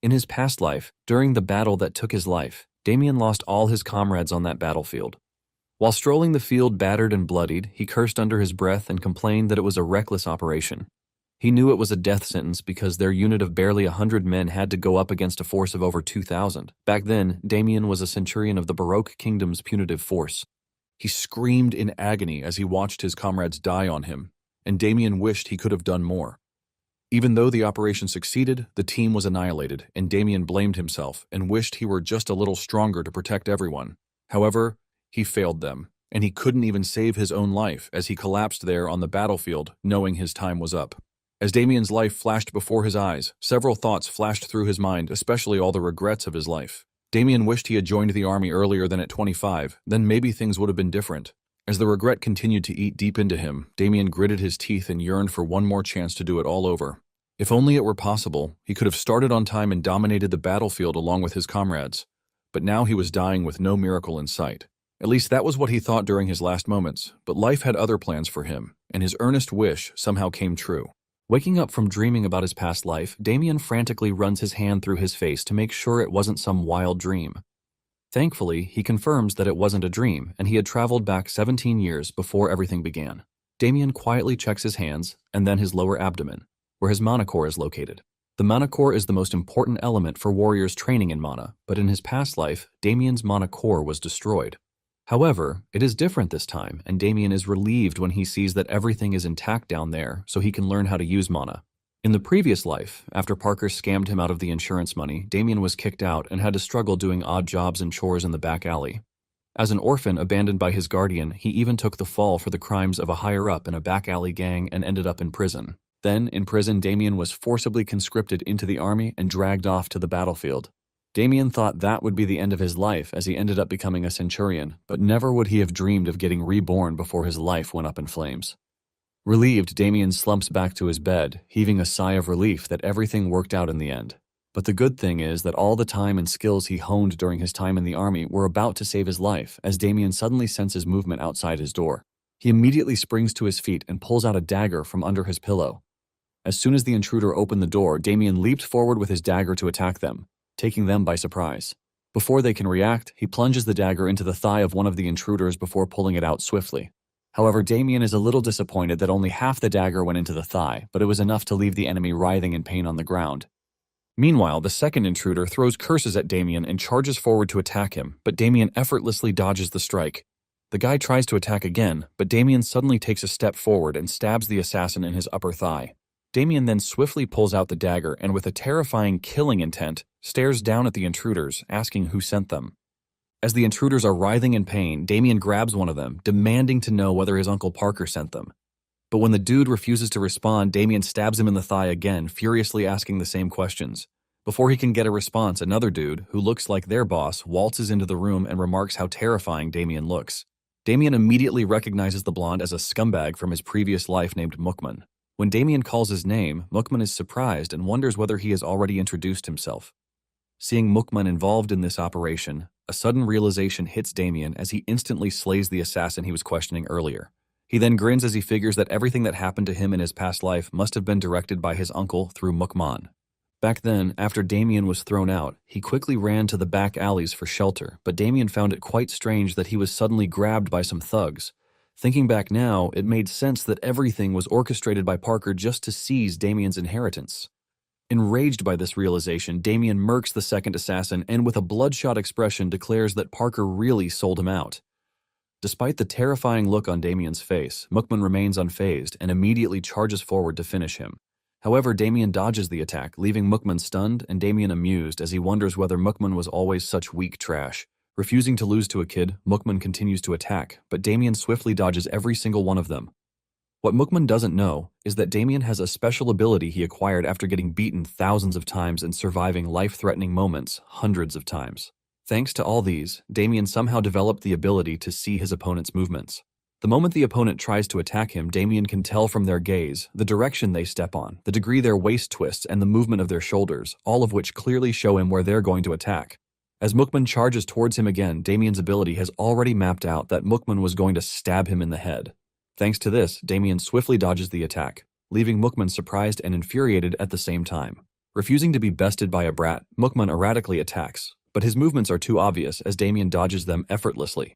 In his past life, during the battle that took his life, Damen lost all his comrades on that battlefield. While strolling the field battered and bloodied, he cursed under his breath and complained that it was a reckless operation. He knew it was a death sentence because their unit of barely 100 men had to go up against a force of over 2,000. Back then, Damen was a centurion of the Baroque kingdom's punitive force. He screamed in agony as he watched his comrades die on him, and Damen wished he could have done more. Even though the operation succeeded, the team was annihilated, and Damen blamed himself and wished he were just a little stronger to protect everyone. However, he failed them, and he couldn't even save his own life as he collapsed there on the battlefield, knowing his time was up. As Damien's life flashed before his eyes, several thoughts flashed through his mind, especially all the regrets of his life. Damen wished he had joined the army earlier than at 25, then maybe things would have been different. As the regret continued to eat deep into him, Damen gritted his teeth and yearned for one more chance to do it all over. If only it were possible, he could have started on time and dominated the battlefield along with his comrades. But now he was dying with no miracle in sight. At least that was what he thought during his last moments, but life had other plans for him, and his earnest wish somehow came true. Waking up from dreaming about his past life, Damen frantically runs his hand through his face to make sure it wasn't some wild dream. Thankfully, he confirms that it wasn't a dream, and he had traveled back 17 years before everything began. Damen quietly checks his hands, and then his lower abdomen, where his mana core is located. The mana core is the most important element for warriors training in mana, but in his past life, Damien's mana core was destroyed. However, it is different this time, and Damen is relieved when he sees that everything is intact down there so he can learn how to use mana. In the previous life, after Parker scammed him out of the insurance money, Damen was kicked out and had to struggle doing odd jobs and chores in the back alley. As an orphan abandoned by his guardian, he even took the fall for the crimes of a higher-up in a back alley gang and ended up in prison. Then, in prison, Damen was forcibly conscripted into the army and dragged off to the battlefield. Damen thought that would be the end of his life as he ended up becoming a centurion, but never would he have dreamed of getting reborn before his life went up in flames. Relieved, Damen slumps back to his bed, heaving a sigh of relief that everything worked out in the end. But the good thing is that all the time and skills he honed during his time in the army were about to save his life as Damen suddenly senses movement outside his door. He immediately springs to his feet and pulls out a dagger from under his pillow. As soon as the intruder opened the door, Damen leaped forward with his dagger to attack them, taking them by surprise. Before they can react, he plunges the dagger into the thigh of one of the intruders before pulling it out swiftly. However, Damen is a little disappointed that only half the dagger went into the thigh, but it was enough to leave the enemy writhing in pain on the ground. Meanwhile, the second intruder throws curses at Damen and charges forward to attack him, but Damen effortlessly dodges the strike. The guy tries to attack again, but Damen suddenly takes a step forward and stabs the assassin in his upper thigh. Damen then swiftly pulls out the dagger and with a terrifying killing intent, stares down at the intruders, asking who sent them. As the intruders are writhing in pain, Damen grabs one of them, demanding to know whether his Uncle Parker sent them. But when the dude refuses to respond, Damen stabs him in the thigh again, furiously asking the same questions. Before he can get a response, another dude, who looks like their boss, waltzes into the room and remarks how terrifying Damen looks. Damen immediately recognizes the blonde as a scumbag from his previous life named Mukman. When Damen calls his name, Mukman is surprised and wonders whether he has already introduced himself. Seeing Mukman involved in this operation, a sudden realization hits Damen as he instantly slays the assassin he was questioning earlier. He then grins as he figures that everything that happened to him in his past life must have been directed by his uncle through Mukman. Back then, after Damen was thrown out, he quickly ran to the back alleys for shelter, but Damen found it quite strange that he was suddenly grabbed by some thugs. Thinking back now, it made sense that everything was orchestrated by Parker just to seize Damien's inheritance. Enraged by this realization, Damen murks the second assassin and with a bloodshot expression declares that Parker really sold him out. Despite the terrifying look on Damien's face, Mukman remains unfazed and immediately charges forward to finish him. However, Damen dodges the attack, leaving Mukman stunned and Damen amused as he wonders whether Mukman was always such weak trash. Refusing to lose to a kid, Mukman continues to attack, but Damen swiftly dodges every single one of them. What Mukman doesn't know is that Damen has a special ability he acquired after getting beaten thousands of times and surviving life-threatening moments hundreds of times. Thanks to all these, Damen somehow developed the ability to see his opponent's movements. The moment the opponent tries to attack him, Damen can tell from their gaze, the direction they step on, the degree their waist twists, and the movement of their shoulders, all of which clearly show him where they're going to attack. As Mukman charges towards him again, Damien's ability has already mapped out that Mukman was going to stab him in the head. Thanks to this, Damen swiftly dodges the attack, leaving Mukman surprised and infuriated at the same time. Refusing to be bested by a brat, Mukman erratically attacks, but his movements are too obvious as Damen dodges them effortlessly.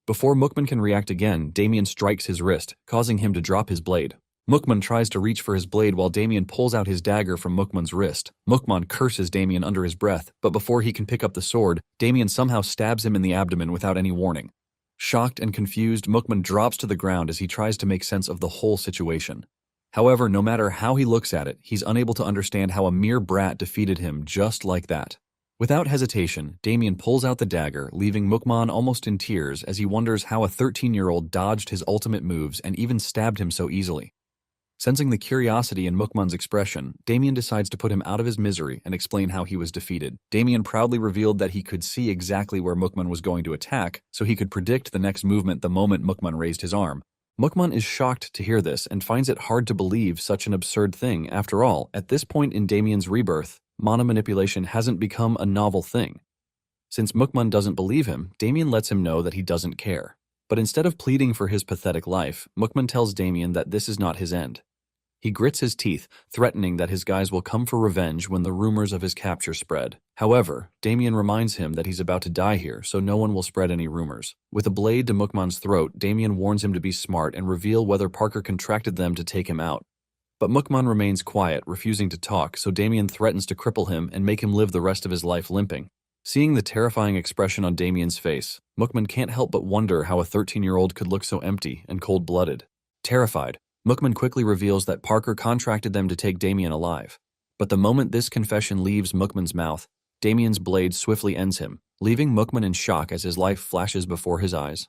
Before Mukman can react again, Damen strikes his wrist, causing him to drop his blade. Mukman tries to reach for his blade while Damen pulls out his dagger from Mukman's wrist. Mukman curses Damen under his breath, but before he can pick up the sword, Damen somehow stabs him in the abdomen without any warning. Shocked and confused, Mukman drops to the ground as he tries to make sense of the whole situation. However, no matter how he looks at it, he's unable to understand how a mere brat defeated him just like that. Without hesitation, Damen pulls out the dagger, leaving Mukman almost in tears as he wonders how a 13-year-old dodged his ultimate moves and even stabbed him so easily. Sensing the curiosity in Mukman's expression, Damen decides to put him out of his misery and explain how he was defeated. Damen proudly revealed that he could see exactly where Mukman was going to attack, so he could predict the next movement the moment Mukman raised his arm. Mukman is shocked to hear this and finds it hard to believe such an absurd thing. After all, at this point in Damen's rebirth, mana manipulation hasn't become a novel thing. Since Mukman doesn't believe him, Damen lets him know that he doesn't care. But instead of pleading for his pathetic life, Mukman tells Damen that this is not his end. He grits his teeth, threatening that his guys will come for revenge when the rumors of his capture spread. However, Damen reminds him that he's about to die here, so no one will spread any rumors. With a blade to Mukman's throat, Damen warns him to be smart and reveal whether Parker contracted them to take him out. But Mukman remains quiet, refusing to talk, so Damen threatens to cripple him and make him live the rest of his life limping. Seeing the terrifying expression on Damen's face, Mukman can't help but wonder how a 13-year-old could look so empty and cold-blooded. Terrified, Mukman quickly reveals that Parker contracted them to take Damen alive. But the moment this confession leaves Mukman's mouth, Damen's blade swiftly ends him, leaving Mukman in shock as his life flashes before his eyes.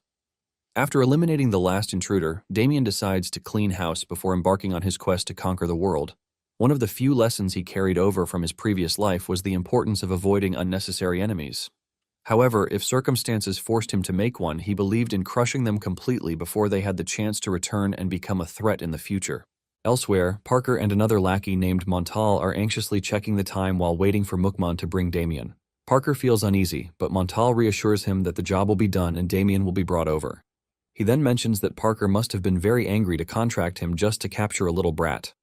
After eliminating the last intruder, Damen decides to clean house before embarking on his quest to conquer the world. One of the few lessons he carried over from his previous life was the importance of avoiding unnecessary enemies. However, if circumstances forced him to make one, he believed in crushing them completely before they had the chance to return and become a threat in the future. Elsewhere, Parker and another lackey named Montal are anxiously checking the time while waiting for Mukman to bring Damen. Parker feels uneasy, but Montal reassures him that the job will be done and Damen will be brought over. He then mentions that Parker must have been very angry to contract him just to capture a little brat.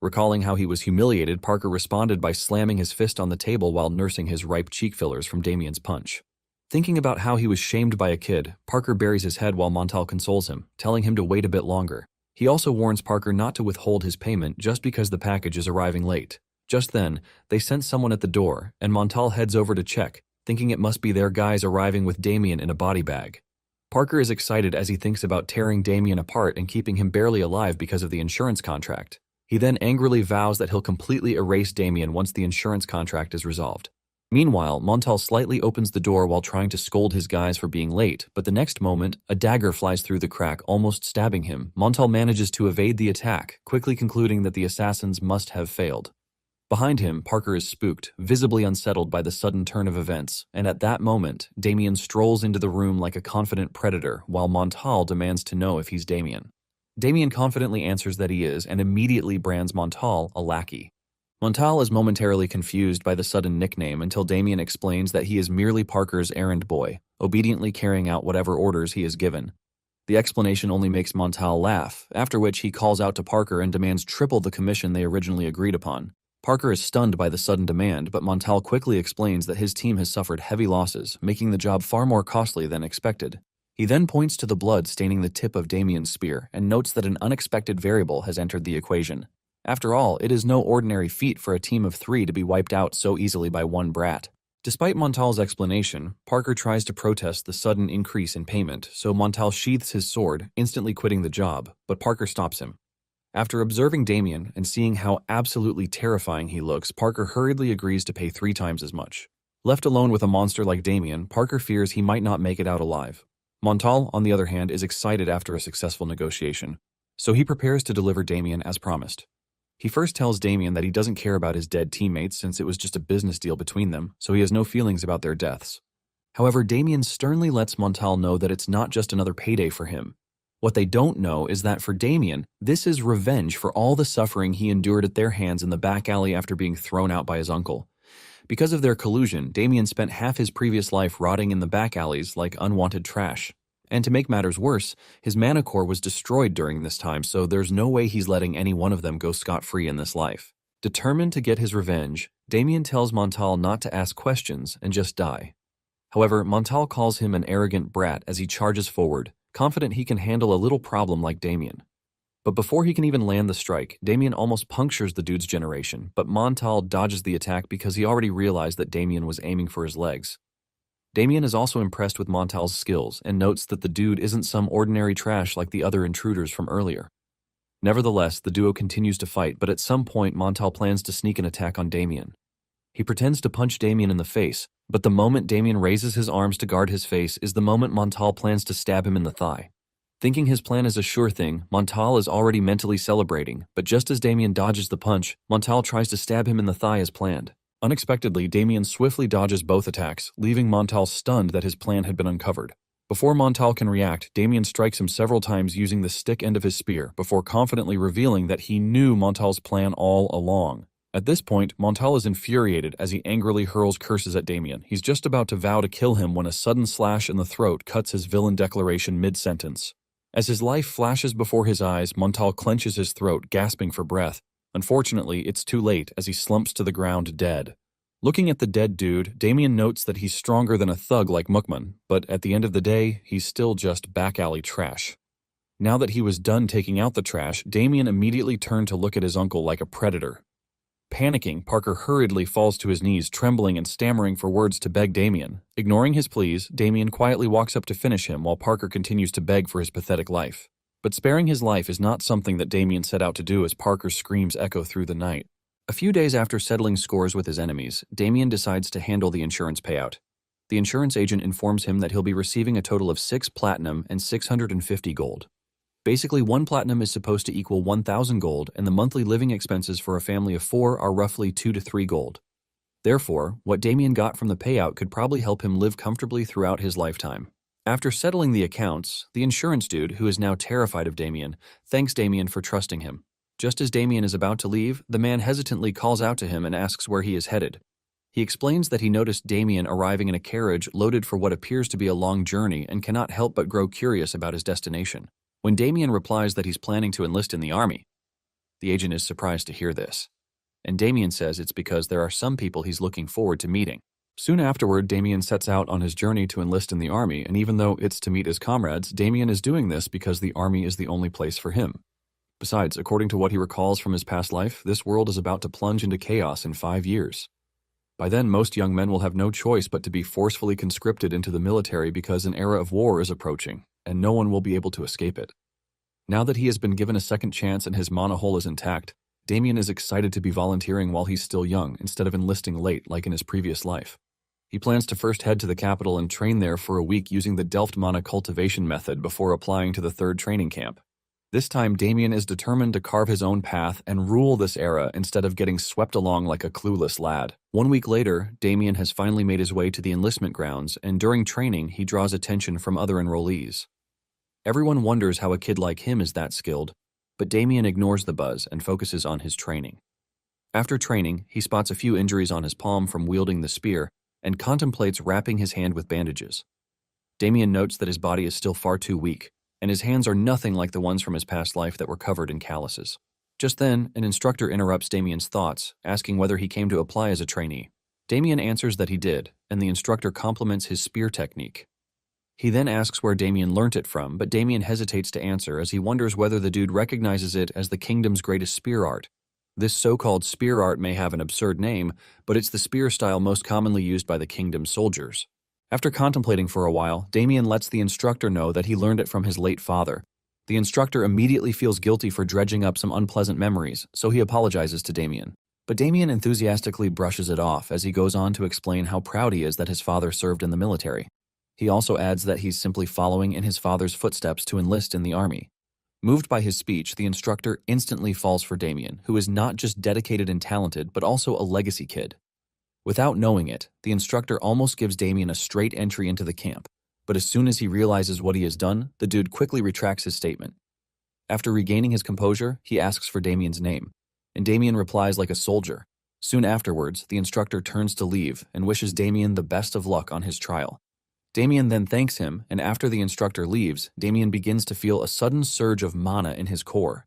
Recalling how he was humiliated, Parker responded by slamming his fist on the table while nursing his ripe cheek fillers from Damen's punch. Thinking about how he was shamed by a kid, Parker buries his head while Montal consoles him, telling him to wait a bit longer. He also warns Parker not to withhold his payment just because the package is arriving late. Just then, they sense someone at the door, and Montal heads over to check, thinking it must be their guys arriving with Damen in a body bag. Parker is excited as he thinks about tearing Damen apart and keeping him barely alive because of the insurance contract. He then angrily vows that he'll completely erase Damen once the insurance contract is resolved. Meanwhile, Montal slightly opens the door while trying to scold his guys for being late, but the next moment, a dagger flies through the crack, almost stabbing him. Montal manages to evade the attack, quickly concluding that the assassins must have failed. Behind him, Parker is spooked, visibly unsettled by the sudden turn of events, and at that moment, Damen strolls into the room like a confident predator, while Montal demands to know if he's Damen. Damen confidently answers that he is and immediately brands Montal a lackey. Montal is momentarily confused by the sudden nickname until Damen explains that he is merely Parker's errand boy, obediently carrying out whatever orders he is given. The explanation only makes Montal laugh, after which he calls out to Parker and demands triple the commission they originally agreed upon. Parker is stunned by the sudden demand, but Montal quickly explains that his team has suffered heavy losses, making the job far more costly than expected. He then points to the blood staining the tip of Damen's spear and notes that an unexpected variable has entered the equation. After all, it is no ordinary feat for a team of 3 to be wiped out so easily by one brat. Despite Montal's explanation, Parker tries to protest the sudden increase in payment, so Montal sheaths his sword, instantly quitting the job, but Parker stops him. After observing Damen and seeing how absolutely terrifying he looks, Parker hurriedly agrees to pay 3 times as much. Left alone with a monster like Damen, Parker fears he might not make it out alive. Montal, on the other hand, is excited after a successful negotiation, so he prepares to deliver Damen as promised. He first tells Damen that he doesn't care about his dead teammates since it was just a business deal between them, so he has no feelings about their deaths. However, Damen sternly lets Montal know that it's not just another payday for him. What they don't know is that for Damen, this is revenge for all the suffering he endured at their hands in the back alley after being thrown out by his uncle. Because of their collusion, Damen spent half his previous life rotting in the back alleys like unwanted trash. And to make matters worse, his mana core was destroyed during this time, so there's no way he's letting any one of them go scot-free in this life. Determined to get his revenge, Damen tells Montal not to ask questions and just die. However, Montal calls him an arrogant brat as he charges forward, confident he can handle a little problem like Damen. But before he can even land the strike, Damen almost punctures the dude's generation, but Montal dodges the attack because he already realized that Damen was aiming for his legs. Damen is also impressed with Montal's skills and notes that the dude isn't some ordinary trash like the other intruders from earlier. Nevertheless, the duo continues to fight, but at some point Montal plans to sneak an attack on Damen. He pretends to punch Damen in the face, but the moment Damen raises his arms to guard his face is the moment Montal plans to stab him in the thigh. Thinking his plan is a sure thing, Montal is already mentally celebrating, but just as Damen dodges the punch, Montal tries to stab him in the thigh as planned. Unexpectedly, Damen swiftly dodges both attacks, leaving Montal stunned that his plan had been uncovered. Before Montal can react, Damen strikes him several times using the stick end of his spear, before confidently revealing that he knew Montal's plan all along. At this point, Montal is infuriated as he angrily hurls curses at Damen. He's just about to vow to kill him when a sudden slash in the throat cuts his villain declaration mid-sentence. As his life flashes before his eyes, Montal clenches his throat, gasping for breath. Unfortunately, it's too late as he slumps to the ground dead. Looking at the dead dude, Damen notes that he's stronger than a thug like Mukman, but at the end of the day, he's still just back-alley trash. Now that he was done taking out the trash, Damen immediately turned to look at his uncle like a predator. Panicking, Parker hurriedly falls to his knees, trembling and stammering for words to beg Damen. Ignoring his pleas, Damen quietly walks up to finish him while Parker continues to beg for his pathetic life. But sparing his life is not something that Damen set out to do as Parker's screams echo through the night. A few days after settling scores with his enemies, Damen decides to handle the insurance payout. The insurance agent informs him that he'll be receiving a total of 6 platinum and 650 gold. Basically, 1 platinum is supposed to equal 1,000 gold, and the monthly living expenses for a family of 4 are roughly 2 to 3 gold. Therefore, what Damen got from the payout could probably help him live comfortably throughout his lifetime. After settling the accounts, the insurance dude, who is now terrified of Damen, thanks Damen for trusting him. Just as Damen is about to leave, the man hesitantly calls out to him and asks where he is headed. He explains that he noticed Damen arriving in a carriage loaded for what appears to be a long journey and cannot help but grow curious about his destination. When Damen replies that he's planning to enlist in the army, the agent is surprised to hear this. And Damen says it's because there are some people he's looking forward to meeting. Soon afterward, Damen sets out on his journey to enlist in the army, and even though it's to meet his comrades, Damen is doing this because the army is the only place for him. Besides, according to what he recalls from his past life, this world is about to plunge into chaos in 5 years. By then, most young men will have no choice but to be forcefully conscripted into the military because an era of war is approaching, and no one will be able to escape it. Now that he has been given a second chance and his mana hole is intact, Damen is excited to be volunteering while he's still young, instead of enlisting late like in his previous life. He plans to first head to the capital and train there for a week using the Delft mana cultivation method before applying to the 3rd training camp. This time, Damen is determined to carve his own path and rule this era instead of getting swept along like a clueless lad. 1 week later, Damen has finally made his way to the enlistment grounds, and during training, he draws attention from other enrollees. Everyone wonders how a kid like him is that skilled, but Damen ignores the buzz and focuses on his training. After training, he spots a few injuries on his palm from wielding the spear and contemplates wrapping his hand with bandages. Damen notes that his body is still far too weak, and his hands are nothing like the ones from his past life that were covered in calluses. Just then, an instructor interrupts Damien's thoughts, asking whether he came to apply as a trainee. Damen answers that he did, and the instructor compliments his spear technique. He then asks where Damen learnt it from, but Damen hesitates to answer as he wonders whether the dude recognizes it as the kingdom's greatest spear art. This so-called spear art may have an absurd name, but it's the spear style most commonly used by the kingdom's soldiers. After contemplating for a while, Damen lets the instructor know that he learned it from his late father. The instructor immediately feels guilty for dredging up some unpleasant memories, so he apologizes to Damen. But Damen enthusiastically brushes it off as he goes on to explain how proud he is that his father served in the military. He also adds that he's simply following in his father's footsteps to enlist in the army. Moved by his speech, the instructor instantly falls for Damen, who is not just dedicated and talented, but also a legacy kid. Without knowing it, the instructor almost gives Damen a straight entry into the camp, but as soon as he realizes what he has done, the dude quickly retracts his statement. After regaining his composure, he asks for Damien's name, and Damen replies like a soldier. Soon afterwards, the instructor turns to leave and wishes Damen the best of luck on his trial. Damen then thanks him, and after the instructor leaves, Damen begins to feel a sudden surge of mana in his core.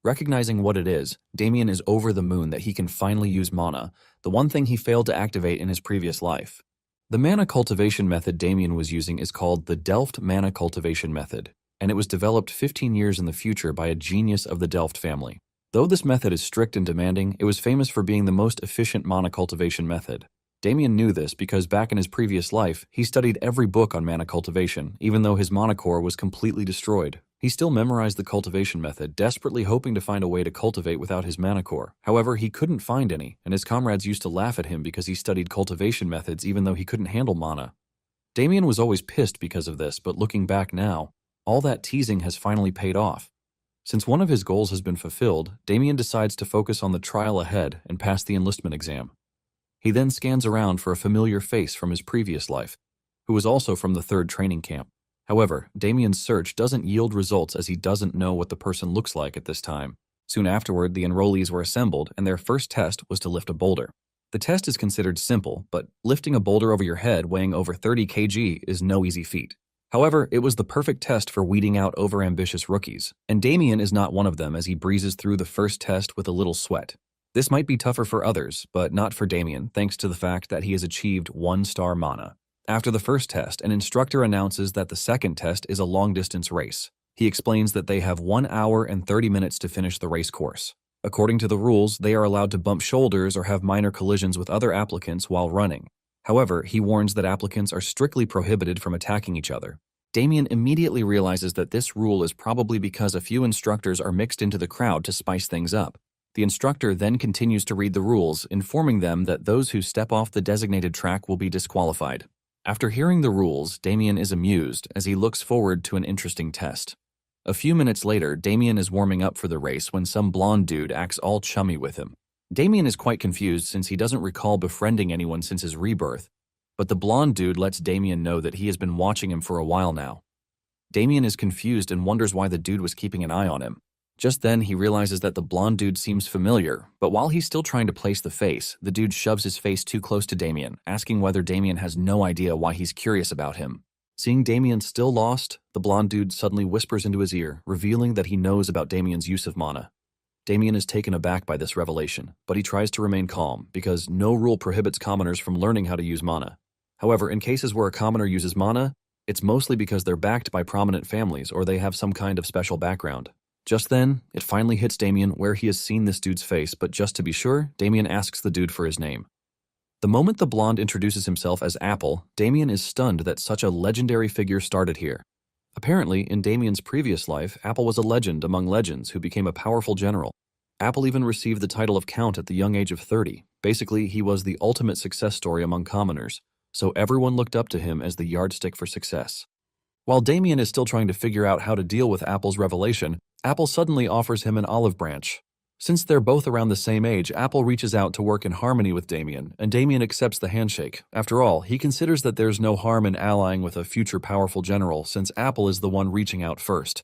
Recognizing what it is, Damen is over the moon that he can finally use mana, the one thing he failed to activate in his previous life. The mana cultivation method Damen was using is called the Delft Mana Cultivation Method, and it was developed 15 years in the future by a genius of the Delft family. Though this method is strict and demanding, it was famous for being the most efficient mana cultivation method. Damen knew this because back in his previous life, he studied every book on mana cultivation, even though his mana core was completely destroyed. He still memorized the cultivation method, desperately hoping to find a way to cultivate without his mana core. However, he couldn't find any, and his comrades used to laugh at him because he studied cultivation methods even though he couldn't handle mana. Damen was always pissed because of this, but looking back now, all that teasing has finally paid off. Since one of his goals has been fulfilled, Damen decides to focus on the trial ahead and pass the enlistment exam. He then scans around for a familiar face from his previous life, who was also from the 3rd training camp. However, Damen's search doesn't yield results as he doesn't know what the person looks like at this time. Soon afterward, the enrollees were assembled, and their first test was to lift a boulder. The test is considered simple, but lifting a boulder over your head weighing over 30 kg is no easy feat. However, it was the perfect test for weeding out overambitious rookies, and Damen is not one of them as he breezes through the first test with a little sweat. This might be tougher for others, but not for Damen, thanks to the fact that he has achieved 1-star mana. After the first test, an instructor announces that the second test is a long-distance race. He explains that they have 1 hour and 30 minutes to finish the race course. According to the rules, they are allowed to bump shoulders or have minor collisions with other applicants while running. However, he warns that applicants are strictly prohibited from attacking each other. Damen immediately realizes that this rule is probably because a few instructors are mixed into the crowd to spice things up. The instructor then continues to read the rules, informing them that those who step off the designated track will be disqualified. After hearing the rules, Damen is amused as he looks forward to an interesting test. A few minutes later, Damen is warming up for the race when some blonde dude acts all chummy with him. Damen is quite confused since he doesn't recall befriending anyone since his rebirth, but the blonde dude lets Damen know that he has been watching him for a while now. Damen is confused and wonders why the dude was keeping an eye on him. Just then, he realizes that the blonde dude seems familiar, but while he's still trying to place the face, the dude shoves his face too close to Damen, asking whether Damen has no idea why he's curious about him. Seeing Damen still lost, the blonde dude suddenly whispers into his ear, revealing that he knows about Damen's use of mana. Damen is taken aback by this revelation, but he tries to remain calm because no rule prohibits commoners from learning how to use mana. However, in cases where a commoner uses mana, it's mostly because they're backed by prominent families or they have some kind of special background. Just then, it finally hits Damen where he has seen this dude's face, but just to be sure, Damen asks the dude for his name. The moment the blonde introduces himself as Apple, Damen is stunned that such a legendary figure started here. Apparently, in Damen's previous life, Apple was a legend among legends who became a powerful general. Apple even received the title of Count at the young age of 30. Basically, he was the ultimate success story among commoners, so everyone looked up to him as the yardstick for success. While Damen is still trying to figure out how to deal with Apple's revelation, Apple suddenly offers him an olive branch. Since they're both around the same age, Apple reaches out to work in harmony with Damen, and Damen accepts the handshake. After all, he considers that there's no harm in allying with a future powerful general since Apple is the one reaching out first.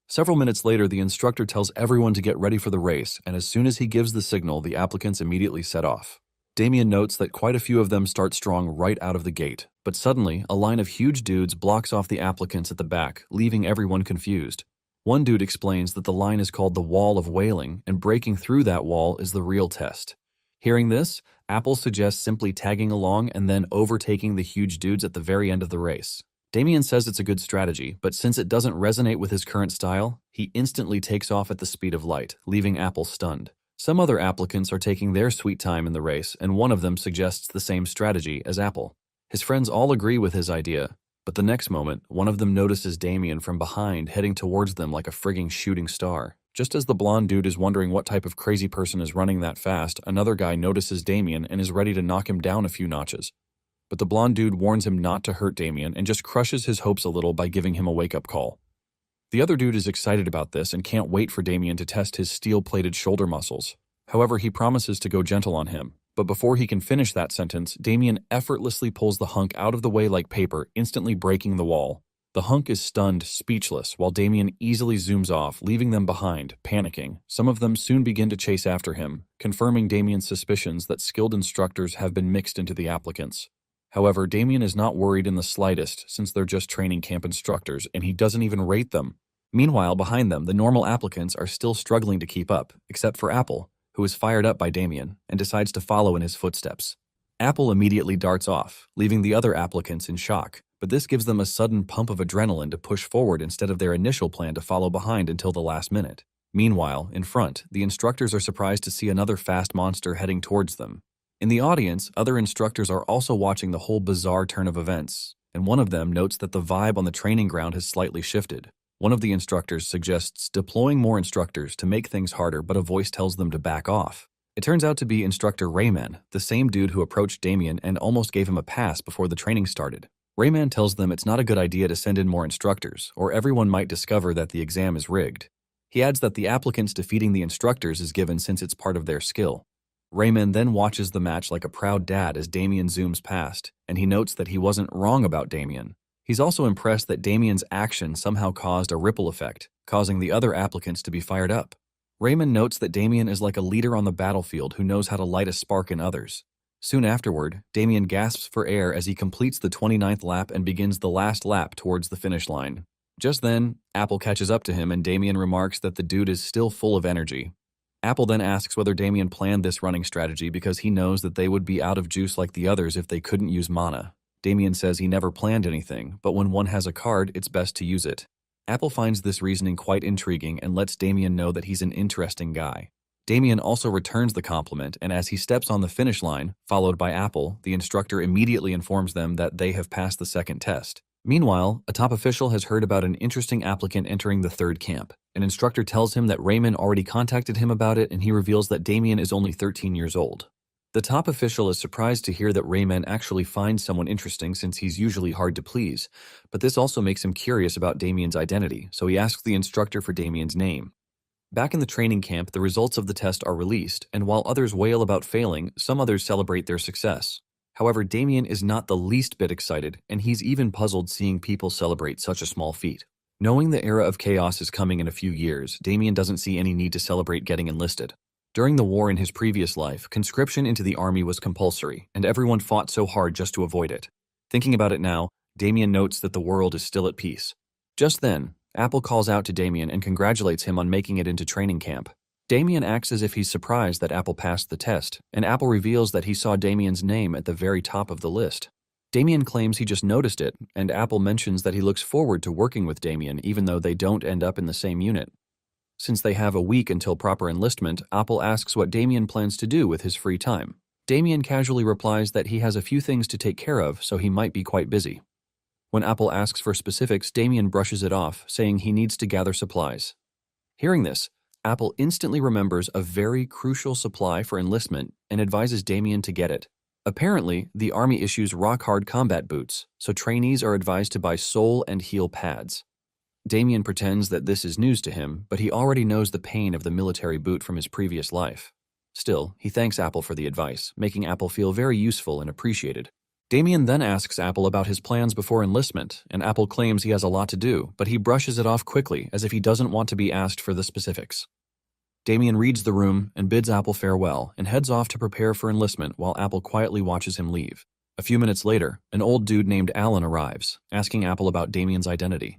Several minutes later, the instructor tells everyone to get ready for the race, and as soon as he gives the signal, the applicants immediately set off. Damen notes that quite a few of them start strong right out of the gate, but suddenly, a line of huge dudes blocks off the applicants at the back, leaving everyone confused. One dude explains that the line is called the Wall of Wailing, and breaking through that wall is the real test. Hearing this, Apple suggests simply tagging along and then overtaking the huge dudes at the very end of the race. Damen says it's a good strategy, but since it doesn't resonate with his current style, he instantly takes off at the speed of light, leaving Apple stunned. Some other applicants are taking their sweet time in the race, and one of them suggests the same strategy as Apple. His friends all agree with his idea, but the next moment, one of them notices Damen from behind heading towards them like a frigging shooting star. Just as the blonde dude is wondering what type of crazy person is running that fast, another guy notices Damen and is ready to knock him down a few notches. But the blonde dude warns him not to hurt Damen and just crushes his hopes a little by giving him a wake-up call. The other dude is excited about this and can't wait for Damen to test his steel-plated shoulder muscles. However, he promises to go gentle on him. But before he can finish that sentence, Damen effortlessly pulls the hunk out of the way like paper, instantly breaking the wall. The hunk is stunned, speechless, while Damen easily zooms off, leaving them behind, panicking. Some of them soon begin to chase after him, confirming Damen's suspicions that skilled instructors have been mixed into the applicants. However, Damen is not worried in the slightest since they're just training camp instructors, and he doesn't even rate them. Meanwhile, behind them, the normal applicants are still struggling to keep up, except for Apple, who is fired up by Damen and decides to follow in his footsteps. Apple immediately darts off, leaving the other applicants in shock, but this gives them a sudden pump of adrenaline to push forward instead of their initial plan to follow behind until the last minute. Meanwhile, in front, the instructors are surprised to see another fast monster heading towards them. In the audience, other instructors are also watching the whole bizarre turn of events, and one of them notes that the vibe on the training ground has slightly shifted. One of the instructors suggests deploying more instructors to make things harder, but a voice tells them to back off. It turns out to be Instructor Rayman, the same dude who approached Damen and almost gave him a pass before the training started. Rayman tells them it's not a good idea to send in more instructors, or everyone might discover that the exam is rigged. He adds that the applicants defeating the instructors is given since it's part of their skill. Rayman then watches the match like a proud dad as Damen zooms past, and he notes that he wasn't wrong about Damen. He's also impressed that Damien's action somehow caused a ripple effect, causing the other applicants to be fired up. Rayman notes that Damen is like a leader on the battlefield who knows how to light a spark in others. Soon afterward, Damen gasps for air as he completes the 29th lap and begins the last lap towards the finish line. Just then, Apple catches up to him and Damen remarks that the dude is still full of energy. Apple then asks whether Damen planned this running strategy because he knows that they would be out of juice like the others if they couldn't use mana. Damen says he never planned anything, but when one has a card, it's best to use it. Apple finds this reasoning quite intriguing and lets Damen know that he's an interesting guy. Damen also returns the compliment, and as he steps on the finish line, followed by Apple, the instructor immediately informs them that they have passed the second test. Meanwhile, a top official has heard about an interesting applicant entering the third camp. An instructor tells him that Rayman already contacted him about it, and he reveals that Damen is only 13 years old. The top official is surprised to hear that Rayman actually finds someone interesting since he's usually hard to please, but this also makes him curious about Damien's identity, so he asks the instructor for Damien's name. Back in the training camp, the results of the test are released, and while others wail about failing, some others celebrate their success. However, Damen is not the least bit excited, and he's even puzzled seeing people celebrate such a small feat. Knowing the era of chaos is coming in a few years, Damen doesn't see any need to celebrate getting enlisted. During the war in his previous life, conscription into the army was compulsory, and everyone fought so hard just to avoid it. Thinking about it now, Damen notes that the world is still at peace. Just then, Apple calls out to Damen and congratulates him on making it into training camp. Damen acts as if he's surprised that Apple passed the test, and Apple reveals that he saw Damien's name at the very top of the list. Damen claims he just noticed it, and Apple mentions that he looks forward to working with Damen even though they don't end up in the same unit. Since they have a week until proper enlistment, Apple asks what Damen plans to do with his free time. Damen casually replies that he has a few things to take care of, so he might be quite busy. When Apple asks for specifics, Damen brushes it off, saying he needs to gather supplies. Hearing this, Apple instantly remembers a very crucial supply for enlistment and advises Damen to get it. Apparently, the Army issues rock-hard combat boots, so trainees are advised to buy sole and heel pads. Damen pretends that this is news to him, but he already knows the pain of the military boot from his previous life. Still, he thanks Apple for the advice, making Apple feel very useful and appreciated. Damen then asks Apple about his plans before enlistment, and Apple claims he has a lot to do, but he brushes it off quickly as if he doesn't want to be asked for the specifics. Damen reads the room and bids Apple farewell and heads off to prepare for enlistment while Apple quietly watches him leave. A few minutes later, an old dude named Alan arrives, asking Apple about Damien's identity.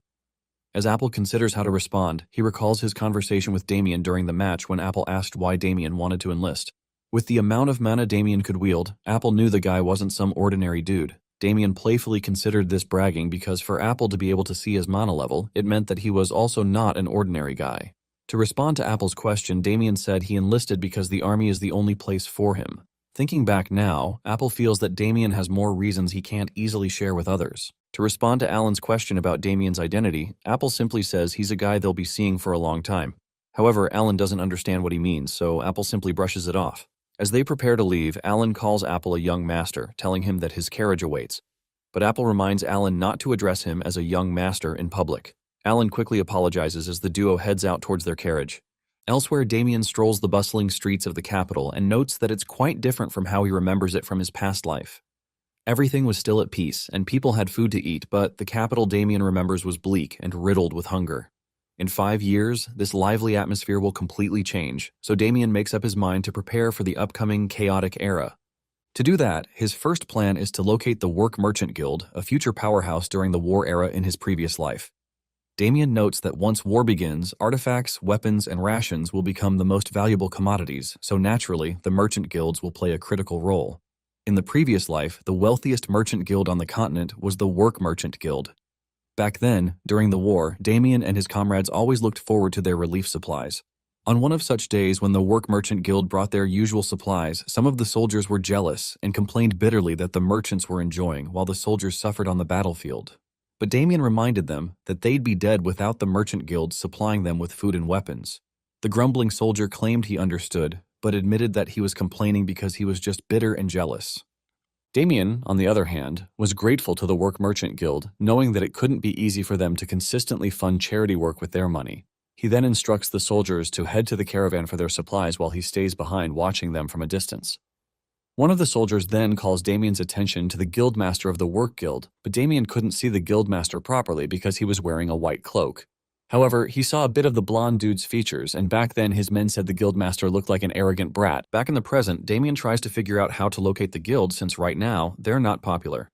As Apple considers how to respond, he recalls his conversation with Damen during the match when Apple asked why Damen wanted to enlist. With the amount of mana Damen could wield, Apple knew the guy wasn't some ordinary dude. Damen playfully considered this bragging because for Apple to be able to see his mana level, it meant that he was also not an ordinary guy. To respond to Apple's question, Damen said he enlisted because the army is the only place for him. Thinking back now, Apple feels that Damen has more reasons he can't easily share with others. To respond to Alan's question about Damien's identity, Apple simply says he's a guy they'll be seeing for a long time. However, Alan doesn't understand what he means, so Apple simply brushes it off. As they prepare to leave, Alan calls Apple a young master, telling him that his carriage awaits. But Apple reminds Alan not to address him as a young master in public. Alan quickly apologizes as the duo heads out towards their carriage. Elsewhere, Damen strolls the bustling streets of the capital and notes that it's quite different from how he remembers it from his past life. Everything was still at peace, and people had food to eat, but the capital Damen remembers was bleak and riddled with hunger. In 5 years, this lively atmosphere will completely change, so Damen makes up his mind to prepare for the upcoming chaotic era. To do that, his first plan is to locate the Work Merchant Guild, a future powerhouse during the war era in his previous life. Damen notes that once war begins, artifacts, weapons, and rations will become the most valuable commodities, so naturally, the merchant guilds will play a critical role. In the previous life, the wealthiest merchant guild on the continent was the Work Merchant Guild. Back then, during the war, Damen and his comrades always looked forward to their relief supplies. On one of such days when the Work Merchant Guild brought their usual supplies, some of the soldiers were jealous and complained bitterly that the merchants were enjoying while the soldiers suffered on the battlefield. But Damen reminded them that they'd be dead without the Merchant Guild supplying them with food and weapons. The grumbling soldier claimed he understood, but admitted that he was complaining because he was just bitter and jealous. Damen, on the other hand, was grateful to the Work Merchant Guild, knowing that it couldn't be easy for them to consistently fund charity work with their money. He then instructs the soldiers to head to the caravan for their supplies while he stays behind watching them from a distance. One of the soldiers then calls Damen's attention to the guildmaster of the Work Guild, but Damen couldn't see the guildmaster properly because he was wearing a white cloak. However, he saw a bit of the blonde dude's features, and back then his men said the guildmaster looked like an arrogant brat. Back in the present, Damen tries to figure out how to locate the guild since right now, they're not popular.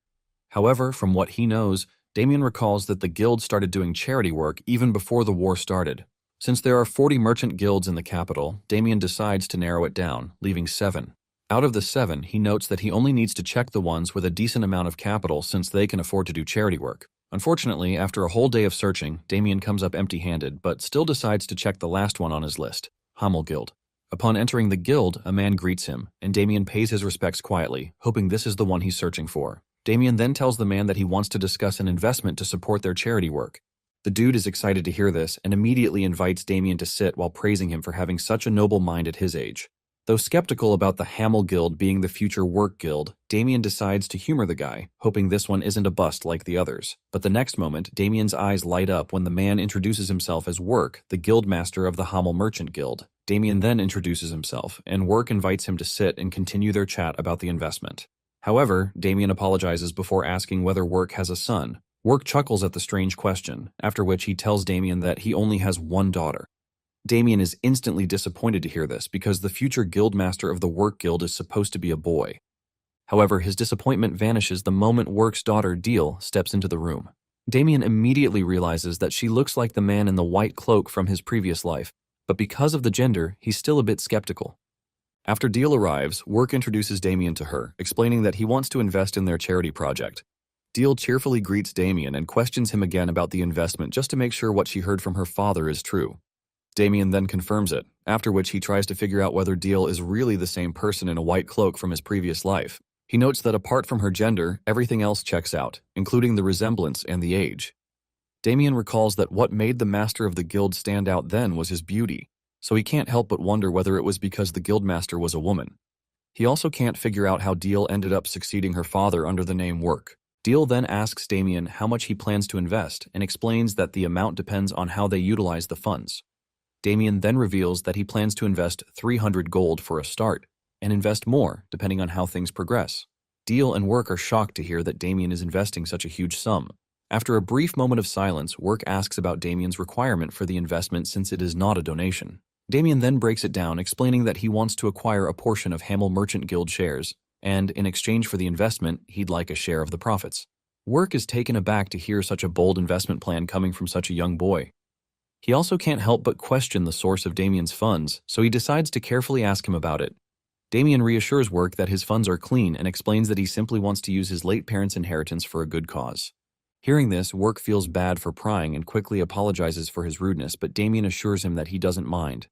However, from what he knows, Damen recalls that the guild started doing charity work even before the war started. Since there are 40 merchant guilds in the capital, Damen decides to narrow it down, leaving 7. Out of the 7, he notes that he only needs to check the ones with a decent amount of capital since they can afford to do charity work. Unfortunately, after a whole day of searching, Damen comes up empty-handed, but still decides to check the last one on his list, Hamel Guild. Upon entering the guild, a man greets him, and Damen pays his respects quietly, hoping this is the one he's searching for. Damen then tells the man that he wants to discuss an investment to support their charity work. The dude is excited to hear this and immediately invites Damen to sit while praising him for having such a noble mind at his age. Though skeptical about the Hamel Guild being the future Work Guild, Damen decides to humor the guy, hoping this one isn't a bust like the others. But the next moment, Damen's eyes light up when the man introduces himself as Work, the guildmaster of the Hamel Merchant Guild. Damen then introduces himself, and Work invites him to sit and continue their chat about the investment. However, Damen apologizes before asking whether Work has a son. Work chuckles at the strange question, after which he tells Damen that he only has one daughter. Damen is instantly disappointed to hear this because the future guildmaster of the Work Guild is supposed to be a boy. However, his disappointment vanishes the moment Work's daughter, Deal, steps into the room. Damen immediately realizes that she looks like the man in the white cloak from his previous life, but because of the gender, he's still a bit skeptical. After Deal arrives, Work introduces Damen to her, explaining that he wants to invest in their charity project. Deal cheerfully greets Damen and questions him again about the investment just to make sure what she heard from her father is true. Damen then confirms it, after which he tries to figure out whether Deal is really the same person in a white cloak from his previous life. He notes that apart from her gender, everything else checks out, including the resemblance and the age. Damen recalls that what made the master of the guild stand out then was his beauty, so he can't help but wonder whether it was because the guildmaster was a woman. He also can't figure out how Deal ended up succeeding her father under the name Work. Deal then asks Damen how much he plans to invest and explains that the amount depends on how they utilize the funds. Damen then reveals that he plans to invest 300 gold for a start, and invest more depending on how things progress. Deal and Work are shocked to hear that Damen is investing such a huge sum. After a brief moment of silence, Work asks about Damen's requirement for the investment since it is not a donation. Damen then breaks it down, explaining that he wants to acquire a portion of Hamel Merchant Guild shares, and in exchange for the investment, he'd like a share of the profits. Work is taken aback to hear such a bold investment plan coming from such a young boy. He also can't help but question the source of Damen's funds, so he decides to carefully ask him about it. Damen reassures Work that his funds are clean and explains that he simply wants to use his late parents' inheritance for a good cause. Hearing this, Work feels bad for prying and quickly apologizes for his rudeness, but Damen assures him that he doesn't mind.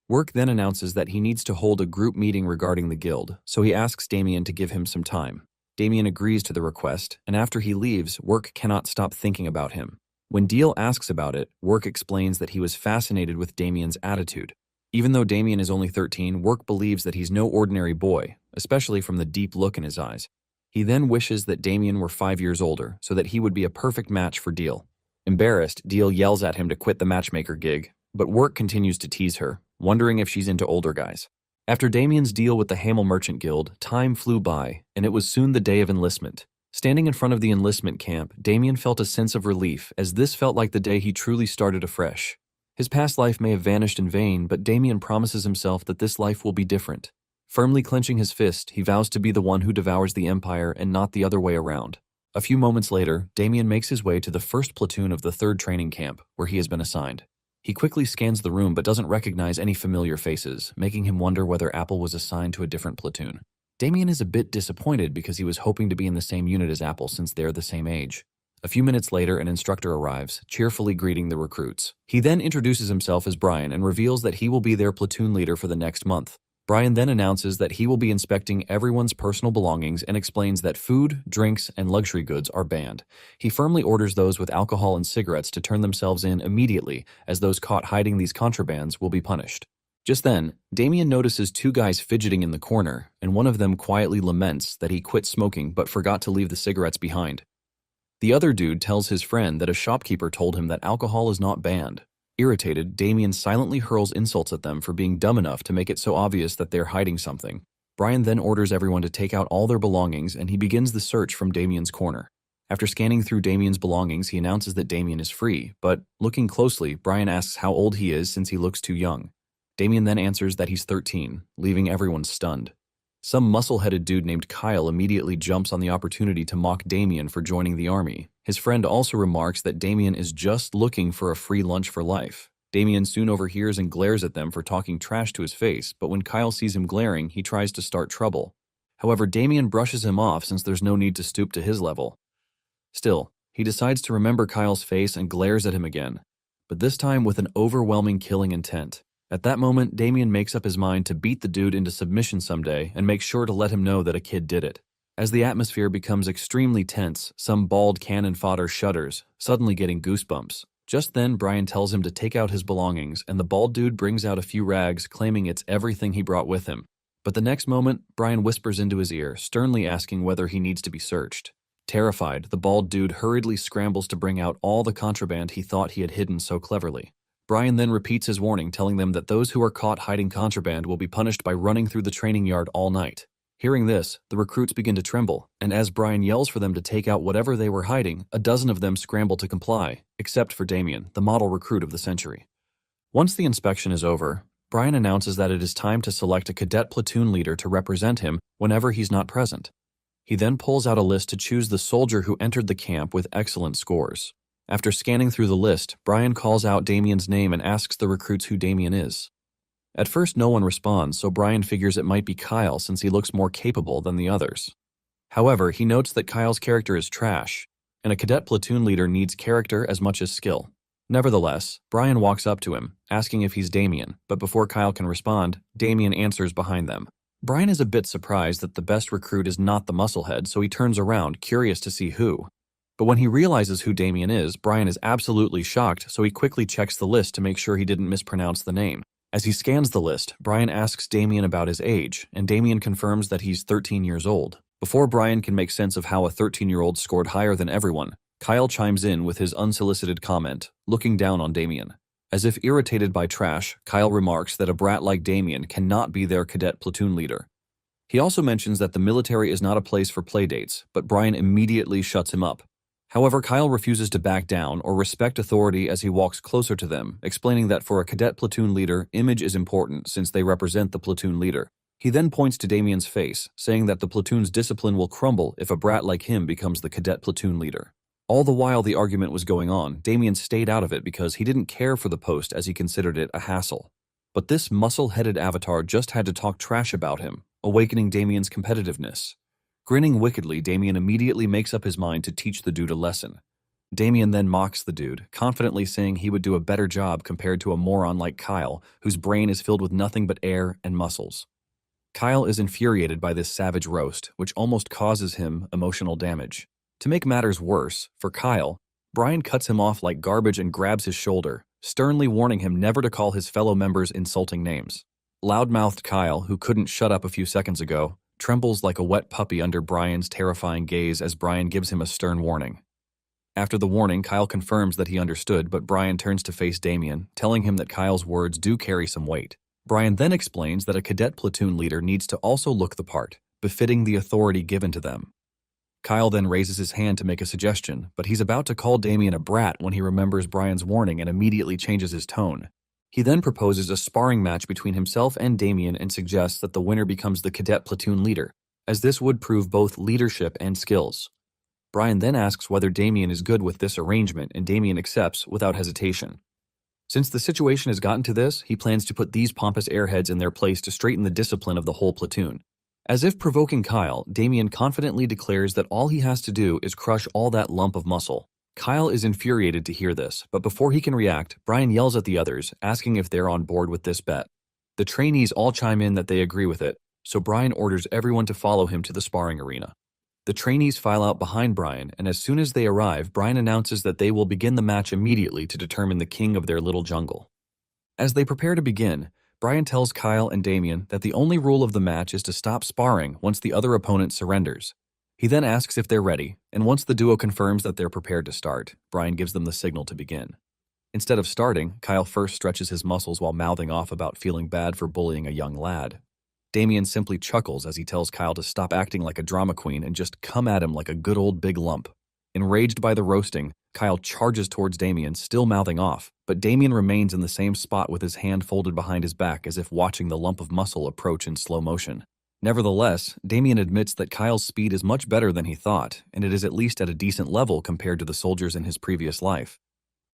Work then announces that he needs to hold a group meeting regarding the guild, so he asks Damen to give him some time. Damen agrees to the request, and after he leaves, Work cannot stop thinking about him. When Deal asks about it, Work explains that he was fascinated with Damen's attitude. Even though Damen is only 13, Work believes that he's no ordinary boy, especially from the deep look in his eyes. He then wishes that Damen were 5 years older, so that he would be a perfect match for Deal. Embarrassed, Deal yells at him to quit the matchmaker gig, but Work continues to tease her, wondering if she's into older guys. After Damen's deal with the Hamel Merchant Guild, time flew by, and it was soon the day of enlistment. Standing in front of the enlistment camp, Damen felt a sense of relief, as this felt like the day he truly started afresh. His past life may have vanished in vain, but Damen promises himself that this life will be different. Firmly clenching his fist, he vows to be the one who devours the empire and not the other way around. A few moments later, Damen makes his way to the first platoon of the 3rd training camp, where he has been assigned. He quickly scans the room but doesn't recognize any familiar faces, making him wonder whether Apple was assigned to a different platoon. Damen is a bit disappointed because he was hoping to be in the same unit as Apple since they're the same age. A few minutes later, an instructor arrives, cheerfully greeting the recruits. He then introduces himself as Brian and reveals that he will be their platoon leader for the next month. Brian then announces that he will be inspecting everyone's personal belongings and explains that food, drinks, and luxury goods are banned. He firmly orders those with alcohol and cigarettes to turn themselves in immediately, as those caught hiding these contrabands will be punished. Just then, Damen notices 2 guys fidgeting in the corner, and one of them quietly laments that he quit smoking but forgot to leave the cigarettes behind. The other dude tells his friend that a shopkeeper told him that alcohol is not banned. Irritated, Damen silently hurls insults at them for being dumb enough to make it so obvious that they're hiding something. Brian then orders everyone to take out all their belongings and he begins the search from Damien's corner. After scanning through Damien's belongings, he announces that Damen is free, but looking closely, Brian asks how old he is since he looks too young. Damen then answers that he's 13, leaving everyone stunned. Some muscle-headed dude named Kyle immediately jumps on the opportunity to mock Damen for joining the army. His friend also remarks that Damen is just looking for a free lunch for life. Damen soon overhears and glares at them for talking trash to his face, but when Kyle sees him glaring, he tries to start trouble. However, Damen brushes him off since there's no need to stoop to his level. Still, he decides to remember Kyle's face and glares at him again, but this time with an overwhelming killing intent. At that moment, Damen makes up his mind to beat the dude into submission someday and make sure to let him know that a kid did it. As the atmosphere becomes extremely tense, some bald cannon fodder shudders, suddenly getting goosebumps. Just then, Brian tells him to take out his belongings, and the bald dude brings out a few rags, claiming it's everything he brought with him. But the next moment, Brian whispers into his ear, sternly asking whether he needs to be searched. Terrified, the bald dude hurriedly scrambles to bring out all the contraband he thought he had hidden so cleverly. Brian then repeats his warning, telling them that those who are caught hiding contraband will be punished by running through the training yard all night. Hearing this, the recruits begin to tremble, and as Brian yells for them to take out whatever they were hiding, a dozen of them scramble to comply, except for Damen, the model recruit of the century. Once the inspection is over, Brian announces that it is time to select a cadet platoon leader to represent him whenever he's not present. He then pulls out a list to choose the soldier who entered the camp with excellent scores. After scanning through the list, Brian calls out Damien's name and asks the recruits who Damen is. At first, no one responds, so Brian figures it might be Kyle since he looks more capable than the others. However, he notes that Kyle's character is trash, and a cadet platoon leader needs character as much as skill. Nevertheless, Brian walks up to him, asking if he's Damen, but before Kyle can respond, Damen answers behind them. Brian is a bit surprised that the best recruit is not the musclehead, so he turns around, curious to see who. But when he realizes who Damen is, Brian is absolutely shocked, so he quickly checks the list to make sure he didn't mispronounce the name. As he scans the list, Brian asks Damen about his age, and Damen confirms that he's 13 years old. Before Brian can make sense of how a 13-year-old scored higher than everyone, Kyle chimes in with his unsolicited comment, looking down on Damen. As if irritated by trash, Kyle remarks that a brat like Damen cannot be their cadet platoon leader. He also mentions that the military is not a place for playdates, but Brian immediately shuts him up. However, Kyle refuses to back down or respect authority as he walks closer to them, explaining that for a cadet platoon leader, image is important since they represent the platoon leader. He then points to Damien's face, saying that the platoon's discipline will crumble if a brat like him becomes the cadet platoon leader. All the while the argument was going on, Damen stayed out of it because he didn't care for the post as he considered it a hassle. But this muscle-headed avatar just had to talk trash about him, awakening Damien's competitiveness. Grinning wickedly, Damen immediately makes up his mind to teach the dude a lesson. Damen then mocks the dude, confidently saying he would do a better job compared to a moron like Kyle, whose brain is filled with nothing but air and muscles. Kyle is infuriated by this savage roast, which almost causes him emotional damage. To make matters worse, for Kyle, Brian cuts him off like garbage and grabs his shoulder, sternly warning him never to call his fellow members insulting names. Loudmouthed Kyle, who couldn't shut up a few seconds ago, trembles like a wet puppy under Brian's terrifying gaze as Brian gives him a stern warning. After the warning, Kyle confirms that he understood, but Brian turns to face Damen, telling him that Kyle's words do carry some weight. Brian then explains that a cadet platoon leader needs to also look the part, befitting the authority given to them. Kyle then raises his hand to make a suggestion, but he's about to call Damen a brat when he remembers Brian's warning and immediately changes his tone. He then proposes a sparring match between himself and Damen and suggests that the winner becomes the cadet platoon leader, as this would prove both leadership and skills. Brian then asks whether Damen is good with this arrangement, and Damen accepts without hesitation. Since the situation has gotten to this, he plans to put these pompous airheads in their place to straighten the discipline of the whole platoon. As if provoking Kyle, Damen confidently declares that all he has to do is crush all that lump of muscle. Kyle is infuriated to hear this, but before he can react, Brian yells at the others, asking if they're on board with this bet. The trainees all chime in that they agree with it, so Brian orders everyone to follow him to the sparring arena. The trainees file out behind Brian, and as soon as they arrive, Brian announces that they will begin the match immediately to determine the king of their little jungle. As they prepare to begin, Brian tells Kyle and Damen that the only rule of the match is to stop sparring once the other opponent surrenders. He then asks if they're ready, and once the duo confirms that they're prepared to start, Brian gives them the signal to begin. Instead of starting, Kyle first stretches his muscles while mouthing off about feeling bad for bullying a young lad. Damen simply chuckles as he tells Kyle to stop acting like a drama queen and just come at him like a good old big lump. Enraged by the roasting, Kyle charges towards Damen, still mouthing off, but Damen remains in the same spot with his hand folded behind his back as if watching the lump of muscle approach in slow motion. Nevertheless, Damen admits that Kyle's speed is much better than he thought, and it is at least at a decent level compared to the soldiers in his previous life.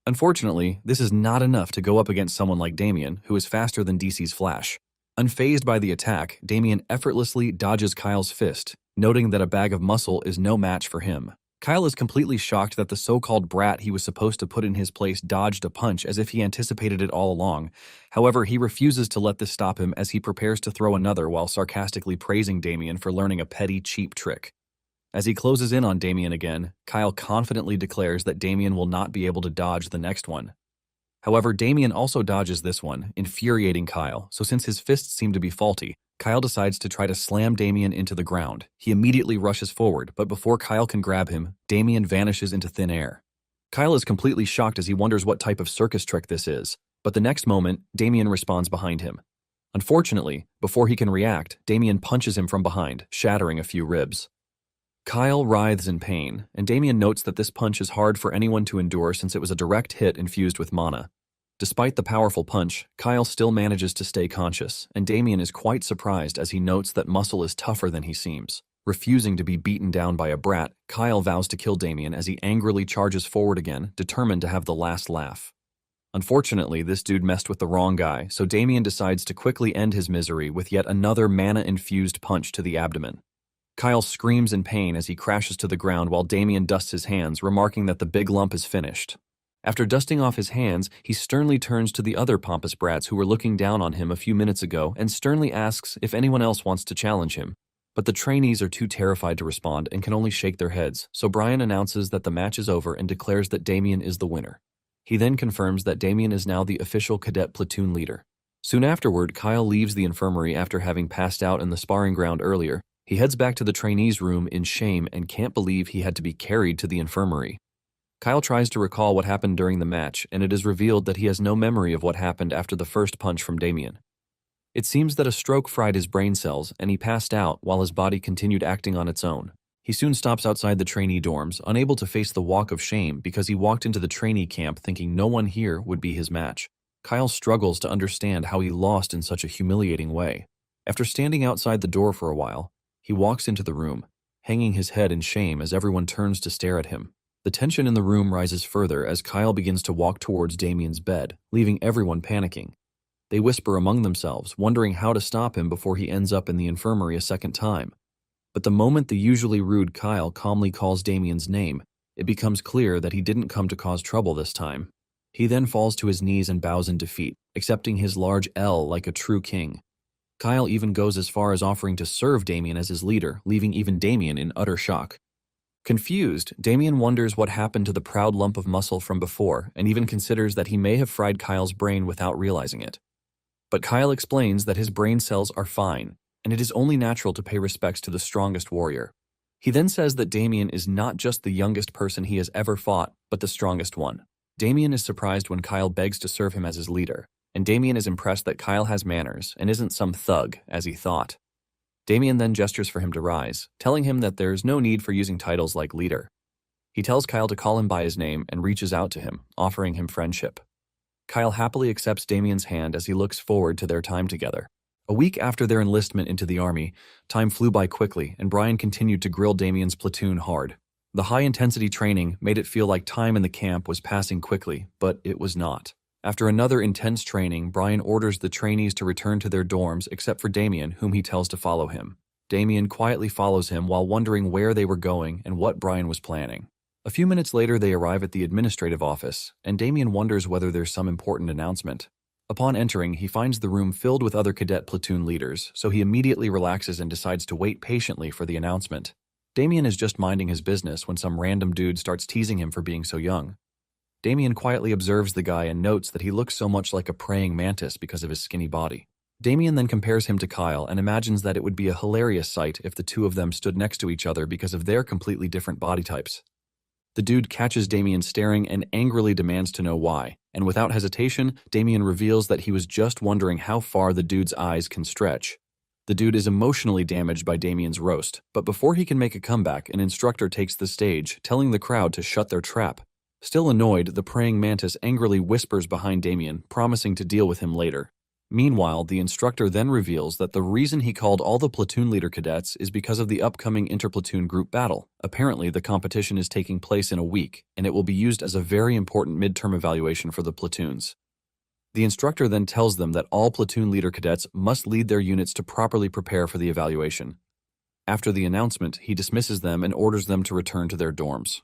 Unfortunately, this is not enough to go up against someone like Damen, who is faster than DC's Flash. Unfazed by the attack, Damen effortlessly dodges Kyle's fist, noting that a bag of muscle is no match for him. Kyle is completely shocked that the so-called brat he was supposed to put in his place dodged a punch as if he anticipated it all along. However, he refuses to let this stop him as he prepares to throw another while sarcastically praising Damen for learning a petty, cheap trick. As he closes in on Damen again, Kyle confidently declares that Damen will not be able to dodge the next one. However, Damen also dodges this one, infuriating Kyle, so since his fists seem to be faulty, Kyle decides to try to slam Damen into the ground. He immediately rushes forward, but before Kyle can grab him, Damen vanishes into thin air. Kyle is completely shocked as he wonders what type of circus trick this is, but the next moment, Damen responds behind him. Unfortunately, before he can react, Damen punches him from behind, shattering a few ribs. Kyle writhes in pain, and Damen notes that this punch is hard for anyone to endure since it was a direct hit infused with mana. Despite the powerful punch, Kyle still manages to stay conscious, and Damen is quite surprised as he notes that muscle is tougher than he seems. Refusing to be beaten down by a brat, Kyle vows to kill Damen as he angrily charges forward again, determined to have the last laugh. Unfortunately, this dude messed with the wrong guy, so Damen decides to quickly end his misery with yet another mana-infused punch to the abdomen. Kyle screams in pain as he crashes to the ground while Damen dusts his hands, remarking that the big lump is finished. After dusting off his hands, he sternly turns to the other pompous brats who were looking down on him a few minutes ago and sternly asks if anyone else wants to challenge him. But the trainees are too terrified to respond and can only shake their heads, so Brian announces that the match is over and declares that Damen is the winner. He then confirms that Damen is now the official cadet platoon leader. Soon afterward, Kyle leaves the infirmary after having passed out in the sparring ground earlier. He heads back to the trainees' room in shame and can't believe he had to be carried to the infirmary. Kyle tries to recall what happened during the match, and it is revealed that he has no memory of what happened after the first punch from Damen. It seems that a stroke fried his brain cells, and he passed out while his body continued acting on its own. He soon stops outside the trainee dorms, unable to face the walk of shame because he walked into the trainee camp thinking no one here would be his match. Kyle struggles to understand how he lost in such a humiliating way. After standing outside the door for a while, he walks into the room, hanging his head in shame as everyone turns to stare at him. The tension in the room rises further as Kyle begins to walk towards Damien's bed, leaving everyone panicking. They whisper among themselves, wondering how to stop him before he ends up in the infirmary a second time. But the moment the usually rude Kyle calmly calls Damien's name, it becomes clear that he didn't come to cause trouble this time. He then falls to his knees and bows in defeat, accepting his large L like a true king. Kyle even goes as far as offering to serve Damen as his leader, leaving even Damen in utter shock. Confused, Damen wonders what happened to the proud lump of muscle from before and even considers that he may have fried Kyle's brain without realizing it. But Kyle explains that his brain cells are fine, and it is only natural to pay respects to the strongest warrior. He then says that Damen is not just the youngest person he has ever fought, but the strongest one. Damen is surprised when Kyle begs to serve him as his leader, and Damen is impressed that Kyle has manners and isn't some thug, as he thought. Damen then gestures for him to rise, telling him that there's no need for using titles like leader. He tells Kyle to call him by his name and reaches out to him, offering him friendship. Kyle happily accepts Damien's hand as he looks forward to their time together. A week after their enlistment into the army, time flew by quickly, and Brian continued to grill Damien's platoon hard. The high-intensity training made it feel like time in the camp was passing quickly, but it was not. After another intense training, Brian orders the trainees to return to their dorms except for Damen, whom he tells to follow him. Damen quietly follows him while wondering where they were going and what Brian was planning. A few minutes later, they arrive at the administrative office, and Damen wonders whether there's some important announcement. Upon entering, he finds the room filled with other cadet platoon leaders, so he immediately relaxes and decides to wait patiently for the announcement. Damen is just minding his business when some random dude starts teasing him for being so young. Damen quietly observes the guy and notes that he looks so much like a praying mantis because of his skinny body. Damen then compares him to Kyle and imagines that it would be a hilarious sight if the two of them stood next to each other because of their completely different body types. The dude catches Damen staring and angrily demands to know why, and without hesitation, Damen reveals that he was just wondering how far the dude's eyes can stretch. The dude is emotionally damaged by Damien's roast, but before he can make a comeback, an instructor takes the stage, telling the crowd to shut their trap. Still annoyed, the praying mantis angrily whispers behind Damen, promising to deal with him later. Meanwhile, the instructor then reveals that the reason he called all the platoon leader cadets is because of the upcoming interplatoon group battle. Apparently, the competition is taking place in a week, and it will be used as a very important midterm evaluation for the platoons. The instructor then tells them that all platoon leader cadets must lead their units to properly prepare for the evaluation. After the announcement, he dismisses them and orders them to return to their dorms.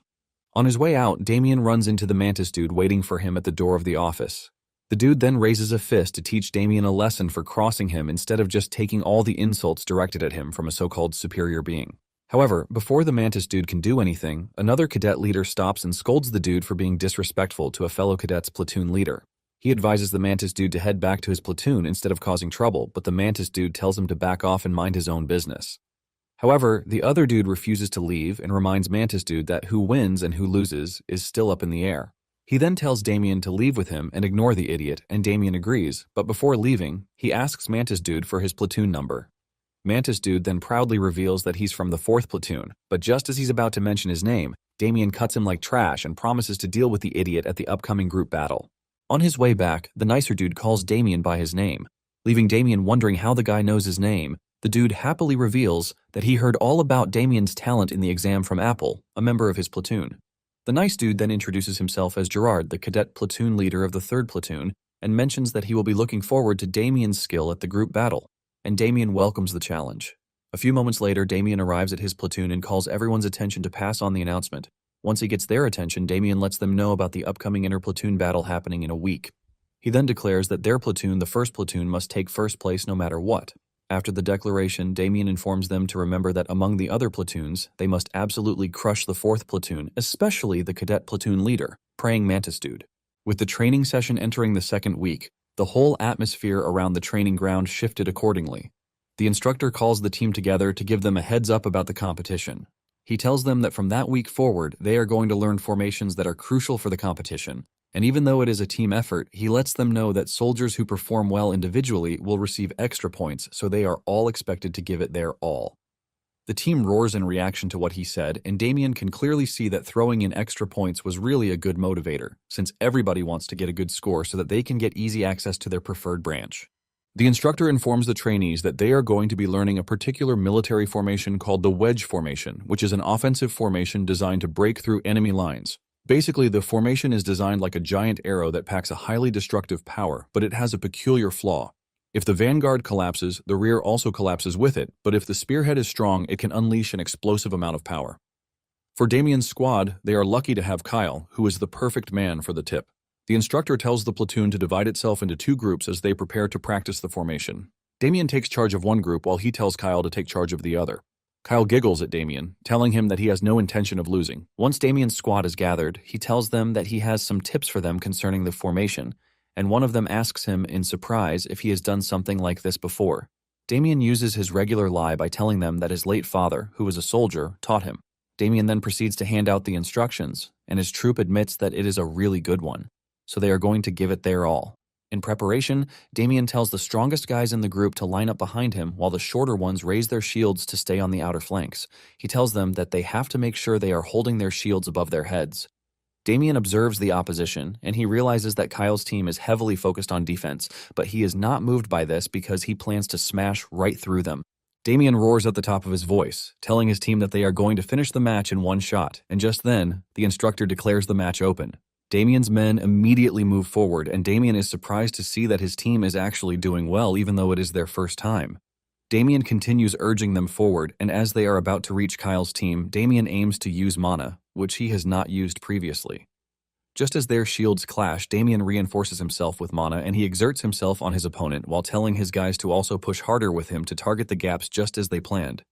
On his way out, Damen runs into the mantis dude waiting for him at the door of the office. The dude then raises a fist to teach Damen a lesson for crossing him instead of just taking all the insults directed at him from a so-called superior being. However, before the mantis dude can do anything, another cadet leader stops and scolds the dude for being disrespectful to a fellow cadet's platoon leader. He advises the mantis dude to head back to his platoon instead of causing trouble, but the mantis dude tells him to back off and mind his own business. However, the other dude refuses to leave and reminds mantis dude that who wins and who loses is still up in the air. He then tells Damen to leave with him and ignore the idiot, and Damen agrees, but before leaving, he asks Mantis Dude for his platoon number. Mantis Dude then proudly reveals that he's from the 4th platoon, but just as he's about to mention his name, Damen cuts him like trash and promises to deal with the idiot at the upcoming group battle. On his way back, the nicer dude calls Damen by his name. Leaving Damen wondering how the guy knows his name, the dude happily reveals that he heard all about Damien's talent in the exam from Apple, a member of his platoon. The nice dude then introduces himself as Gerard, the cadet platoon leader of the 3rd platoon, and mentions that he will be looking forward to Damien's skill at the group battle, and Damen welcomes the challenge. A few moments later, Damen arrives at his platoon and calls everyone's attention to pass on the announcement. Once he gets their attention, Damen lets them know about the upcoming interplatoon battle happening in a week. He then declares that their platoon, the 1st platoon, must take first place no matter what. After the declaration, Damen informs them to remember that among the other platoons, they must absolutely crush the 4th platoon, especially the cadet platoon leader, Praying Mantis Dude. With the training session entering the 2nd week, the whole atmosphere around the training ground shifted accordingly. The instructor calls the team together to give them a heads up about the competition. He tells them that from that week forward, they are going to learn formations that are crucial for the competition. And even though it is a team effort, he lets them know that soldiers who perform well individually will receive extra points, so they are all expected to give it their all. The team roars in reaction to what he said, and Damen can clearly see that throwing in extra points was really a good motivator, since everybody wants to get a good score so that they can get easy access to their preferred branch. The instructor informs the trainees that they are going to be learning a particular military formation called the wedge formation, which is an offensive formation designed to break through enemy lines. Basically, the formation is designed like a giant arrow that packs a highly destructive power, but it has a peculiar flaw. If the vanguard collapses, the rear also collapses with it, but if the spearhead is strong, it can unleash an explosive amount of power. For Damien's squad, they are lucky to have Kyle, who is the perfect man for the tip. The instructor tells the platoon to divide itself into 2 groups as they prepare to practice the formation. Damen takes charge of one group while he tells Kyle to take charge of the other. Kyle giggles at Damen, telling him that he has no intention of losing. Once Damien's squad is gathered, he tells them that he has some tips for them concerning the formation, and one of them asks him in surprise if he has done something like this before. Damen uses his regular lie by telling them that his late father, who was a soldier, taught him. Damen then proceeds to hand out the instructions, and his troop admits that it is a really good one, so they are going to give it their all. In preparation, Damen tells the strongest guys in the group to line up behind him while the shorter ones raise their shields to stay on the outer flanks. He tells them that they have to make sure they are holding their shields above their heads. Damen observes the opposition, and he realizes that Kyle's team is heavily focused on defense, but he is not moved by this because he plans to smash right through them. Damen roars at the top of his voice, telling his team that they are going to finish the match in one shot, and just then, the instructor declares the match open. Damien's men immediately move forward, and Damen is surprised to see that his team is actually doing well even though it is their first time. Damen continues urging them forward, and as they are about to reach Kyle's team, Damen aims to use mana, which he has not used previously. Just as their shields clash, Damen reinforces himself with mana and he exerts himself on his opponent while telling his guys to also push harder with him to target the gaps just as they planned.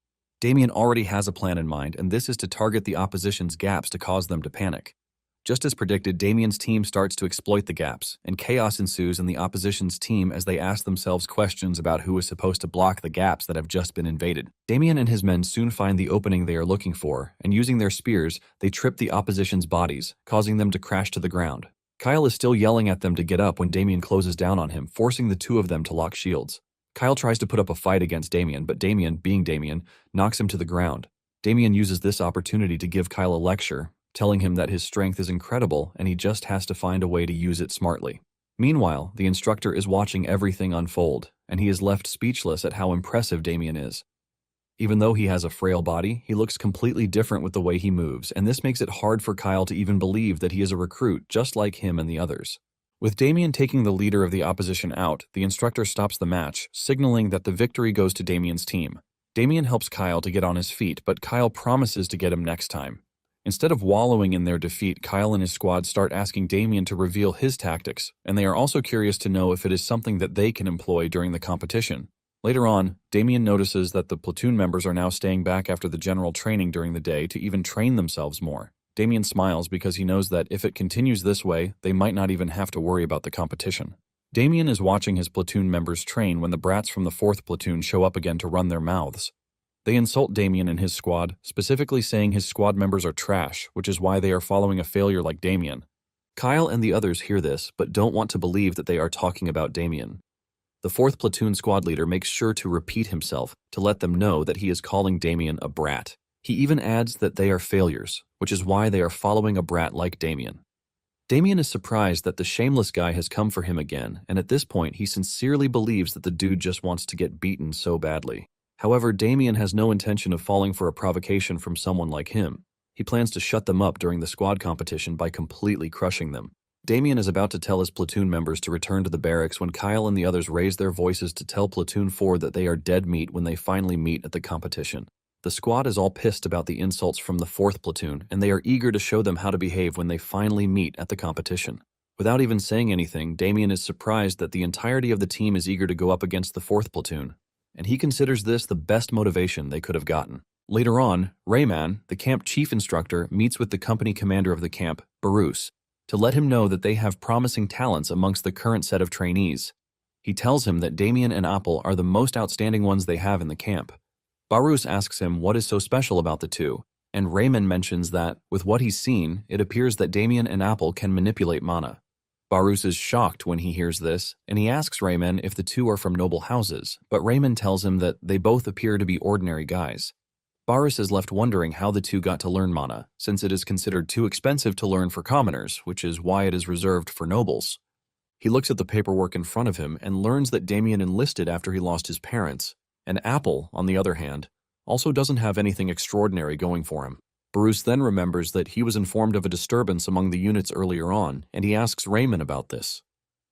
Damen already has a plan in mind, and this is to target the opposition's gaps to cause them to panic. Just as predicted, Damien's team starts to exploit the gaps, and chaos ensues in the opposition's team as they ask themselves questions about who is supposed to block the gaps that have just been invaded. Damen and his men soon find the opening they are looking for, and using their spears, they trip the opposition's bodies, causing them to crash to the ground. Kyle is still yelling at them to get up when Damen closes down on him, forcing the two of them to lock shields. Kyle tries to put up a fight against Damen, but Damen, being Damen, knocks him to the ground. Damen uses this opportunity to give Kyle a lecture, telling him that his strength is incredible and he just has to find a way to use it smartly. Meanwhile, the instructor is watching everything unfold, and he is left speechless at how impressive Damen is. Even though he has a frail body, he looks completely different with the way he moves, and this makes it hard for Kyle to even believe that he is a recruit just like him and the others. With Damen taking the leader of the opposition out, the instructor stops the match, signaling that the victory goes to Damien's team. Damen helps Kyle to get on his feet, but Kyle promises to get him next time. Instead of wallowing in their defeat, Kyle and his squad start asking Damen to reveal his tactics, and they are also curious to know if it is something that they can employ during the competition. Later on, Damen notices that the platoon members are now staying back after the general training during the day to even train themselves more. Damen smiles because he knows that if it continues this way, they might not even have to worry about the competition. Damen is watching his platoon members train when the brats from the 4th platoon show up again to run their mouths. They insult Damen and his squad, specifically saying his squad members are trash, which is why they are following a failure like Damen. Kyle and the others hear this, but don't want to believe that they are talking about Damen. The 4th platoon squad leader makes sure to repeat himself to let them know that he is calling Damen a brat. He even adds that they are failures, which is why they are following a brat like Damen. Damen is surprised that the shameless guy has come for him again, and at this point he sincerely believes that the dude just wants to get beaten so badly. However, Damen has no intention of falling for a provocation from someone like him. He plans to shut them up during the squad competition by completely crushing them. Damen is about to tell his platoon members to return to the barracks when Kyle and the others raise their voices to tell Platoon 4 that they are dead meat when they finally meet at the competition. The squad is all pissed about the insults from the 4th platoon, and they are eager to show them how to behave when they finally meet at the competition. Without even saying anything, Damen is surprised that the entirety of the team is eager to go up against the 4th platoon, and he considers this the best motivation they could have gotten. Later on, Rayman, the camp chief instructor, meets with the company commander of the camp, Barus, to let him know that they have promising talents amongst the current set of trainees. He tells him that Damen and Apple are the most outstanding ones they have in the camp. Barus asks him what is so special about the two, and Rayman mentions that, with what he's seen, it appears that Damen and Apple can manipulate mana. Barus is shocked when he hears this, and he asks Rayman if the two are from noble houses, but Rayman tells him that they both appear to be ordinary guys. Barus is left wondering how the two got to learn mana, since it is considered too expensive to learn for commoners, which is why it is reserved for nobles. He looks at the paperwork in front of him and learns that Damen enlisted after he lost his parents, and Apple, on the other hand, also doesn't have anything extraordinary going for him. Barus then remembers that he was informed of a disturbance among the units earlier on, and he asks Rayman about this.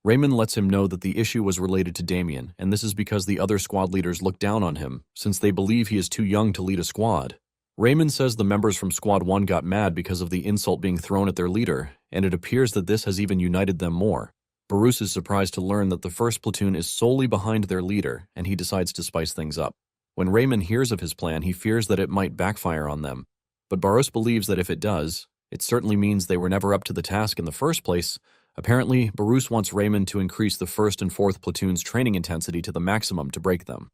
Rayman lets him know that the issue was related to Damen, and this is because the other squad leaders look down on him, since they believe he is too young to lead a squad. Rayman says the members from Squad 1 got mad because of the insult being thrown at their leader, and it appears that this has even united them more. Barus is surprised to learn that the 1st platoon is solely behind their leader, and he decides to spice things up. When Rayman hears of his plan, he fears that it might backfire on them. But Barus believes that if it does, it certainly means they were never up to the task in the first place. Apparently, Barus wants Rayman to increase the 1st and 4th platoon's training intensity to the maximum to break them.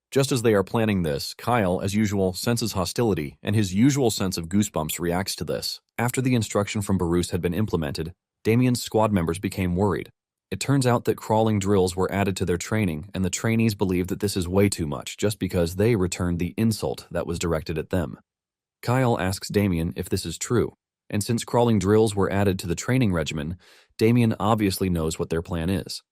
Just as they are planning this, Kyle, as usual, senses hostility, and his usual sense of goosebumps reacts to this. After the instruction from Barus had been implemented, Damien's squad members became worried. It turns out that crawling drills were added to their training, and the trainees believe that this is way too much just because they returned the insult that was directed at them. Kyle asks Damen if this is true, and since crawling drills were added to the training regimen, Damen obviously knows what their plan is.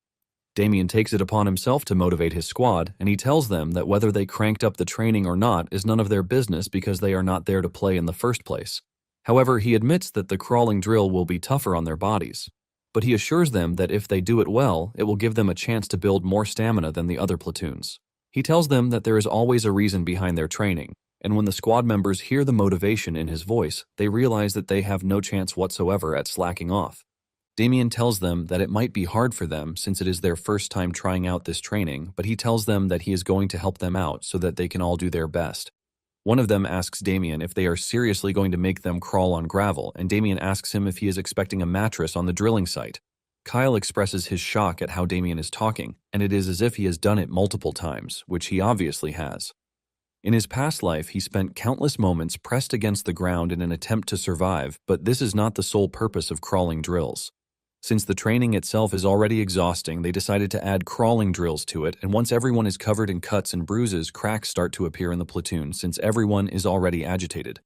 Damen takes it upon himself to motivate his squad, and he tells them that whether they cranked up the training or not is none of their business because they are not there to play in the first place. However, he admits that the crawling drill will be tougher on their bodies. But he assures them that if they do it well, it will give them a chance to build more stamina than the other platoons. He tells them that there is always a reason behind their training, and when the squad members hear the motivation in his voice, they realize that they have no chance whatsoever at slacking off. Damen tells them that it might be hard for them since it is their first time trying out this training, but he tells them that he is going to help them out so that they can all do their best. One of them asks Damen if they are seriously going to make them crawl on gravel, and Damen asks him if he is expecting a mattress on the drilling site. Kyle expresses his shock at how Damen is talking, and it is as if he has done it multiple times, which he obviously has. In his past life, he spent countless moments pressed against the ground in an attempt to survive, but this is not the sole purpose of crawling drills. Since the training itself is already exhausting, they decided to add crawling drills to it, and once everyone is covered in cuts and bruises, cracks start to appear in the platoon since everyone is already agitated.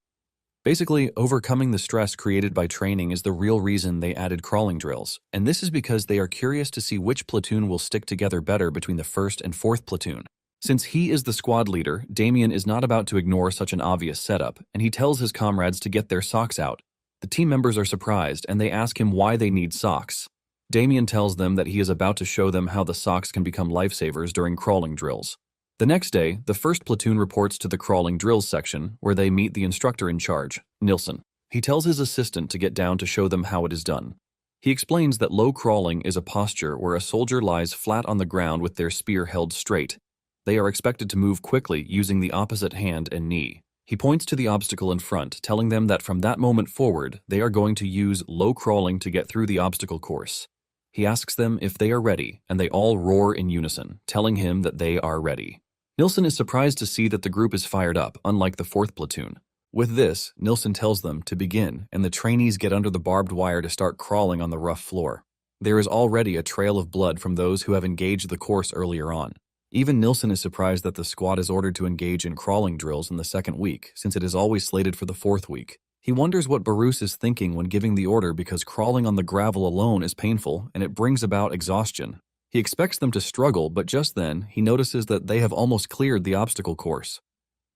Basically, overcoming the stress created by training is the real reason they added crawling drills, and this is because they are curious to see which platoon will stick together better between the 1st and 4th platoon. Since he is the squad leader, Damen is not about to ignore such an obvious setup, and he tells his comrades to get their socks out. The team members are surprised, and they ask him why they need socks. Damen tells them that he is about to show them how the socks can become lifesavers during crawling drills. The next day, the 1st platoon reports to the crawling drills section, where they meet the instructor in charge, Nilsson. He tells his assistant to get down to show them how it is done. He explains that low crawling is a posture where a soldier lies flat on the ground with their spear held straight. They are expected to move quickly using the opposite hand and knee. He points to the obstacle in front, telling them that from that moment forward, they are going to use low crawling to get through the obstacle course. He asks them if they are ready, and they all roar in unison, telling him that they are ready. Nilsson is surprised to see that the group is fired up, unlike the 4th platoon. With this, Nilsson tells them to begin, and the trainees get under the barbed wire to start crawling on the rough floor. There is already a trail of blood from those who have engaged the course earlier on. Even Nilsson is surprised that the squad is ordered to engage in crawling drills in the 2nd week, since it is always slated for the 4th week. He wonders what Barus is thinking when giving the order because crawling on the gravel alone is painful and it brings about exhaustion. He expects them to struggle, but just then, he notices that they have almost cleared the obstacle course.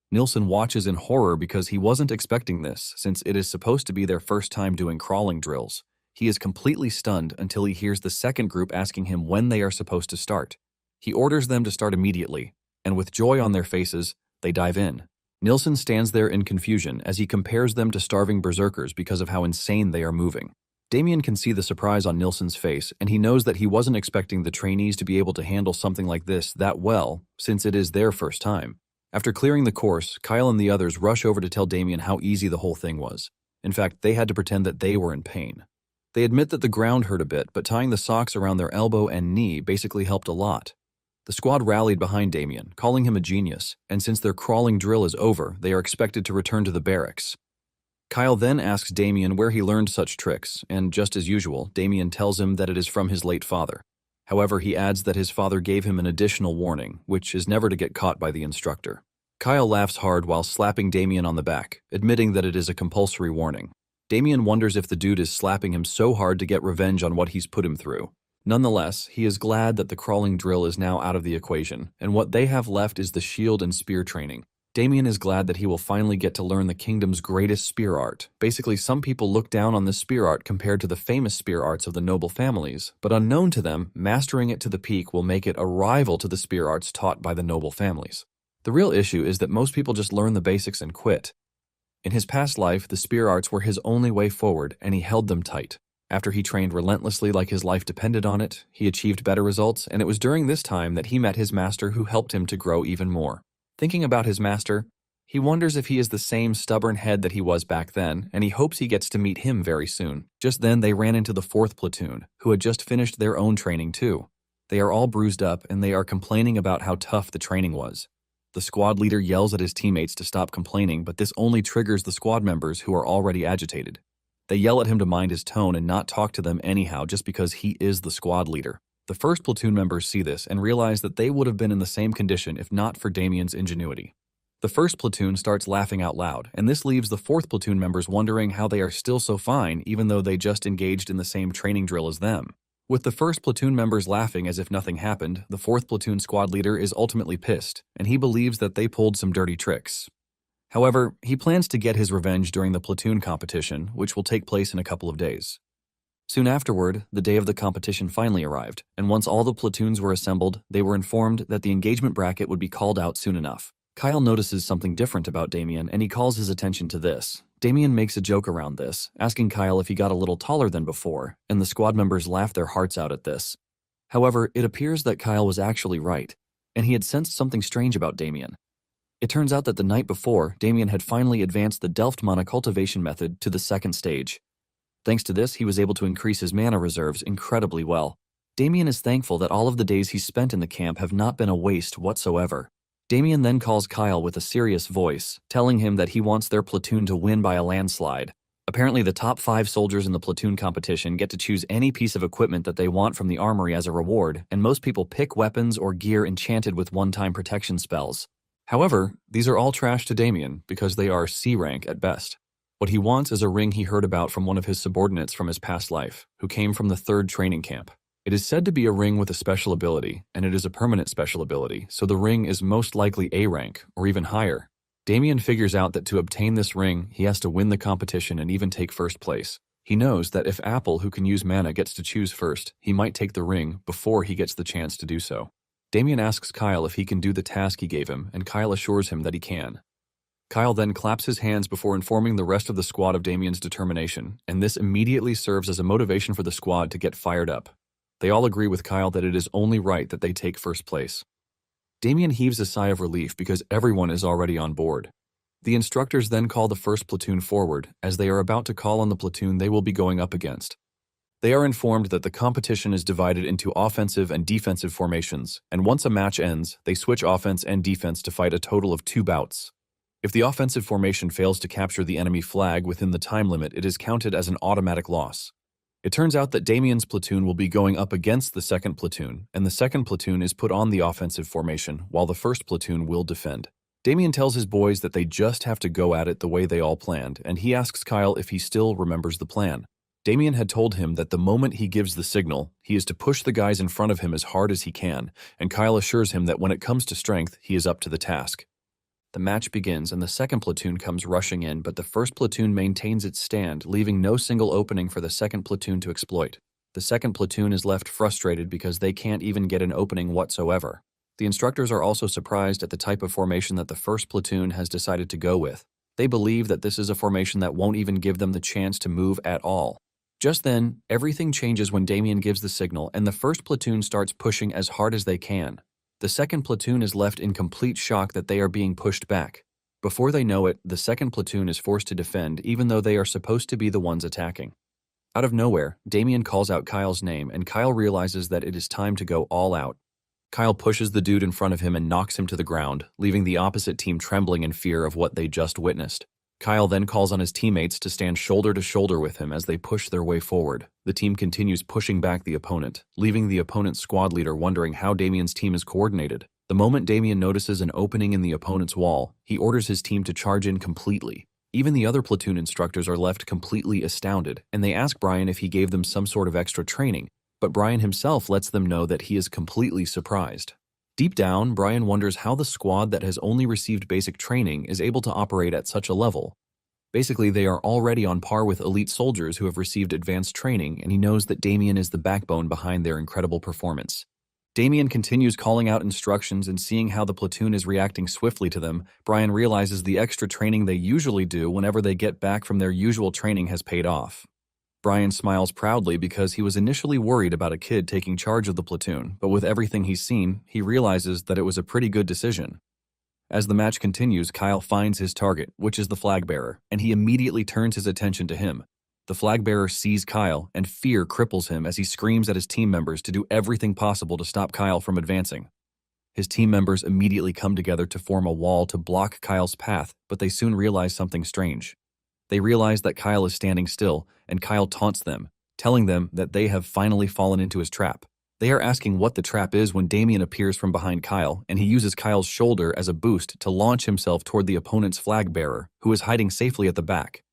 Nilsson watches in horror because he wasn't expecting this, since it is supposed to be their first time doing crawling drills. He is completely stunned until he hears the 2nd group asking him when they are supposed to start. He orders them to start immediately, and with joy on their faces, they dive in. Nilsson stands there in confusion as he compares them to starving berserkers because of how insane they are moving. Damen can see the surprise on Nilsson's face, and he knows that he wasn't expecting the trainees to be able to handle something like this that well, since it is their first time. After clearing the course, Kyle and the others rush over to tell Damen how easy the whole thing was. In fact, they had to pretend that they were in pain. They admit that the ground hurt a bit, but tying the socks around their elbow and knee basically helped a lot. The squad rallied behind Damen, calling him a genius, and since their crawling drill is over, they are expected to return to the barracks. Kyle then asks Damen where he learned such tricks, and just as usual, Damen tells him that it is from his late father. However, he adds that his father gave him an additional warning, which is never to get caught by the instructor. Kyle laughs hard while slapping Damen on the back, admitting that it is a compulsory warning. Damen wonders if the dude is slapping him so hard to get revenge on what he's put him through. Nonetheless, he is glad that the crawling drill is now out of the equation, and what they have left is the shield and spear training. Damen is glad that he will finally get to learn the kingdom's greatest spear art. Basically, some people look down on this spear art compared to the famous spear arts of the noble families, but unknown to them, mastering it to the peak will make it a rival to the spear arts taught by the noble families. The real issue is that most people just learn the basics and quit. In his past life, the spear arts were his only way forward, and he held them tight. After he trained relentlessly like his life depended on it, he achieved better results, and it was during this time that he met his master who helped him to grow even more. Thinking about his master, he wonders if he is the same stubborn head that he was back then, and he hopes he gets to meet him very soon. Just then, they ran into the 4th platoon, who had just finished their own training too. They are all bruised up, and they are complaining about how tough the training was. The squad leader yells at his teammates to stop complaining, but this only triggers the squad members who are already agitated. They yell at him to mind his tone and not talk to them anyhow just because he is the squad leader. The 1st platoon members see this and realize that they would have been in the same condition if not for Damien's ingenuity. The 1st platoon starts laughing out loud, and this leaves the 4th platoon members wondering how they are still so fine even though they just engaged in the same training drill as them. With the first platoon members laughing as if nothing happened, the fourth platoon squad leader is ultimately pissed, and he believes that they pulled some dirty tricks. However, he plans to get his revenge during the platoon competition, which will take place in a couple of days. Soon afterward, the day of the competition finally arrived, and once all the platoons were assembled, they were informed that the engagement bracket would be called out soon enough. Kyle notices something different about Damen, and he calls his attention to this. Damen makes a joke around this, asking Kyle if he got a little taller than before, and the squad members laugh their hearts out at this. However, it appears that Kyle was actually right, and he had sensed something strange about Damen. It turns out that the night before, Damen had finally advanced the Delft mana cultivation method to the second stage. Thanks to this, he was able to increase his mana reserves incredibly well. Damen is thankful that all of the days he spent in the camp have not been a waste whatsoever. Damen then calls Kyle with a serious voice, telling him that he wants their platoon to win by a landslide. Apparently, the top 5 soldiers in the platoon competition get to choose any piece of equipment that they want from the armory as a reward, and most people pick weapons or gear enchanted with one-time protection spells. However, these are all trash to Damen because they are C rank at best. What he wants is a ring he heard about from one of his subordinates from his past life, who came from the 3rd training camp. It is said to be a ring with a special ability, and it is a permanent special ability, so the ring is most likely A rank, or even higher. Damen figures out that to obtain this ring, he has to win the competition and even take first place. He knows that if Apple, who can use mana, gets to choose first, he might take the ring before he gets the chance to do so. Damen asks Kyle if he can do the task he gave him, and Kyle assures him that he can. Kyle then claps his hands before informing the rest of the squad of Damien's determination, and this immediately serves as a motivation for the squad to get fired up. They all agree with Kyle that it is only right that they take first place. Damen heaves a sigh of relief because everyone is already on board. The instructors then call the first platoon forward, as they are about to call on the platoon they will be going up against. They are informed that the competition is divided into offensive and defensive formations, and once a match ends, they switch offense and defense to fight a total of 2 bouts. If the offensive formation fails to capture the enemy flag within the time limit, it is counted as an automatic loss. It turns out that Damien's platoon will be going up against the second platoon, and the second platoon is put on the offensive formation, while the first platoon will defend. Damen tells his boys that they just have to go at it the way they all planned, and he asks Kyle if he still remembers the plan. Damen had told him that the moment he gives the signal, he is to push the guys in front of him as hard as he can, and Kyle assures him that when it comes to strength, he is up to the task. The match begins and the second platoon comes rushing in, but the first platoon maintains its stand, leaving no single opening for the second platoon to exploit. The second platoon is left frustrated because they can't even get an opening whatsoever. The instructors are also surprised at the type of formation that the first platoon has decided to go with. They believe that this is a formation that won't even give them the chance to move at all. Just then, everything changes when Damen gives the signal and the first platoon starts pushing as hard as they can. The second platoon is left in complete shock that they are being pushed back. Before they know it, the second platoon is forced to defend even though they are supposed to be the ones attacking. Out of nowhere, Damen calls out Kyle's name and Kyle realizes that it is time to go all out. Kyle pushes the dude in front of him and knocks him to the ground, leaving the opposite team trembling in fear of what they just witnessed. Kyle then calls on his teammates to stand shoulder to shoulder with him as they push their way forward. The team continues pushing back the opponent, leaving the opponent's squad leader wondering how Damien's team is coordinated. The moment Damen notices an opening in the opponent's wall, he orders his team to charge in completely. Even the other platoon instructors are left completely astounded, and they ask Brian if he gave them some sort of extra training, but Brian himself lets them know that he is completely surprised. Deep down, Brian wonders how the squad that has only received basic training is able to operate at such a level. Basically, they are already on par with elite soldiers who have received advanced training, and he knows that Damen is the backbone behind their incredible performance. Damen continues calling out instructions and seeing how the platoon is reacting swiftly to them. Brian realizes the extra training they usually do whenever they get back from their usual training has paid off. Brian smiles proudly because he was initially worried about a kid taking charge of the platoon, but with everything he's seen, he realizes that it was a pretty good decision. As the match continues, Kyle finds his target, which is the flag bearer, and he immediately turns his attention to him. The flag bearer sees Kyle, and fear cripples him as he screams at his team members to do everything possible to stop Kyle from advancing. His team members immediately come together to form a wall to block Kyle's path, but they soon realize something strange. They realize that Kyle is standing still, and Kyle taunts them, telling them that they have finally fallen into his trap. They are asking what the trap is when Damen appears from behind Kyle, and he uses Kyle's shoulder as a boost to launch himself toward the opponent's flag bearer, who is hiding safely at the back.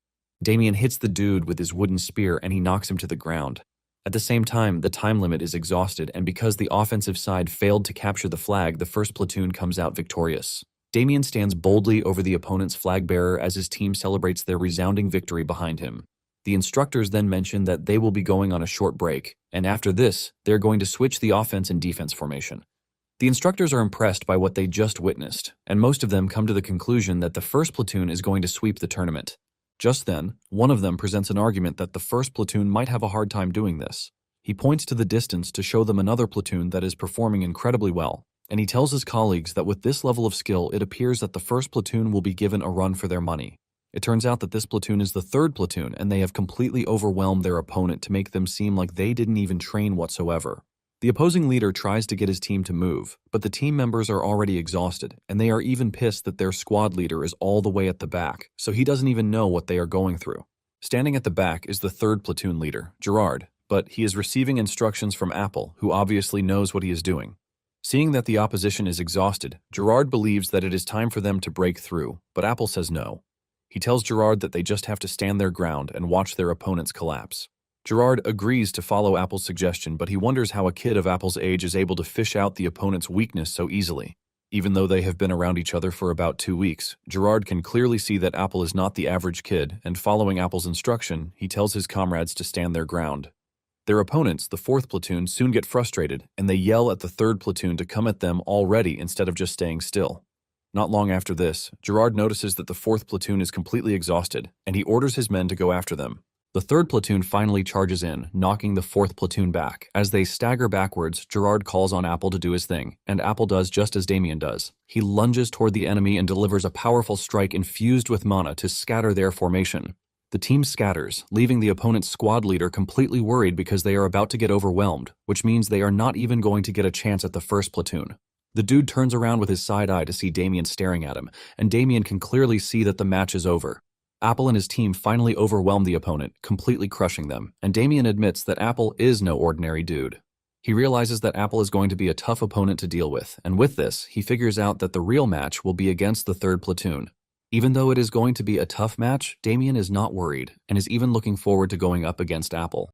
Damen hits the dude with his wooden spear and he knocks him to the ground. At the same time, the time limit is exhausted, and because the offensive side failed to capture the flag, the first platoon comes out victorious. Damen stands boldly over the opponent's flag bearer as his team celebrates their resounding victory behind him. The instructors then mention that they will be going on a short break, and after this, they're going to switch the offense and defense formation. The instructors are impressed by what they just witnessed, and most of them come to the conclusion that the first platoon is going to sweep the tournament. Just then, one of them presents an argument that the first platoon might have a hard time doing this. He points to the distance to show them another platoon that is performing incredibly well, and he tells his colleagues that with this level of skill, it appears that the first platoon will be given a run for their money. It turns out that this platoon is the third platoon, and they have completely overwhelmed their opponent to make them seem like they didn't even train whatsoever. The opposing leader tries to get his team to move, but the team members are already exhausted, and they are even pissed that their squad leader is all the way at the back, so he doesn't even know what they are going through. Standing at the back is the third platoon leader, Gerard, but he is receiving instructions from Apple, who obviously knows what he is doing. Seeing that the opposition is exhausted, Gerard believes that it is time for them to break through, but Apple says no. He tells Gerard that they just have to stand their ground and watch their opponents collapse. Gerard agrees to follow Apple's suggestion, but he wonders how a kid of Apple's age is able to fish out the opponent's weakness so easily. Even though they have been around each other for about 2 weeks, Gerard can clearly see that Apple is not the average kid, and following Apple's instruction, he tells his comrades to stand their ground. Their opponents, the fourth platoon, soon get frustrated, and they yell at the third platoon to come at them already instead of just staying still. Not long after this, Gerard notices that the fourth platoon is completely exhausted, and he orders his men to go after them. The third platoon finally charges in, knocking the fourth platoon back. As they stagger backwards, Gerard calls on Apple to do his thing, and Apple does just as Damen does. He lunges toward the enemy and delivers a powerful strike infused with mana to scatter their formation. The team scatters, leaving the opponent's squad leader completely worried because they are about to get overwhelmed, which means they are not even going to get a chance at the first platoon. The dude turns around with his side eye to see Damen staring at him, and Damen can clearly see that the match is over. Apple and his team finally overwhelm the opponent, completely crushing them, and Damen admits that Apple is no ordinary dude. He realizes that Apple is going to be a tough opponent to deal with, and with this, he figures out that the real match will be against the third platoon. Even though it is going to be a tough match, Damen is not worried, and is even looking forward to going up against Apple.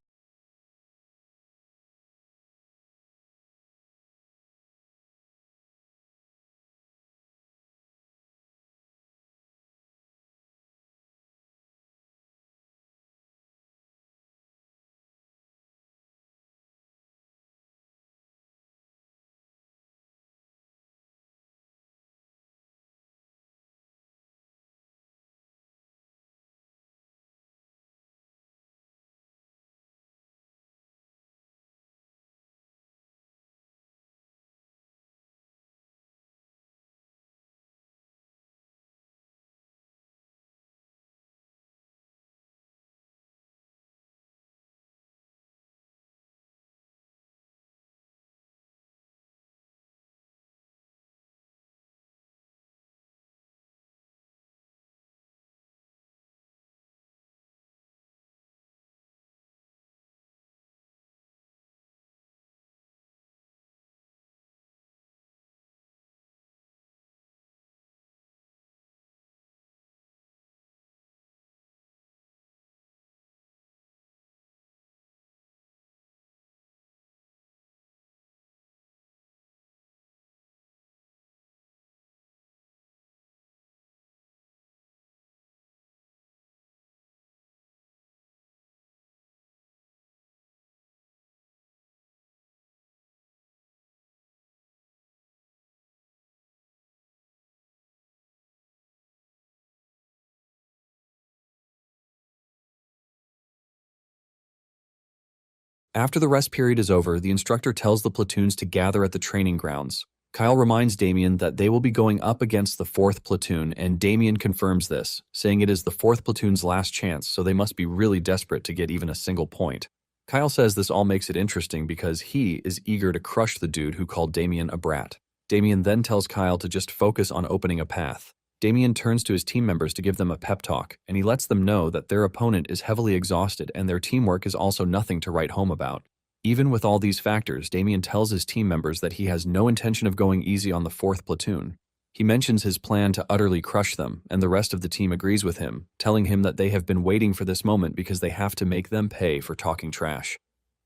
After the rest period is over, the instructor tells the platoons to gather at the training grounds. Kyle reminds Damen that they will be going up against the fourth platoon, and Damen confirms this, saying it is the fourth platoon's last chance, so they must be really desperate to get even a single point. Kyle says this all makes it interesting because he is eager to crush the dude who called Damen a brat. Damen then tells Kyle to just focus on opening a path. Damen turns to his team members to give them a pep talk, and he lets them know that their opponent is heavily exhausted and their teamwork is also nothing to write home about. Even with all these factors, Damen tells his team members that he has no intention of going easy on the fourth platoon. He mentions his plan to utterly crush them, and the rest of the team agrees with him, telling him that they have been waiting for this moment because they have to make them pay for talking trash.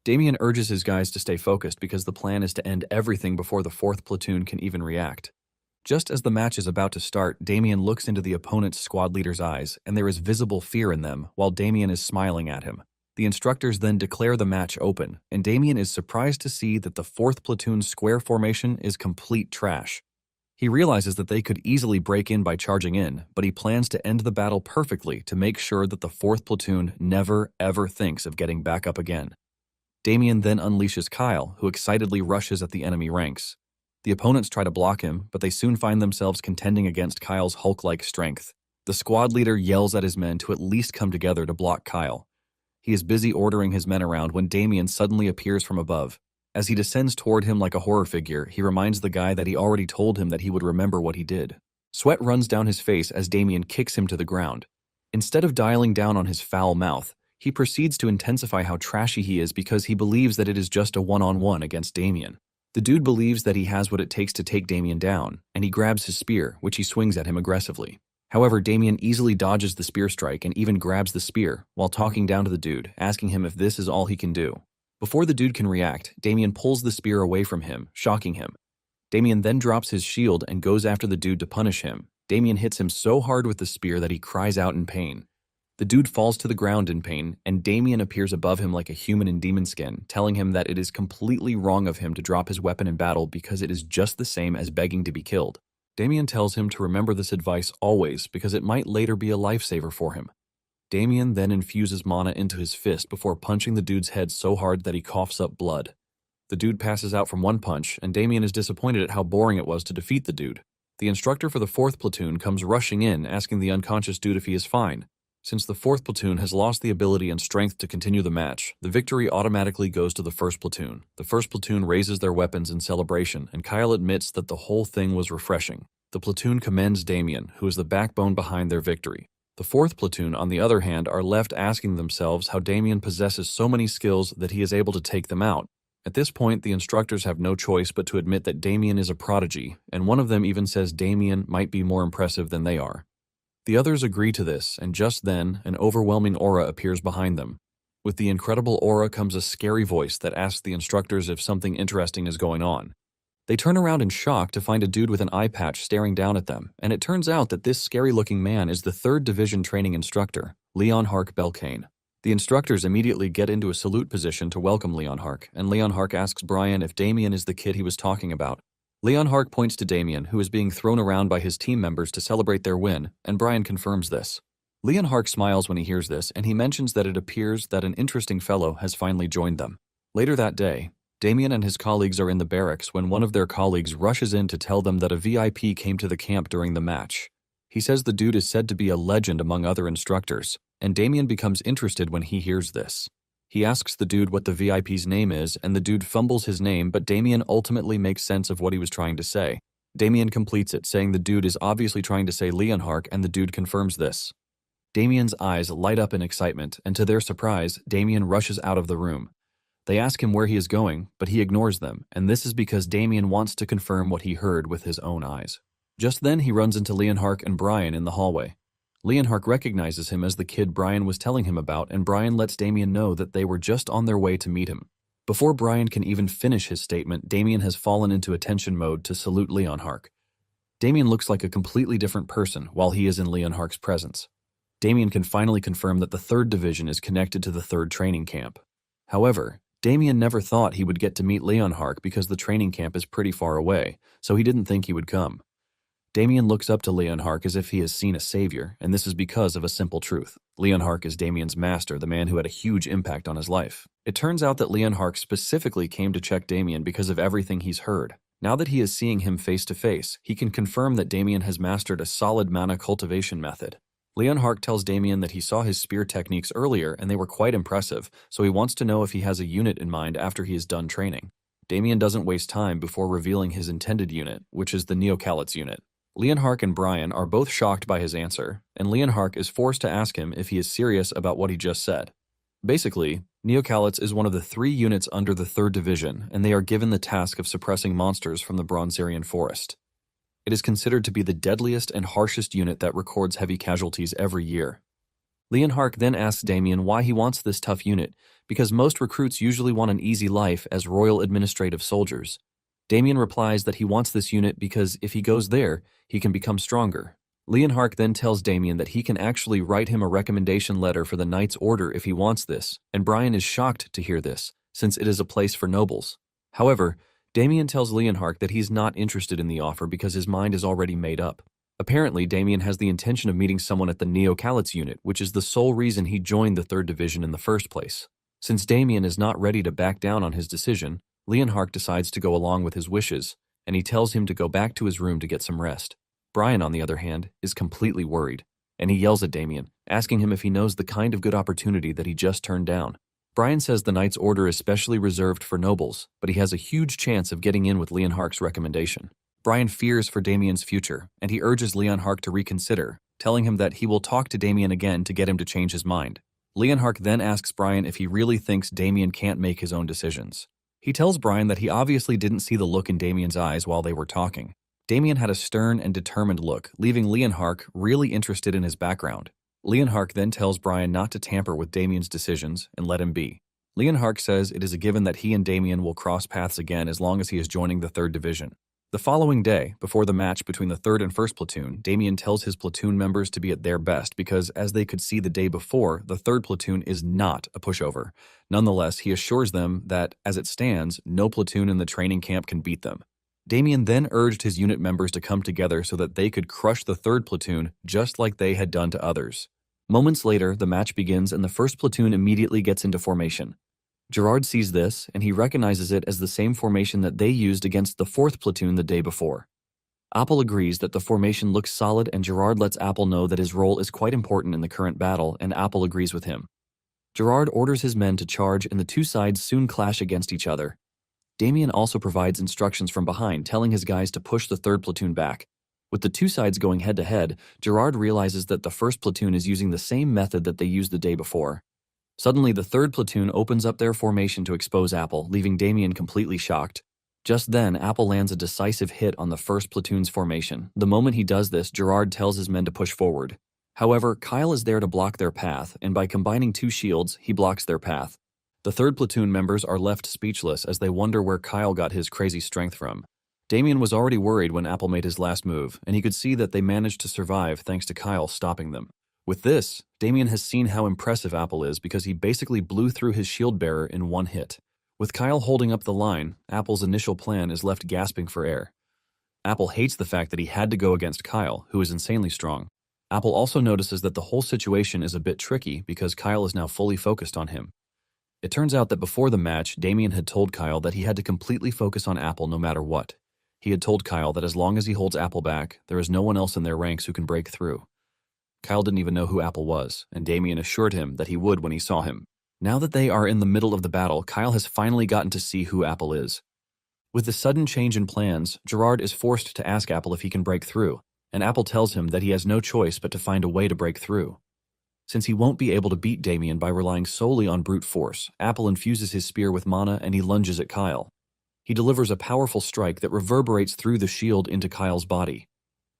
Damen urges his guys to stay focused because the plan is to end everything before the 4th platoon can even react. Just as the match is about to start, Damen looks into the opponent's squad leader's eyes, and there is visible fear in them while Damen is smiling at him. The instructors then declare the match open, and Damen is surprised to see that the 4th platoon's square formation is complete trash. He realizes that they could easily break in by charging in, but he plans to end the battle perfectly to make sure that the 4th platoon never ever thinks of getting back up again. Damen then unleashes Kyle, who excitedly rushes at the enemy ranks. The opponents try to block him, but they soon find themselves contending against Kyle's Hulk-like strength. The squad leader yells at his men to at least come together to block Kyle. He is busy ordering his men around when Damen suddenly appears from above. As he descends toward him like a horror figure, he reminds the guy that he already told him that he would remember what he did. Sweat runs down his face as Damen kicks him to the ground. Instead of dialing down on his foul mouth, he proceeds to intensify how trashy he is because he believes that it is just a one-on-one against Damen. The dude believes that he has what it takes to take Damen down, and he grabs his spear, which he swings at him aggressively. However, Damen easily dodges the spear strike and even grabs the spear while talking down to the dude, asking him if this is all he can do. Before the dude can react, Damen pulls the spear away from him, shocking him. Damen then drops his shield and goes after the dude to punish him. Damen hits him so hard with the spear that he cries out in pain. The dude falls to the ground in pain, and Damen appears above him like a human in demon skin, telling him that it is completely wrong of him to drop his weapon in battle because it is just the same as begging to be killed. Damen tells him to remember this advice always because it might later be a lifesaver for him. Damen then infuses mana into his fist before punching the dude's head so hard that he coughs up blood. The dude passes out from one punch, and Damen is disappointed at how boring it was to defeat the dude. The instructor for the 4th platoon comes rushing in, asking the unconscious dude if he is fine. Since the 4th platoon has lost the ability and strength to continue the match, the victory automatically goes to the 1st platoon. The 1st platoon raises their weapons in celebration, and Kyle admits that the whole thing was refreshing. The platoon commends Damen, who is the backbone behind their victory. The 4th platoon, on the other hand, are left asking themselves how Damen possesses so many skills that he is able to take them out. At this point, the instructors have no choice but to admit that Damen is a prodigy, and one of them even says Damen might be more impressive than they are. The others agree to this, and just then, an overwhelming aura appears behind them. With the incredible aura comes a scary voice that asks the instructors if something interesting is going on. They turn around in shock to find a dude with an eye patch staring down at them, and it turns out that this scary-looking man is the 3rd Division training instructor, Leonhark Belkane. The instructors immediately get into a salute position to welcome Leonhark, and Leonhark asks Brian if Damen is the kid he was talking about. Leonhark points to Damen, who is being thrown around by his team members to celebrate their win, and Brian confirms this. Leonhark smiles when he hears this, and he mentions that it appears that an interesting fellow has finally joined them. Later that day, Damen and his colleagues are in the barracks when one of their colleagues rushes in to tell them that a VIP came to the camp during the match. He says the dude is said to be a legend among other instructors, and Damen becomes interested when he hears this. He asks the dude what the VIP's name is, and the dude fumbles his name, but Damen ultimately makes sense of what he was trying to say. Damen completes it, saying the dude is obviously trying to say Leonhark, and the dude confirms this. Damien's eyes light up in excitement, and to their surprise, Damen rushes out of the room. They ask him where he is going, but he ignores them, and this is because Damen wants to confirm what he heard with his own eyes. Just then, he runs into Leonhark and Brian in the hallway. Leonhark recognizes him as the kid Brian was telling him about, and Brian lets Damen know that they were just on their way to meet him. Before Brian can even finish his statement, Damen has fallen into attention mode to salute Leonhark. Damen looks like a completely different person while he is in Leonhark's presence. Damen can finally confirm that the 3rd Division is connected to the 3rd training camp. However, Damen never thought he would get to meet Leonhark because the training camp is pretty far away, so he didn't think he would come. Damen looks up to Leonhark as if he has seen a savior, and this is because of a simple truth. Leonhark is Damien's master, the man who had a huge impact on his life. It turns out that Leonhark specifically came to check Damen because of everything he's heard. Now that he is seeing him face to face, he can confirm that Damen has mastered a solid mana cultivation method. Leonhark tells Damen that he saw his spear techniques earlier and they were quite impressive, so he wants to know if he has a unit in mind after he is done training. Damen doesn't waste time before revealing his intended unit, which is the Neocalites unit. Leonhark and Brian are both shocked by his answer, and Leonhark is forced to ask him if he is serious about what he just said. Basically, Neocalites is one of the 3 units under the 3rd Division, and they are given the task of suppressing monsters from the Bronzerian Forest. It is considered to be the deadliest and harshest unit that records heavy casualties every year. Leonhardt then asks Damen why he wants this tough unit, because most recruits usually want an easy life as Royal Administrative soldiers. Damen replies that he wants this unit because if he goes there, he can become stronger. Leonhardt then tells Damen that he can actually write him a recommendation letter for the Knight's Order if he wants this, and Brian is shocked to hear this, since it is a place for nobles. However, Damen tells Leonhardt that he's not interested in the offer because his mind is already made up. Apparently, Damen has the intention of meeting someone at the Neo-Calites unit, which is the sole reason he joined the 3rd Division in the first place. Since Damen is not ready to back down on his decision, Leonhardt decides to go along with his wishes, and he tells him to go back to his room to get some rest. Brian, on the other hand, is completely worried, and he yells at Damen, asking him if he knows the kind of good opportunity that he just turned down. Brian says the Knight's Order is specially reserved for nobles, but he has a huge chance of getting in with Leonhardt's recommendation. Brian fears for Damien's future, and he urges Leonhardt to reconsider, telling him that he will talk to Damen again to get him to change his mind. Leonhardt then asks Brian if he really thinks Damen can't make his own decisions. He tells Brian that he obviously didn't see the look in Damien's eyes while they were talking. Damen had a stern and determined look, leaving Leonhardt really interested in his background. Leonhardt then tells Brian not to tamper with Damien's decisions and let him be. Leonhardt says it is a given that he and Damen will cross paths again as long as he is joining the 3rd Division. The following day, before the match between the 3rd and 1st platoon, Damen tells his platoon members to be at their best because, as they could see the day before, the 3rd platoon is not a pushover. Nonetheless, he assures them that, as it stands, no platoon in the training camp can beat them. Damen then urged his unit members to come together so that they could crush the 3rd platoon just like they had done to others. Moments later, the match begins and the 1st platoon immediately gets into formation. Gerard sees this, and he recognizes it as the same formation that they used against the 4th platoon the day before. Apple agrees that the formation looks solid, and Gerard lets Apple know that his role is quite important in the current battle, and Apple agrees with him. Gerard orders his men to charge, and the two sides soon clash against each other. Damen also provides instructions from behind, telling his guys to push the 3rd platoon back. With the two sides going head-to-head, Gerard realizes that the 1st platoon is using the same method that they used the day before. Suddenly, the 3rd platoon opens up their formation to expose Apple, leaving Damen completely shocked. Just then, Apple lands a decisive hit on the 1st platoon's formation. The moment he does this, Gerard tells his men to push forward. However, Kyle is there to block their path, and by combining two shields, he blocks their path. The 3rd platoon members are left speechless as they wonder where Kyle got his crazy strength from. Damen was already worried when Apple made his last move, and he could see that they managed to survive thanks to Kyle stopping them. With this, Damen has seen how impressive Apple is because he basically blew through his shield bearer in one hit. With Kyle holding up the line, Apple's initial plan is left gasping for air. Apple hates the fact that he had to go against Kyle, who is insanely strong. Apple also notices that the whole situation is a bit tricky because Kyle is now fully focused on him. It turns out that before the match, Damen had told Kyle that he had to completely focus on Apple no matter what. He had told Kyle that as long as he holds Apple back, there is no one else in their ranks who can break through. Kyle didn't even know who Apple was, and Damen assured him that he would when he saw him. Now that they are in the middle of the battle, Kyle has finally gotten to see who Apple is. With the sudden change in plans, Gerard is forced to ask Apple if he can break through, and Apple tells him that he has no choice but to find a way to break through. Since he won't be able to beat Damen by relying solely on brute force, Apple infuses his spear with mana and he lunges at Kyle. He delivers a powerful strike that reverberates through the shield into Kyle's body.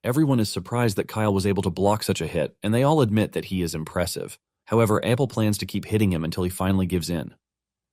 Everyone is surprised that Kyle was able to block such a hit, and they all admit that he is impressive. However, Apple plans to keep hitting him until he finally gives in.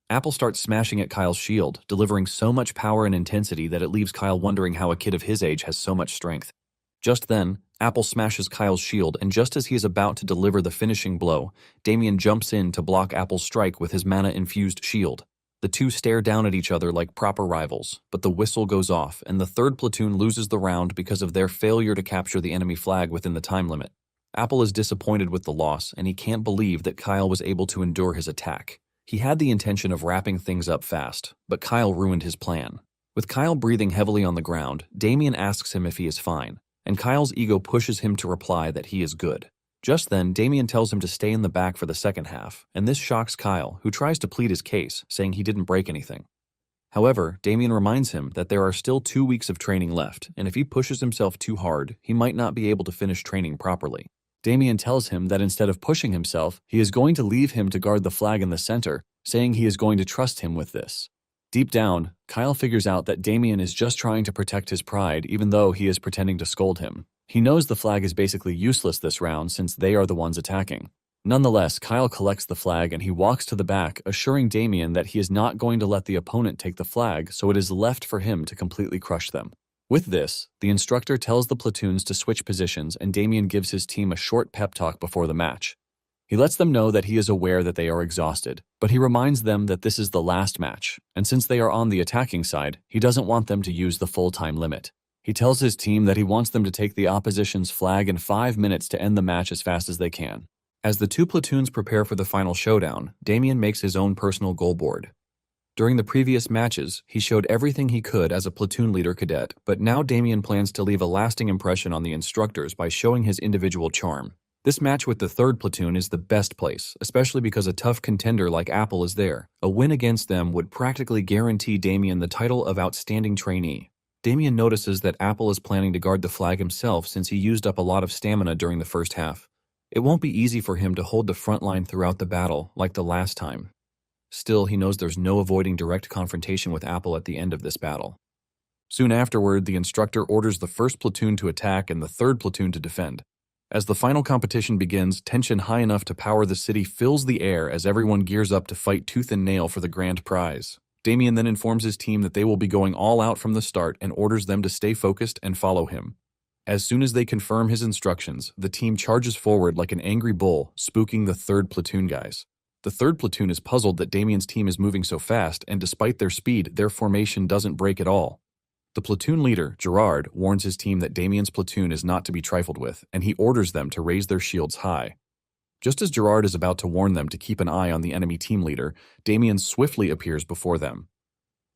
Apple starts smashing at Kyle's shield, delivering so much power and intensity that it leaves Kyle wondering how a kid of his age has so much strength. Just then, Apple smashes Kyle's shield, and just as he is about to deliver the finishing blow, Damen jumps in to block Apple's strike with his mana-infused shield. The two stare down at each other like proper rivals, but the whistle goes off, and the 3rd platoon loses the round because of their failure to capture the enemy flag within the time limit. Apple is disappointed with the loss, and he can't believe that Kyle was able to endure his attack. He had the intention of wrapping things up fast, but Kyle ruined his plan. With Kyle breathing heavily on the ground, Damen asks him if he is fine, and Kyle's ego pushes him to reply that he is good. Just then, Damen tells him to stay in the back for the second half, and this shocks Kyle, who tries to plead his case, saying he didn't break anything. However, Damen reminds him that there are still 2 weeks of training left, and if he pushes himself too hard, he might not be able to finish training properly. Damen tells him that instead of pushing himself, he is going to leave him to guard the flag in the center, saying he is going to trust him with this. Deep down, Kyle figures out that Damen is just trying to protect his pride, even though he is pretending to scold him. He knows the flag is basically useless this round since they are the ones attacking. Nonetheless, Kyle collects the flag and he walks to the back, assuring Damen that he is not going to let the opponent take the flag, so it is left for him to completely crush them. With this, the instructor tells the platoons to switch positions and Damen gives his team a short pep talk before the match. He lets them know that he is aware that they are exhausted, but he reminds them that this is the last match, and since they are on the attacking side, he doesn't want them to use the full-time limit. He tells his team that he wants them to take the opposition's flag in 5 minutes to end the match as fast as they can. As the two platoons prepare for the final showdown, Damen makes his own personal goal board. During the previous matches, he showed everything he could as a platoon leader cadet, but now Damen plans to leave a lasting impression on the instructors by showing his individual charm. This match with the 3rd platoon is the best place, especially because a tough contender like Apple is there. A win against them would practically guarantee Damen the title of Outstanding Trainee. Damen notices that Apple is planning to guard the flag himself since he used up a lot of stamina during the first half. It won't be easy for him to hold the front line throughout the battle like the last time. Still, he knows there's no avoiding direct confrontation with Apple at the end of this battle. Soon afterward, the instructor orders the 1st platoon to attack and the 3rd platoon to defend. As the final competition begins, tension high enough to power the city fills the air as everyone gears up to fight tooth and nail for the grand prize. Damen then informs his team that they will be going all out from the start and orders them to stay focused and follow him. As soon as they confirm his instructions, the team charges forward like an angry bull, spooking the 3rd platoon guys. The 3rd platoon is puzzled that Damen's team is moving so fast, and despite their speed, their formation doesn't break at all. The platoon leader, Gerard, warns his team that Damen's platoon is not to be trifled with, and he orders them to raise their shields high. Just as Gerard is about to warn them to keep an eye on the enemy team leader, Damen swiftly appears before them.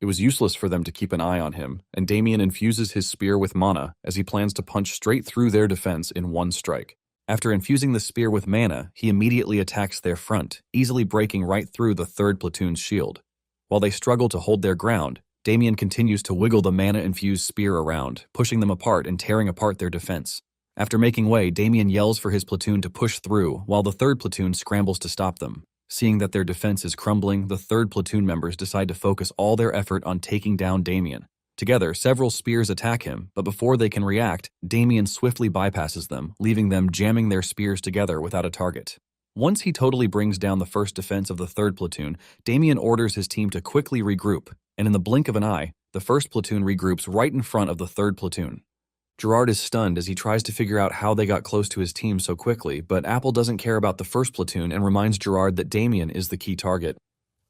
It was useless for them to keep an eye on him, and Damen infuses his spear with mana as he plans to punch straight through their defense in one strike. After infusing the spear with mana, he immediately attacks their front, easily breaking right through the 3rd platoon's shield. While they struggle to hold their ground, Damen continues to wiggle the mana-infused spear around, pushing them apart and tearing apart their defense. After making way, Damen yells for his platoon to push through, while the 3rd platoon scrambles to stop them. Seeing that their defense is crumbling, the 3rd platoon members decide to focus all their effort on taking down Damen. Together, several spears attack him, but before they can react, Damen swiftly bypasses them, leaving them jamming their spears together without a target. Once he totally brings down the first defense of the 3rd platoon, Damen orders his team to quickly regroup, and in the blink of an eye, the 1st platoon regroups right in front of the 3rd platoon. Gerard is stunned as he tries to figure out how they got close to his team so quickly, but Apple doesn't care about the 1st platoon and reminds Gerard that Damen is the key target.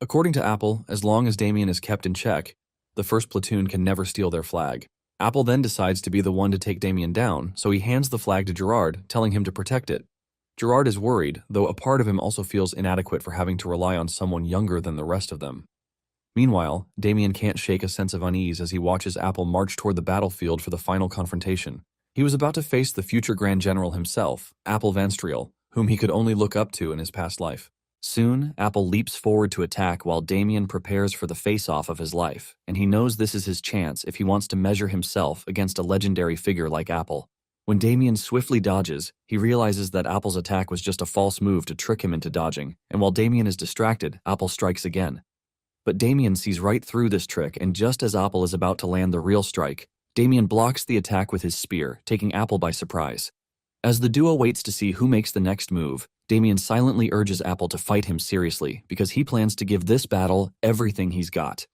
According to Apple, as long as Damen is kept in check, the 1st platoon can never steal their flag. Apple then decides to be the one to take Damen down, so he hands the flag to Gerard, telling him to protect it. Gerard is worried, though a part of him also feels inadequate for having to rely on someone younger than the rest of them. Meanwhile, Damen can't shake a sense of unease as he watches Apple march toward the battlefield for the final confrontation. He was about to face the future Grand General himself, Apple Vanstriel, whom he could only look up to in his past life. Soon, Apple leaps forward to attack while Damen prepares for the face-off of his life, and he knows this is his chance if he wants to measure himself against a legendary figure like Apple. When Damen swiftly dodges, he realizes that Apple's attack was just a false move to trick him into dodging, and while Damen is distracted, Apple strikes again. But Damen sees right through this trick, and just as Apple is about to land the real strike, Damen blocks the attack with his spear, taking Apple by surprise. As the duo waits to see who makes the next move, Damen silently urges Apple to fight him seriously because he plans to give this battle everything he's got.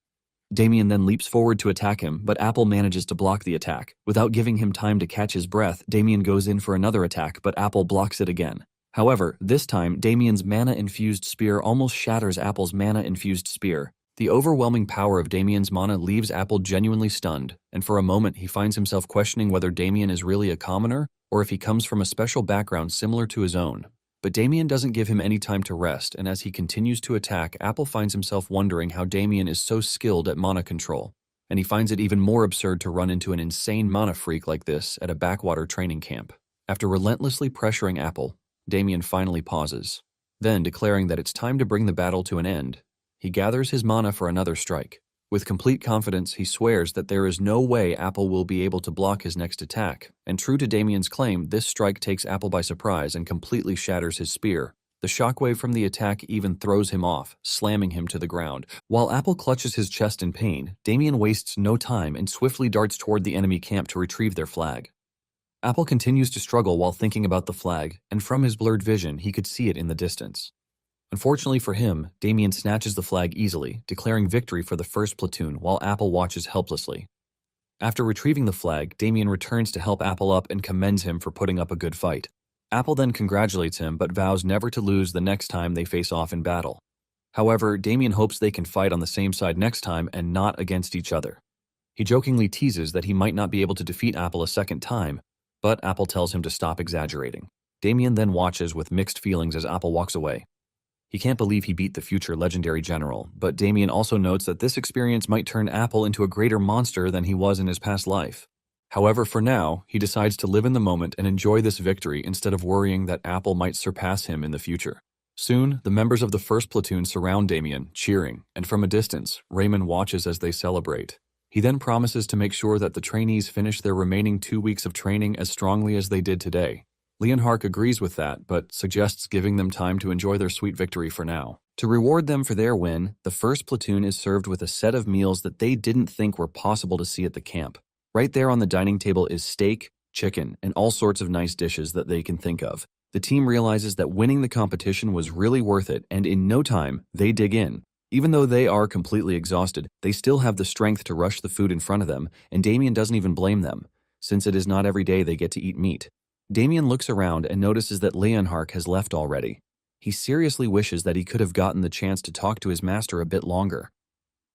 Damen then leaps forward to attack him, but Apple manages to block the attack. Without giving him time to catch his breath, Damen goes in for another attack, but Apple blocks it again. However, this time, Damen's mana-infused spear almost shatters Apple's mana-infused spear. The overwhelming power of Damen's mana leaves Apple genuinely stunned, and for a moment he finds himself questioning whether Damen is really a commoner or if he comes from a special background similar to his own. But Damen doesn't give him any time to rest, and as he continues to attack, Apple finds himself wondering how Damen is so skilled at mana control, and he finds it even more absurd to run into an insane mana freak like this at a backwater training camp. After relentlessly pressuring Apple, Damen finally pauses. Then, declaring that it's time to bring the battle to an end, he gathers his mana for another strike. With complete confidence, he swears that there is no way Apple will be able to block his next attack, and true to Damen's claim, this strike takes Apple by surprise and completely shatters his spear. The shockwave from the attack even throws him off, slamming him to the ground. While Apple clutches his chest in pain, Damen wastes no time and swiftly darts toward the enemy camp to retrieve their flag. Apple continues to struggle while thinking about the flag, and from his blurred vision, he could see it in the distance. Unfortunately for him, Damen snatches the flag easily, declaring victory for the first platoon while Apple watches helplessly. After retrieving the flag, Damen returns to help Apple up and commends him for putting up a good fight. Apple then congratulates him but vows never to lose the next time they face off in battle. However, Damen hopes they can fight on the same side next time and not against each other. He jokingly teases that he might not be able to defeat Apple a second time, but Apple tells him to stop exaggerating. Damen then watches with mixed feelings as Apple walks away. He can't believe he beat the future legendary general, but Damen also notes that this experience might turn Apple into a greater monster than he was in his past life. However, for now, he decides to live in the moment and enjoy this victory instead of worrying that Apple might surpass him in the future. Soon, the members of the first platoon surround Damen, cheering, and from a distance, Raymond watches as they celebrate. He then promises to make sure that the trainees finish their remaining 2 weeks of training as strongly as they did today. Leonhardt agrees with that, but suggests giving them time to enjoy their sweet victory for now. To reward them for their win, the first platoon is served with a set of meals that they didn't think were possible to see at the camp. Right there on the dining table is steak, chicken, and all sorts of nice dishes that they can think of. The team realizes that winning the competition was really worth it, and in no time, they dig in. Even though they are completely exhausted, they still have the strength to rush the food in front of them, and Damen doesn't even blame them, since it is not every day they get to eat meat. Damen looks around and notices that Leonhardt has left already. He seriously wishes that he could have gotten the chance to talk to his master a bit longer.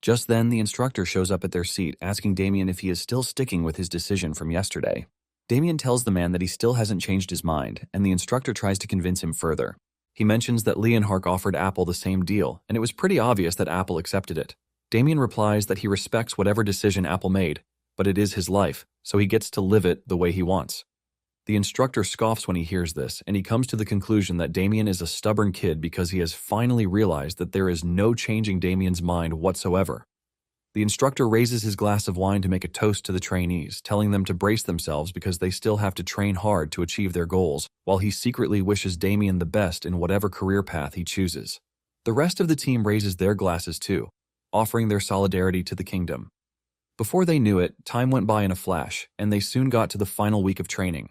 Just then, the instructor shows up at their seat, asking Damen if he is still sticking with his decision from yesterday. Damen tells the man that he still hasn't changed his mind, and the instructor tries to convince him further. He mentions that Leonhardt offered Apple the same deal, and it was pretty obvious that Apple accepted it. Damen replies that he respects whatever decision Apple made, but it is his life, so he gets to live it the way he wants. The instructor scoffs when he hears this, and he comes to the conclusion that Damen is a stubborn kid because he has finally realized that there is no changing Damien's mind whatsoever. The instructor raises his glass of wine to make a toast to the trainees, telling them to brace themselves because they still have to train hard to achieve their goals, while he secretly wishes Damen the best in whatever career path he chooses. The rest of the team raises their glasses too, offering their solidarity to the kingdom. Before they knew it, time went by in a flash, and they soon got to the final week of training.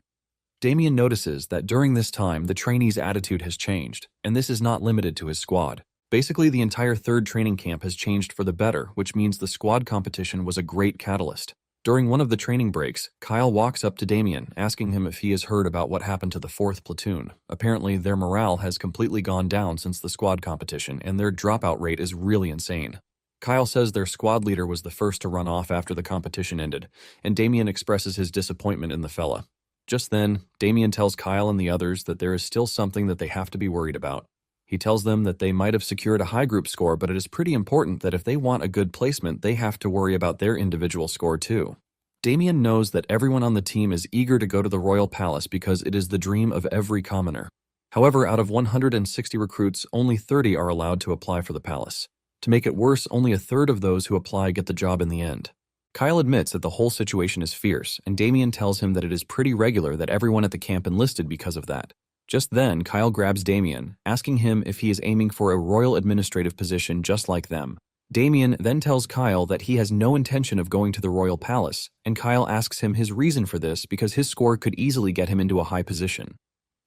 Damen notices that during this time, the trainee's attitude has changed, and this is not limited to his squad. Basically, the entire third training camp has changed for the better, which means the squad competition was a great catalyst. During one of the training breaks, Kyle walks up to Damen, asking him if he has heard about what happened to the 4th platoon. Apparently, their morale has completely gone down since the squad competition, and their dropout rate is really insane. Kyle says their squad leader was the first to run off after the competition ended, and Damen expresses his disappointment in the fella. Just then, Damen tells Kyle and the others that there is still something that they have to be worried about. He tells them that they might have secured a high group score, but it is pretty important that if they want a good placement, they have to worry about their individual score too. Damen knows that everyone on the team is eager to go to the royal palace because it is the dream of every commoner. However, out of 160 recruits, only 30 are allowed to apply for the palace. To make it worse, only a third of those who apply get the job in the end. Kyle admits that the whole situation is fierce, and Damen tells him that it is pretty regular that everyone at the camp enlisted because of that. Just then, Kyle grabs Damen, asking him if he is aiming for a royal administrative position just like them. Damen then tells Kyle that he has no intention of going to the royal palace, and Kyle asks him his reason for this because his score could easily get him into a high position.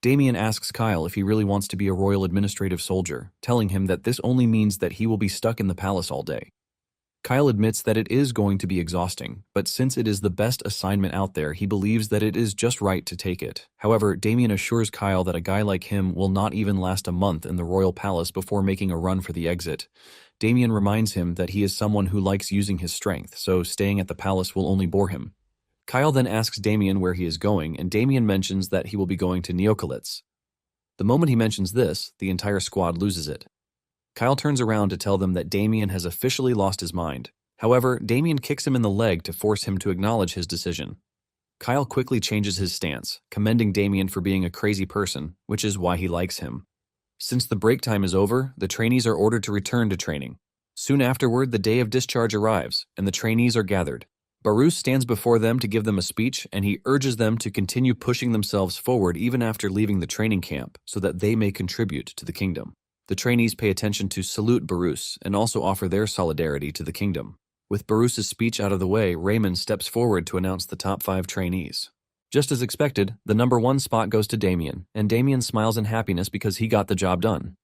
Damen asks Kyle if he really wants to be a royal administrative soldier, telling him that this only means that he will be stuck in the palace all day. Kyle admits that it is going to be exhausting, but since it is the best assignment out there, he believes that it is just right to take it. However, Damen assures Kyle that a guy like him will not even last a month in the royal palace before making a run for the exit. Damen reminds him that he is someone who likes using his strength, so staying at the palace will only bore him. Kyle then asks Damen where he is going, and Damen mentions that he will be going to Neokolitz. The moment he mentions this, the entire squad loses it. Kyle turns around to tell them that Damen has officially lost his mind. However, Damen kicks him in the leg to force him to acknowledge his decision. Kyle quickly changes his stance, commending Damen for being a crazy person, which is why he likes him. Since the break time is over, the trainees are ordered to return to training. Soon afterward, the day of discharge arrives, and the trainees are gathered. Barus stands before them to give them a speech, and he urges them to continue pushing themselves forward even after leaving the training camp, so that they may contribute to the kingdom. The trainees pay attention to salute Barus and also offer their solidarity to the kingdom. With Barus's speech out of the way, Raymond steps forward to announce the top 5 trainees. Just as expected, the number 1 spot goes to Damen, and Damen smiles in happiness because he got the job done.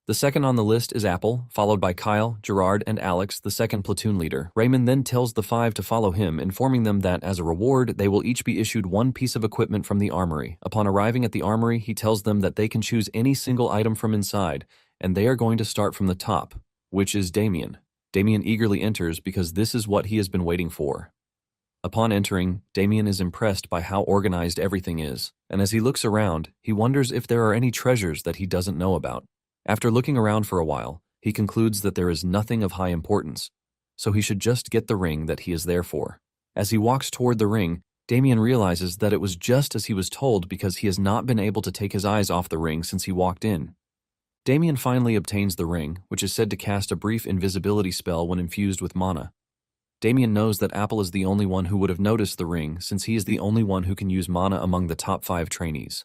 The second on the list is Apple, followed by Kyle, Gerard, and Alex, the second platoon leader. Raymond then tells the 5 to follow him, informing them that, as a reward, they will each be issued 1 piece of equipment from the armory. Upon arriving at the armory, he tells them that they can choose any single item from inside, and they are going to start from the top, which is Damen. Damen eagerly enters because this is what he has been waiting for. Upon entering, Damen is impressed by how organized everything is, and as he looks around, he wonders if there are any treasures that he doesn't know about. After looking around for a while, he concludes that there is nothing of high importance, so he should just get the ring that he is there for. As he walks toward the ring, Damen realizes that it was just as he was told because he has not been able to take his eyes off the ring since he walked in. Damen finally obtains the ring, which is said to cast a brief invisibility spell when infused with mana. Damen knows that Apple is the only one who would have noticed the ring since he is the only one who can use mana among the top 5 trainees.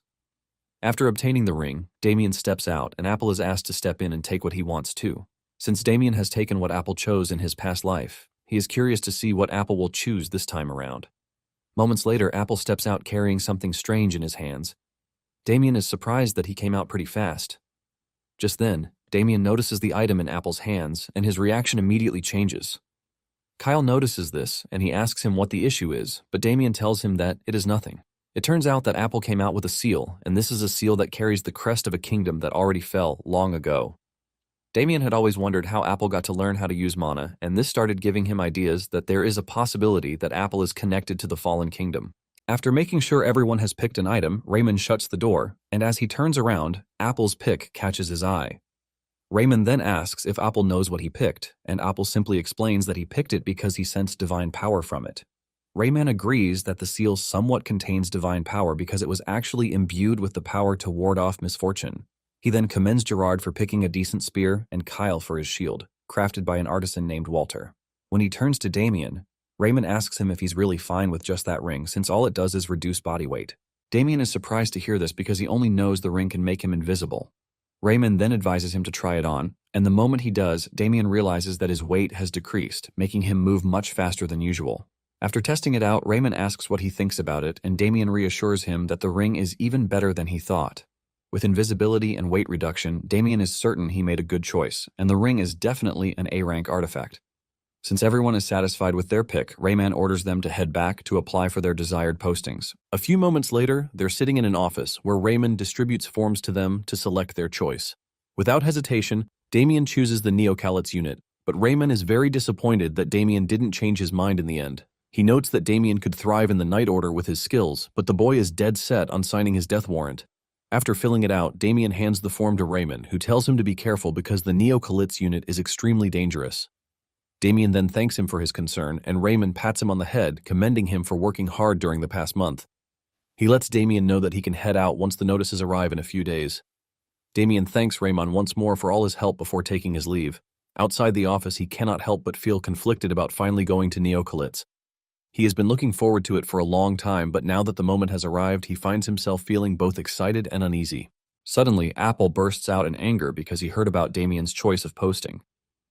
After obtaining the ring, Damen steps out and Apple is asked to step in and take what he wants too. Since Damen has taken what Apple chose in his past life, he is curious to see what Apple will choose this time around. Moments later, Apple steps out carrying something strange in his hands. Damen is surprised that he came out pretty fast. Just then, Damen notices the item in Apple's hands and his reaction immediately changes. Kyle notices this and he asks him what the issue is, but Damen tells him that it is nothing. It turns out that Apple came out with a seal, and this is a seal that carries the crest of a kingdom that already fell long ago. Damen had always wondered how Apple got to learn how to use mana, and this started giving him ideas that there is a possibility that Apple is connected to the fallen kingdom. After making sure everyone has picked an item, Raymond shuts the door, and as he turns around, Apple's pick catches his eye. Raymond then asks if Apple knows what he picked, and Apple simply explains that he picked it because he sensed divine power from it. Raymond agrees that the seal somewhat contains divine power because it was actually imbued with the power to ward off misfortune. He then commends Gerard for picking a decent spear and Kyle for his shield, crafted by an artisan named Walter. When he turns to Damen, Raymond asks him if he's really fine with just that ring since all it does is reduce body weight. Damen is surprised to hear this because he only knows the ring can make him invisible. Raymond then advises him to try it on, and the moment he does, Damen realizes that his weight has decreased, making him move much faster than usual. After testing it out, Raymond asks what he thinks about it, and Damen reassures him that the ring is even better than he thought. With invisibility and weight reduction, Damen is certain he made a good choice, and the ring is definitely an A-rank artifact. Since everyone is satisfied with their pick, Raymond orders them to head back to apply for their desired postings. A few moments later, they're sitting in an office where Raymond distributes forms to them to select their choice. Without hesitation, Damen chooses the Neocalites unit, but Raymond is very disappointed that Damen didn't change his mind in the end. He notes that Damen could thrive in the Night Order with his skills, but the boy is dead set on signing his death warrant. After filling it out, Damen hands the form to Raymond, who tells him to be careful because the Neocalites unit is extremely dangerous. Damen then thanks him for his concern, and Raymond pats him on the head, commending him for working hard during the past month. He lets Damen know that he can head out once the notices arrive in a few days. Damen thanks Raymond once more for all his help before taking his leave. Outside the office, he cannot help but feel conflicted about finally going to Neocalites. He has been looking forward to it for a long time, but now that the moment has arrived, he finds himself feeling both excited and uneasy. Suddenly, Apple bursts out in anger because he heard about Damien's choice of posting.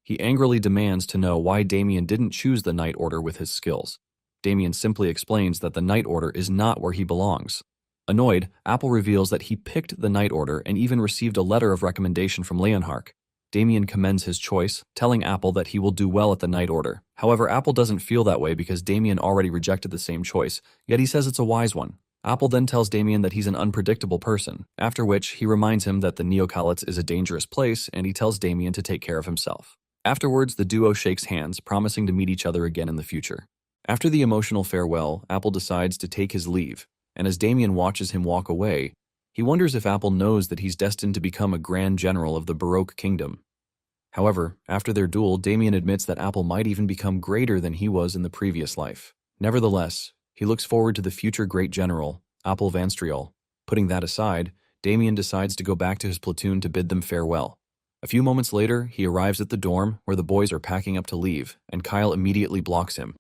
He angrily demands to know why Damen didn't choose the Night Order with his skills. Damen simply explains that the Night Order is not where he belongs. Annoyed, Apple reveals that he picked the Night Order and even received a letter of recommendation from Leonhardt. Damen commends his choice, telling Apple that he will do well at the Night Order. However, Apple doesn't feel that way because Damen already rejected the same choice, yet he says it's a wise one. Apple then tells Damen that he's an unpredictable person, after which he reminds him that the Neocalites is a dangerous place and he tells Damen to take care of himself. Afterwards, the duo shakes hands, promising to meet each other again in the future. After the emotional farewell, Apple decides to take his leave, and as Damen watches him walk away, he wonders if Apple knows that he's destined to become a Grand General of the Baroque Kingdom. However, after their duel, Damen admits that Apple might even become greater than he was in the previous life. Nevertheless, he looks forward to the future Great General, Apple Van Striel. Putting that aside, Damen decides to go back to his platoon to bid them farewell. A few moments later, he arrives at the dorm where the boys are packing up to leave, and Kyle immediately blocks him.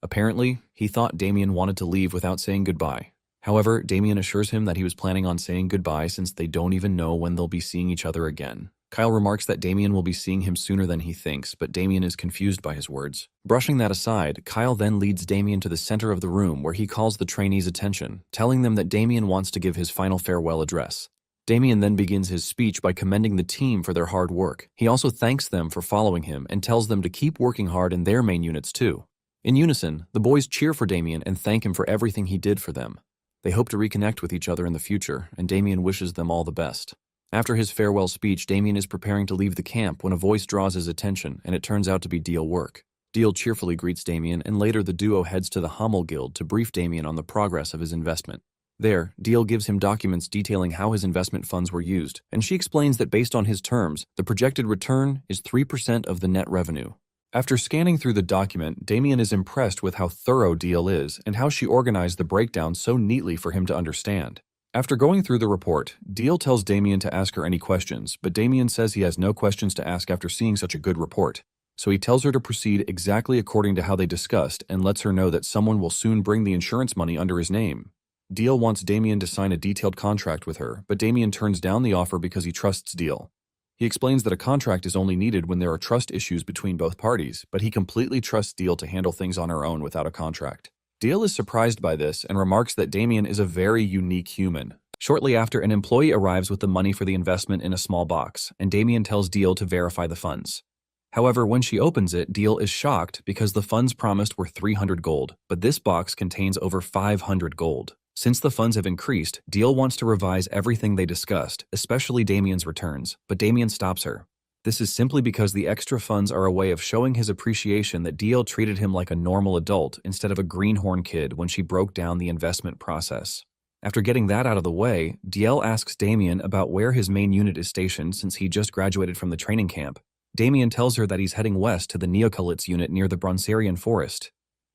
Apparently, he thought Damen wanted to leave without saying goodbye. However, Damen assures him that he was planning on saying goodbye since they don't even know when they'll be seeing each other again. Kyle remarks that Damen will be seeing him sooner than he thinks, but Damen is confused by his words. Brushing that aside, Kyle then leads Damen to the center of the room where he calls the trainees' attention, telling them that Damen wants to give his final farewell address. Damen then begins his speech by commending the team for their hard work. He also thanks them for following him and tells them to keep working hard in their main units too. In unison, the boys cheer for Damen and thank him for everything he did for them. They hope to reconnect with each other in the future, and Damen wishes them all the best. After his farewell speech, Damen is preparing to leave the camp when a voice draws his attention, and it turns out to be Deal Work. Deal cheerfully greets Damen, and later the duo heads to the Hummel Guild to brief Damen on the progress of his investment. There, Deal gives him documents detailing how his investment funds were used, and she explains that based on his terms, the projected return is 3% of the net revenue. After scanning through the document, Damen is impressed with how thorough Deal is and how she organized the breakdown so neatly for him to understand. After going through the report, Deal tells Damen to ask her any questions, but Damen says he has no questions to ask after seeing such a good report. So he tells her to proceed exactly according to how they discussed and lets her know that someone will soon bring the insurance money under his name. Deal wants Damen to sign a detailed contract with her, but Damen turns down the offer because he trusts Deal. He explains that a contract is only needed when there are trust issues between both parties, but he completely trusts Deal to handle things on her own without a contract. Deal is surprised by this and remarks that Damen is a very unique human. Shortly after, an employee arrives with the money for the investment in a small box, and Damen tells Deal to verify the funds. However, when she opens it, Deal is shocked because the funds promised were 300 gold, but this box contains over 500 gold. Since the funds have increased, Deal wants to revise everything they discussed, especially Damien's returns, but Damen stops her. This is simply because the extra funds are a way of showing his appreciation that Deal treated him like a normal adult instead of a greenhorn kid when she broke down the investment process. After getting that out of the way, Deal asks Damen about where his main unit is stationed since he just graduated from the training camp. Damen tells her that he's heading west to the Neoculits unit near the Bronzerian forest.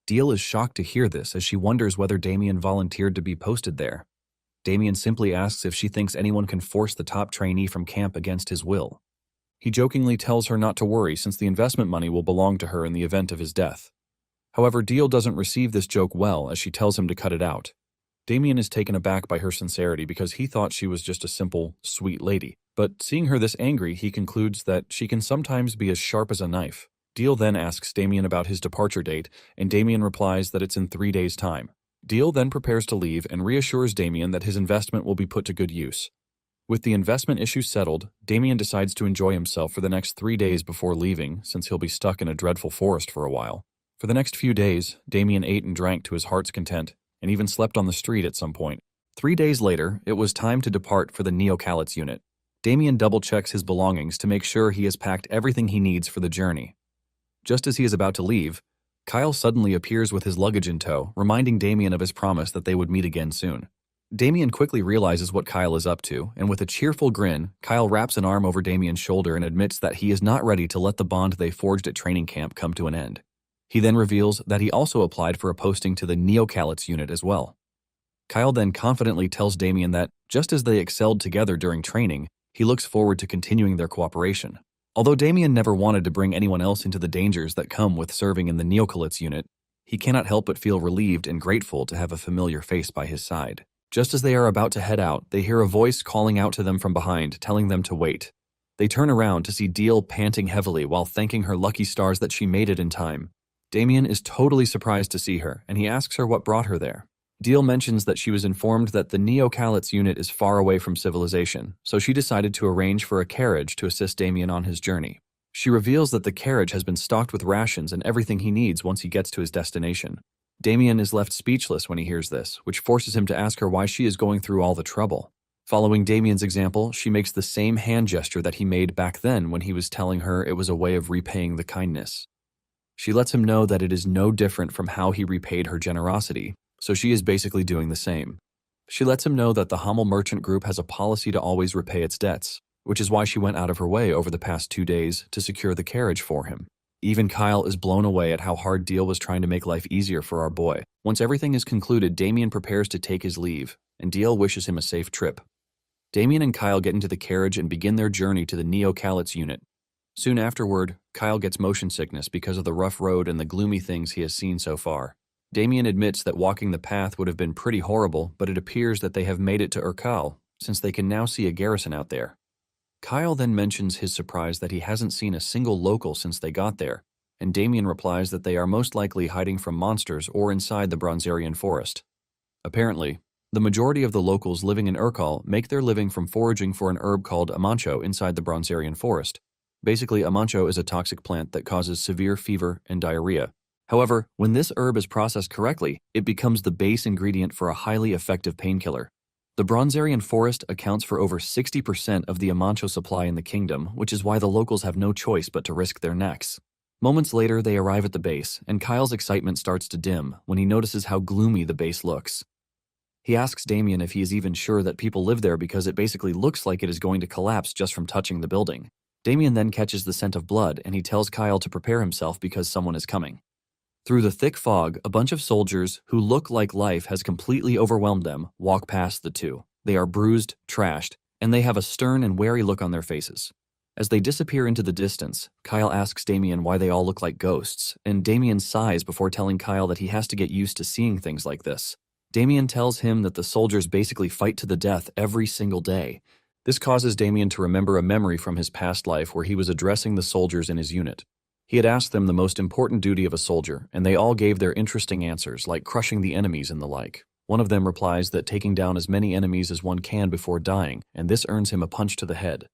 Deal is shocked to hear this as she wonders whether Damen volunteered to be posted there. Damen simply asks if she thinks anyone can force the top trainee from camp against his will. He jokingly tells her not to worry since the investment money will belong to her in the event of his death. However, Deal doesn't receive this joke well as she tells him to cut it out. Damen is taken aback by her sincerity because he thought she was just a simple, sweet lady. But seeing her this angry, he concludes that she can sometimes be as sharp as a knife. Deal then asks Damen about his departure date, and Damen replies that it's in 3 days' time. Deal then prepares to leave and reassures Damen that his investment will be put to good use. With the investment issue settled, Damen decides to enjoy himself for the next 3 days before leaving, since he'll be stuck in a dreadful forest for a while. For the next few days, Damen ate and drank to his heart's content, and even slept on the street at some point. 3 days later, it was time to depart for the Neocalits unit. Damen double-checks his belongings to make sure he has packed everything he needs for the journey. Just as he is about to leave, Kyle suddenly appears with his luggage in tow, reminding Damen of his promise that they would meet again soon. Damen quickly realizes what Kyle is up to, and with a cheerful grin, Kyle wraps an arm over Damien's shoulder and admits that he is not ready to let the bond they forged at training camp come to an end. He then reveals that he also applied for a posting to the Neocalits unit as well. Kyle then confidently tells Damen that, just as they excelled together during training, he looks forward to continuing their cooperation. Although Damen never wanted to bring anyone else into the dangers that come with serving in the Neocalits unit, he cannot help but feel relieved and grateful to have a familiar face by his side. Just as they are about to head out, they hear a voice calling out to them from behind, telling them to wait. They turn around to see Deal panting heavily while thanking her lucky stars that she made it in time. Damen is totally surprised to see her, and he asks her what brought her there. Deal mentions that she was informed that the Neocalits unit is far away from civilization, so she decided to arrange for a carriage to assist Damen on his journey. She reveals that the carriage has been stocked with rations and everything he needs once he gets to his destination. Damen is left speechless when he hears this, which forces him to ask her why she is going through all the trouble. Following Damien's example, she makes the same hand gesture that he made back then when he was telling her it was a way of repaying the kindness. She lets him know that it is no different from how he repaid her generosity, so she is basically doing the same. She lets him know that the Hummel Merchant Group has a policy to always repay its debts, which is why she went out of her way over the past 2 days to secure the carriage for him. Even Kyle is blown away at how hard Deal was trying to make life easier for our boy. Once everything is concluded, Damen prepares to take his leave, and Deal wishes him a safe trip. Damen and Kyle get into the carriage and begin their journey to the Neocalits unit. Soon afterward, Kyle gets motion sickness because of the rough road and the gloomy things he has seen so far. Damen admits that walking the path would have been pretty horrible, but it appears that they have made it to Urkal, since they can now see a garrison out there. Kyle then mentions his surprise that he hasn't seen a single local since they got there, and Damen replies that they are most likely hiding from monsters or inside the Bronzerian forest. Apparently, the majority of the locals living in Urkal make their living from foraging for an herb called amancho inside the Bronzerian forest. Basically, amancho is a toxic plant that causes severe fever and diarrhea. However, when this herb is processed correctly, it becomes the base ingredient for a highly effective painkiller. The Bronzerian forest accounts for over 60% of the amancho supply in the kingdom, which is why the locals have no choice but to risk their necks. Moments later, they arrive at the base, and Kyle's excitement starts to dim when he notices how gloomy the base looks. He asks Damen if he is even sure that people live there because it basically looks like it is going to collapse just from touching the building. Damen then catches the scent of blood, and he tells Kyle to prepare himself because someone is coming. Through the thick fog, a bunch of soldiers, who look like life has completely overwhelmed them, walk past the two. They are bruised, trashed, and they have a stern and wary look on their faces. As they disappear into the distance, Kyle asks Damen why they all look like ghosts, and Damen sighs before telling Kyle that he has to get used to seeing things like this. Damen tells him that the soldiers basically fight to the death every single day. This causes Damen to remember a memory from his past life where he was addressing the soldiers in his unit. He had asked them the most important duty of a soldier, and they all gave their interesting answers, like crushing the enemies and the like. One of them replies that taking down as many enemies as one can before dying, and this earns him a punch to the head.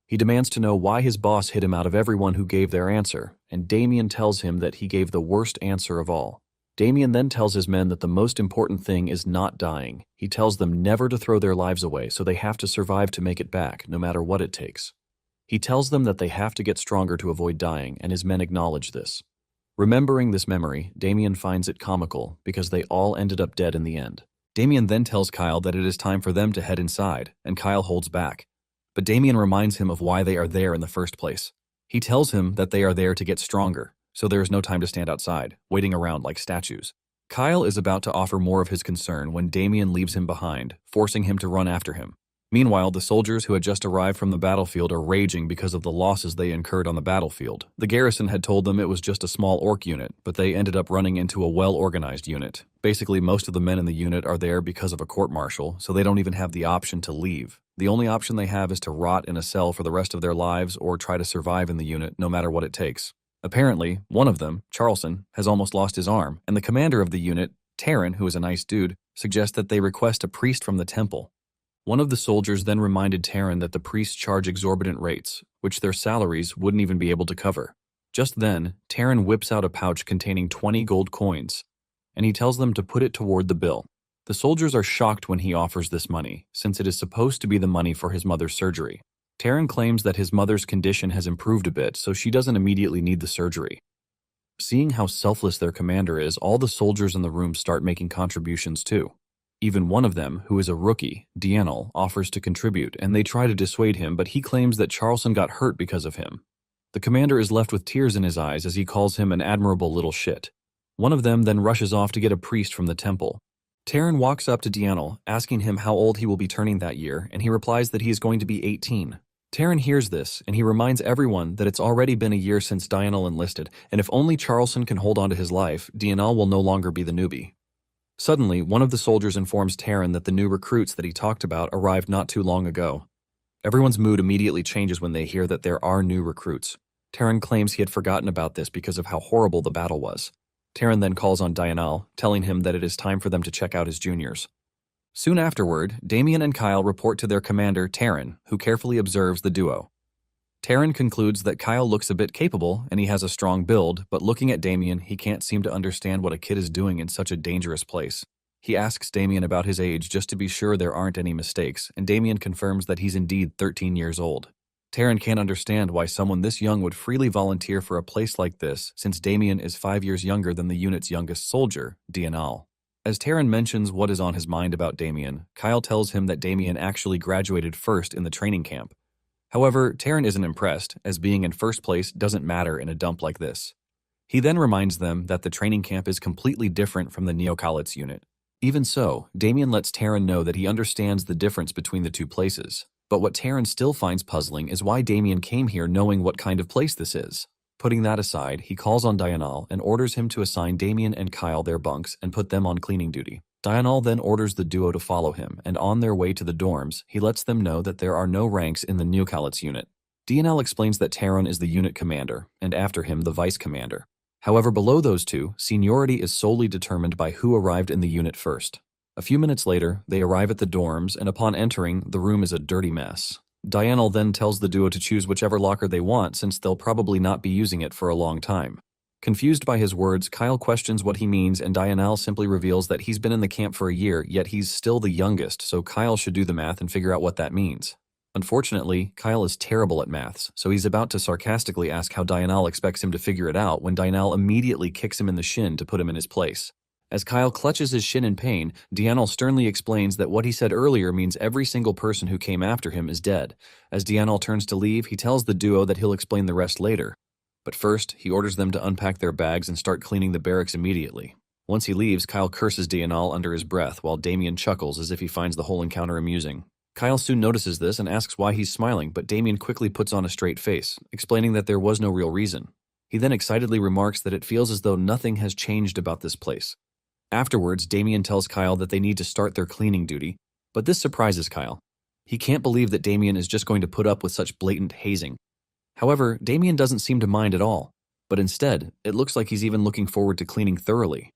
He demands to know why his boss hit him out of everyone who gave their answer, and Damen tells him that he gave the worst answer of all. Damen then tells his men that the most important thing is not dying. He tells them never to throw their lives away, so they have to survive to make it back, no matter what it takes. He tells them that they have to get stronger to avoid dying, and his men acknowledge this. Remembering this memory, Damen finds it comical because they all ended up dead in the end. Damen then tells Kyle that it is time for them to head inside, and Kyle holds back. But Damen reminds him of why they are there in the first place. He tells him that they are there to get stronger, so there is no time to stand outside, waiting around like statues. Kyle is about to offer more of his concern when Damen leaves him behind, forcing him to run after him. Meanwhile, the soldiers who had just arrived from the battlefield are raging because of the losses they incurred on the battlefield. The garrison had told them it was just a small orc unit, but they ended up running into a well-organized unit. Basically, most of the men in the unit are there because of a court-martial, so they don't even have the option to leave. The only option they have is to rot in a cell for the rest of their lives or try to survive in the unit no matter what it takes. Apparently, one of them, Charleston, has almost lost his arm, and the commander of the unit, Taryn, who is a nice dude, suggests that they request a priest from the temple. One of the soldiers then reminded Taryn that the priests charge exorbitant rates, which their salaries wouldn't even be able to cover. Just then, Taryn whips out a pouch containing 20 gold coins, and he tells them to put it toward the bill. The soldiers are shocked when he offers this money, since it is supposed to be the money for his mother's surgery. Taryn claims that his mother's condition has improved a bit, so she doesn't immediately need the surgery. Seeing how selfless their commander is, all the soldiers in the room start making contributions too. Even one of them, who is a rookie, Damen, offers to contribute, and they try to dissuade him, but he claims that Charleston got hurt because of him. The commander is left with tears in his eyes as he calls him an admirable little shit. One of them then rushes off to get a priest from the temple. Taryn walks up to Damen, asking him how old he will be turning that year, and he replies that he is going to be 18. Taryn hears this, and he reminds everyone that it's already been a year since Damen enlisted, and if only Charleston can hold on to his life, Damen will no longer be the newbie. Suddenly, one of the soldiers informs Taryn that the new recruits that he talked about arrived not too long ago. Everyone's mood immediately changes when they hear that there are new recruits. Taryn claims he had forgotten about this because of how horrible the battle was. Taryn then calls on Damen, telling him that it is time for them to check out his juniors. Soon afterward, Damen and Kyle report to their commander, Taryn, who carefully observes the duo. Taryn concludes that Kyle looks a bit capable and he has a strong build, but looking at Damen, he can't seem to understand what a kid is doing in such a dangerous place. He asks Damen about his age just to be sure there aren't any mistakes, and Damen confirms that he's indeed 13 years old. Taryn can't understand why someone this young would freely volunteer for a place like this, since Damen is 5 years younger than the unit's youngest soldier, Damen. As Taryn mentions what is on his mind about Damen, Kyle tells him that Damen actually graduated first in the training camp. However, Taryn isn't impressed, as being in first place doesn't matter in a dump like this. He then reminds them that the training camp is completely different from the Neocalites unit. Even so, Damen lets Taryn know that he understands the difference between the two places. But what Taryn still finds puzzling is why Damen came here knowing what kind of place this is. Putting that aside, he calls on Damen and orders him to assign Damen and Kyle their bunks and put them on cleaning duty. Dianal then orders the duo to follow him, and on their way to the dorms, he lets them know that there are no ranks in the Neocalites unit. Dianal explains that Taron is the unit commander, and after him the vice commander. However, below those two, seniority is solely determined by who arrived in the unit first. A few minutes later, they arrive at the dorms, and upon entering, the room is a dirty mess. Dianal then tells the duo to choose whichever locker they want since they'll probably not be using it for a long time. Confused by his words, Kyle questions what he means, and Dianal simply reveals that he's been in the camp for a year, yet he's still the youngest, so Kyle should do the math and figure out what that means. Unfortunately, Kyle is terrible at maths, so he's about to sarcastically ask how Dianal expects him to figure it out when Dianal immediately kicks him in the shin to put him in his place. As Kyle clutches his shin in pain, Dianal sternly explains that what he said earlier means every single person who came after him is dead. As Dianal turns to leave, he tells the duo that he'll explain the rest later. But first, he orders them to unpack their bags and start cleaning the barracks immediately. Once he leaves, Kyle curses Dianal under his breath while Damen chuckles as if he finds the whole encounter amusing. Kyle soon notices this and asks why he's smiling, but Damen quickly puts on a straight face, explaining that there was no real reason. He then excitedly remarks that it feels as though nothing has changed about this place. Afterwards, Damen tells Kyle that they need to start their cleaning duty, but this surprises Kyle. He can't believe that Damen is just going to put up with such blatant hazing. However, Damen doesn't seem to mind at all, but instead, it looks like he's even looking forward to cleaning thoroughly.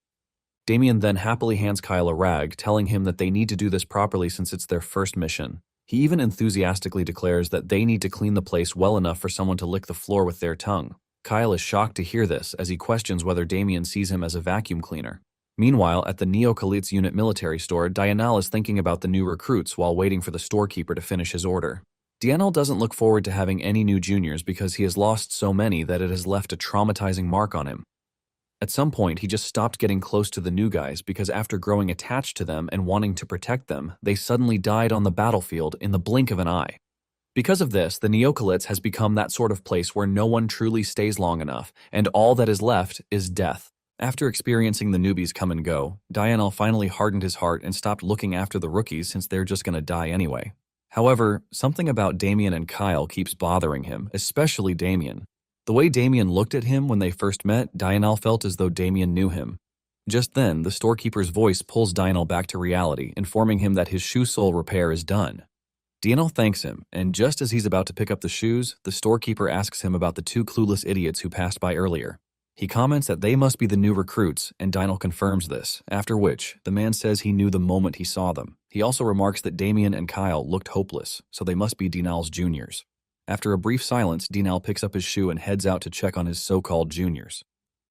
Damen then happily hands Kyle a rag, telling him that they need to do this properly since it's their first mission. He even enthusiastically declares that they need to clean the place well enough for someone to lick the floor with their tongue. Kyle is shocked to hear this as he questions whether Damen sees him as a vacuum cleaner. Meanwhile, at the Neocalites unit military store, Dianal is thinking about the new recruits while waiting for the storekeeper to finish his order. Dianal doesn't look forward to having any new juniors because he has lost so many that it has left a traumatizing mark on him. At some point, he just stopped getting close to the new guys because after growing attached to them and wanting to protect them, they suddenly died on the battlefield in the blink of an eye. Because of this, the Neocalites has become that sort of place where no one truly stays long enough, and all that is left is death. After experiencing the newbies come and go, Dianal finally hardened his heart and stopped looking after the rookies since they're just gonna die anyway. However, something about Damen and Kyle keeps bothering him, especially Damen. The way Damen looked at him when they first met, Dianal felt as though Damen knew him. Just then, the storekeeper's voice pulls Dianal back to reality, informing him that his shoe sole repair is done. Dianal thanks him, and just as he's about to pick up the shoes, the storekeeper asks him about the two clueless idiots who passed by earlier. He comments that they must be the new recruits, and Dianal confirms this, after which, the man says he knew the moment he saw them. He also remarks that Damen and Kyle looked hopeless, so they must be Dianal's juniors. After a brief silence, Dianal picks up his shoe and heads out to check on his so-called juniors.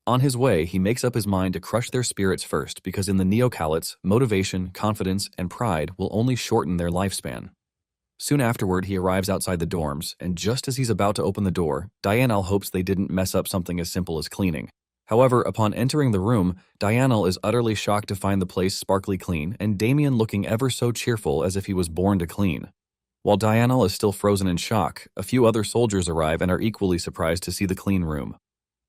On his way, he makes up his mind to crush their spirits first because in the Neocalites, motivation, confidence, and pride will only shorten their lifespan. Soon afterward, he arrives outside the dorms, and just as he's about to open the door, Dianal hopes they didn't mess up something as simple as cleaning. However, upon entering the room, Dianal is utterly shocked to find the place sparkly clean and Damen looking ever so cheerful as if he was born to clean. While Dianal is still frozen in shock, a few other soldiers arrive and are equally surprised to see the clean room.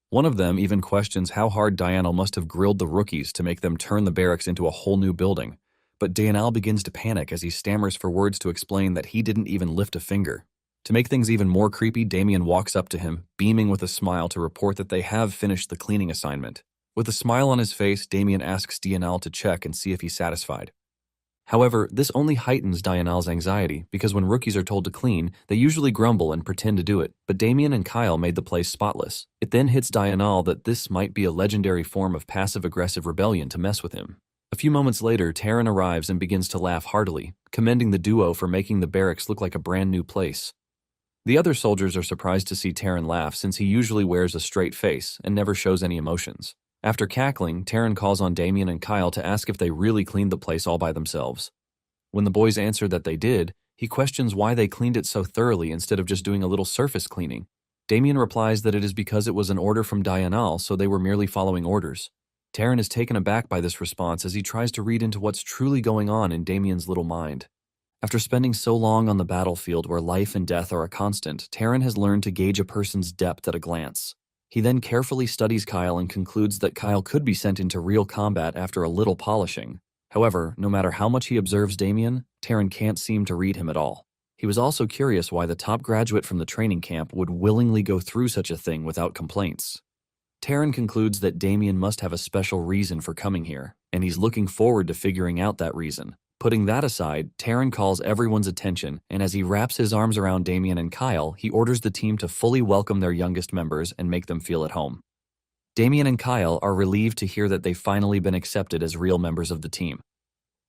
One of them even questions how hard Dianal must have grilled the rookies to make them turn the barracks into a whole new building. But Dianal begins to panic as he stammers for words to explain that he didn't even lift a finger. To make things even more creepy, Damen walks up to him, beaming with a smile to report that they have finished the cleaning assignment. With a smile on his face, Damen asks Dianal to check and see if he's satisfied. However, this only heightens Dianal's anxiety because when rookies are told to clean, they usually grumble and pretend to do it, but Damen and Kyle made the place spotless. It then hits Dianal that this might be a legendary form of passive-aggressive rebellion to mess with him. A few moments later, Taron arrives and begins to laugh heartily, commending the duo for making the barracks look like a brand new place. The other soldiers are surprised to see Taron laugh since he usually wears a straight face and never shows any emotions. After cackling, Taron calls on Damen and Kyle to ask if they really cleaned the place all by themselves. When the boys answer that they did, he questions why they cleaned it so thoroughly instead of just doing a little surface cleaning. Damen replies that it is because it was an order from Dianal, so they were merely following orders. Taron is taken aback by this response as he tries to read into what's truly going on in Damien's little mind. After spending so long on the battlefield where life and death are a constant, Taron has learned to gauge a person's depth at a glance. He then carefully studies Kyle and concludes that Kyle could be sent into real combat after a little polishing. However, no matter how much he observes Damen, Taron can't seem to read him at all. He was also curious why the top graduate from the training camp would willingly go through such a thing without complaints. Taron concludes that Damen must have a special reason for coming here, and he's looking forward to figuring out that reason. Putting that aside, Taran calls everyone's attention, and as he wraps his arms around Damen and Kyle, he orders the team to fully welcome their youngest members and make them feel at home. Damen and Kyle are relieved to hear that they've finally been accepted as real members of the team.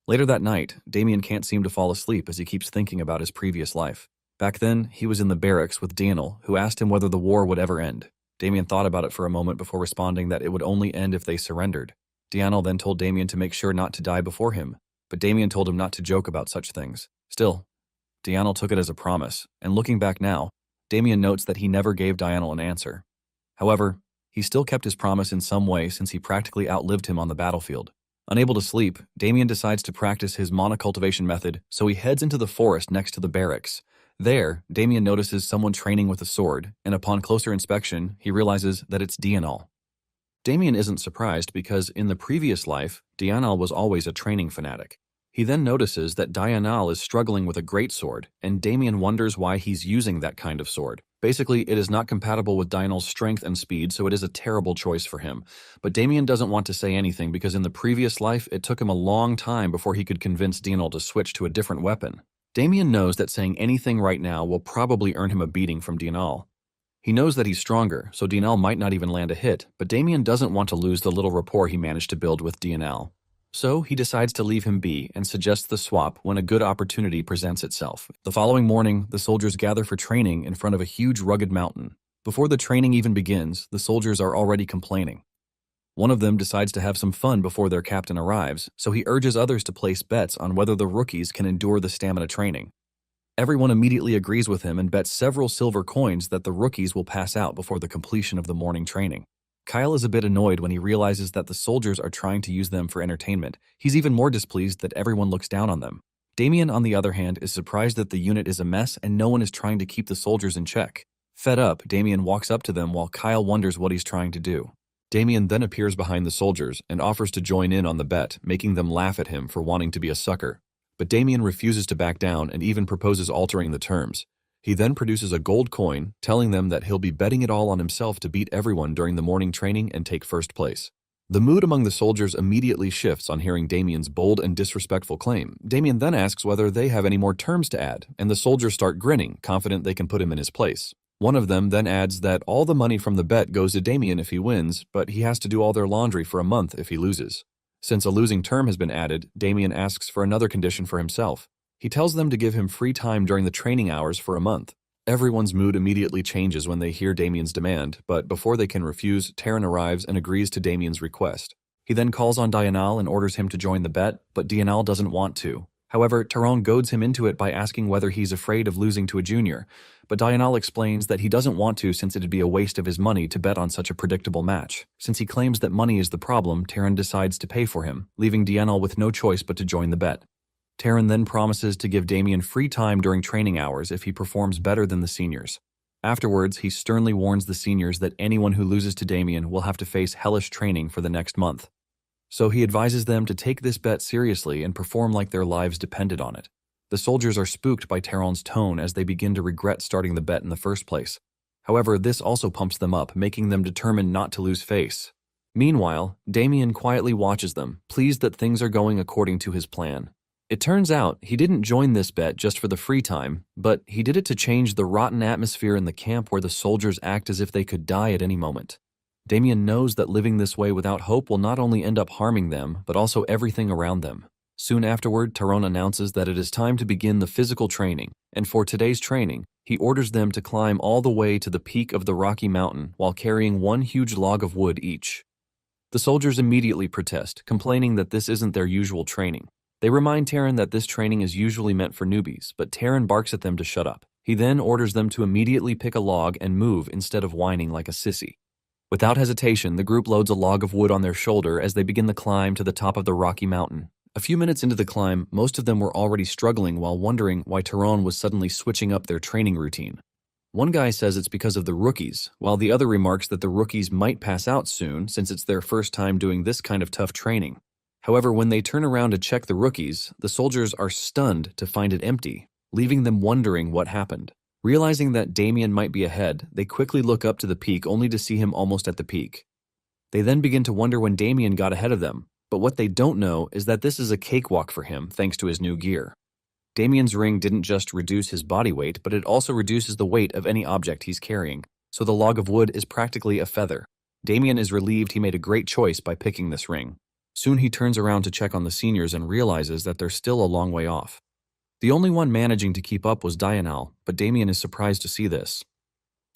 Later that night, Damen can't seem to fall asleep as he keeps thinking about his previous life. Back then, he was in the barracks with Daniel, who asked him whether the war would ever end. Damen thought about it for a moment before responding that it would only end if they surrendered. Daniel then told Damen to make sure not to die before him, but Damen told him not to joke about such things. Still, Daniel took it as a promise, and looking back now, Damen notes that he never gave Daniel an answer. However, he still kept his promise in some way since he practically outlived him on the battlefield. Unable to sleep, Damen decides to practice his monocultivation method, so he heads into the forest next to the barracks. There, Damen notices someone training with a sword, and upon closer inspection, he realizes that it's Daniel. Damen isn't surprised because in the previous life, Daniel was always a training fanatic. He then notices that Daniel is struggling with a greatsword, and Damen wonders why he's using that kind of sword. Basically, it is not compatible with Daniel's strength and speed, so it is a terrible choice for him. But Damen doesn't want to say anything because in the previous life, it took him a long time before he could convince Daniel to switch to a different weapon. Damen knows that saying anything right now will probably earn him a beating from Daniel. He knows that he's stronger, so Daniel might not even land a hit, but Damen doesn't want to lose the little rapport he managed to build with Daniel. So he decides to leave him be and suggests the swap when a good opportunity presents itself. The following morning, the soldiers gather for training in front of a huge rugged mountain. Before the training even begins, the soldiers are already complaining. One of them decides to have some fun before their captain arrives, so he urges others to place bets on whether the rookies can endure the stamina training. Everyone immediately agrees with him and bets several silver coins that the rookies will pass out before the completion of the morning training. Kyle is a bit annoyed when he realizes that the soldiers are trying to use them for entertainment. He's even more displeased that everyone looks down on them. Damen, on the other hand, is surprised that the unit is a mess and no one is trying to keep the soldiers in check. Fed up, Damen walks up to them while Kyle wonders what he's trying to do. Damen then appears behind the soldiers and offers to join in on the bet, making them laugh at him for wanting to be a sucker. But Damen refuses to back down and even proposes altering the terms. He then produces a gold coin, telling them that he'll be betting it all on himself to beat everyone during the morning training and take first place. The mood among the soldiers immediately shifts on hearing Damen's bold and disrespectful claim. Damen then asks whether they have any more terms to add, and the soldiers start grinning, confident they can put him in his place. One of them then adds that all the money from the bet goes to Damen if he wins, but he has to do all their laundry for a month if he loses. Since a losing term has been added, Damen asks for another condition for himself. He tells them to give him free time during the training hours for a month. Everyone's mood immediately changes when they hear Damen's demand, but before they can refuse, Taran arrives and agrees to Damen's request. He then calls on Daniel and orders him to join the bet, but Daniel doesn't want to. However, Taran goads him into it by asking whether he's afraid of losing to a junior, but Daniel explains that he doesn't want to since it'd be a waste of his money to bet on such a predictable match. Since he claims that money is the problem, Taran decides to pay for him, leaving Daniel with no choice but to join the bet. Taran then promises to give Damen free time during training hours if he performs better than the seniors. Afterwards, he sternly warns the seniors that anyone who loses to Damen will have to face hellish training for the next month. So he advises them to take this bet seriously and perform like their lives depended on it. The soldiers are spooked by Taran's tone as they begin to regret starting the bet in the first place. However, this also pumps them up, making them determined not to lose face. Meanwhile, Damen quietly watches them, pleased that things are going according to his plan. It turns out he didn't join this bet just for the free time, but he did it to change the rotten atmosphere in the camp where the soldiers act as if they could die at any moment. Damen knows that living this way without hope will not only end up harming them, but also everything around them. Soon afterward, Taran announces that it is time to begin the physical training, and for today's training, he orders them to climb all the way to the peak of the Rocky Mountain while carrying one huge log of wood each. The soldiers immediately protest, complaining that this isn't their usual training. They remind Taran that this training is usually meant for newbies, but Taran barks at them to shut up. He then orders them to immediately pick a log and move instead of whining like a sissy. Without hesitation, the group loads a log of wood on their shoulder as they begin the climb to the top of the Rocky Mountain. A few minutes into the climb, most of them were already struggling while wondering why Taran was suddenly switching up their training routine. One guy says it's because of the rookies, while the other remarks that the rookies might pass out soon since it's their first time doing this kind of tough training. However, when they turn around to check the rookies, the soldiers are stunned to find it empty, leaving them wondering what happened. Realizing that Damen might be ahead, they quickly look up to the peak only to see him almost at the peak. They then begin to wonder when Damen got ahead of them, But what they don't know is that this is a cakewalk for him thanks to his new gear. Damien's ring didn't just reduce his body weight, but it also reduces the weight of any object he's carrying, so the log of wood is practically a feather. Damien is relieved he made a great choice by picking this ring. Soon he turns around to check on the seniors and realizes that they're still a long way off. The only one managing to keep up was Dianel, but Damien is surprised to see this.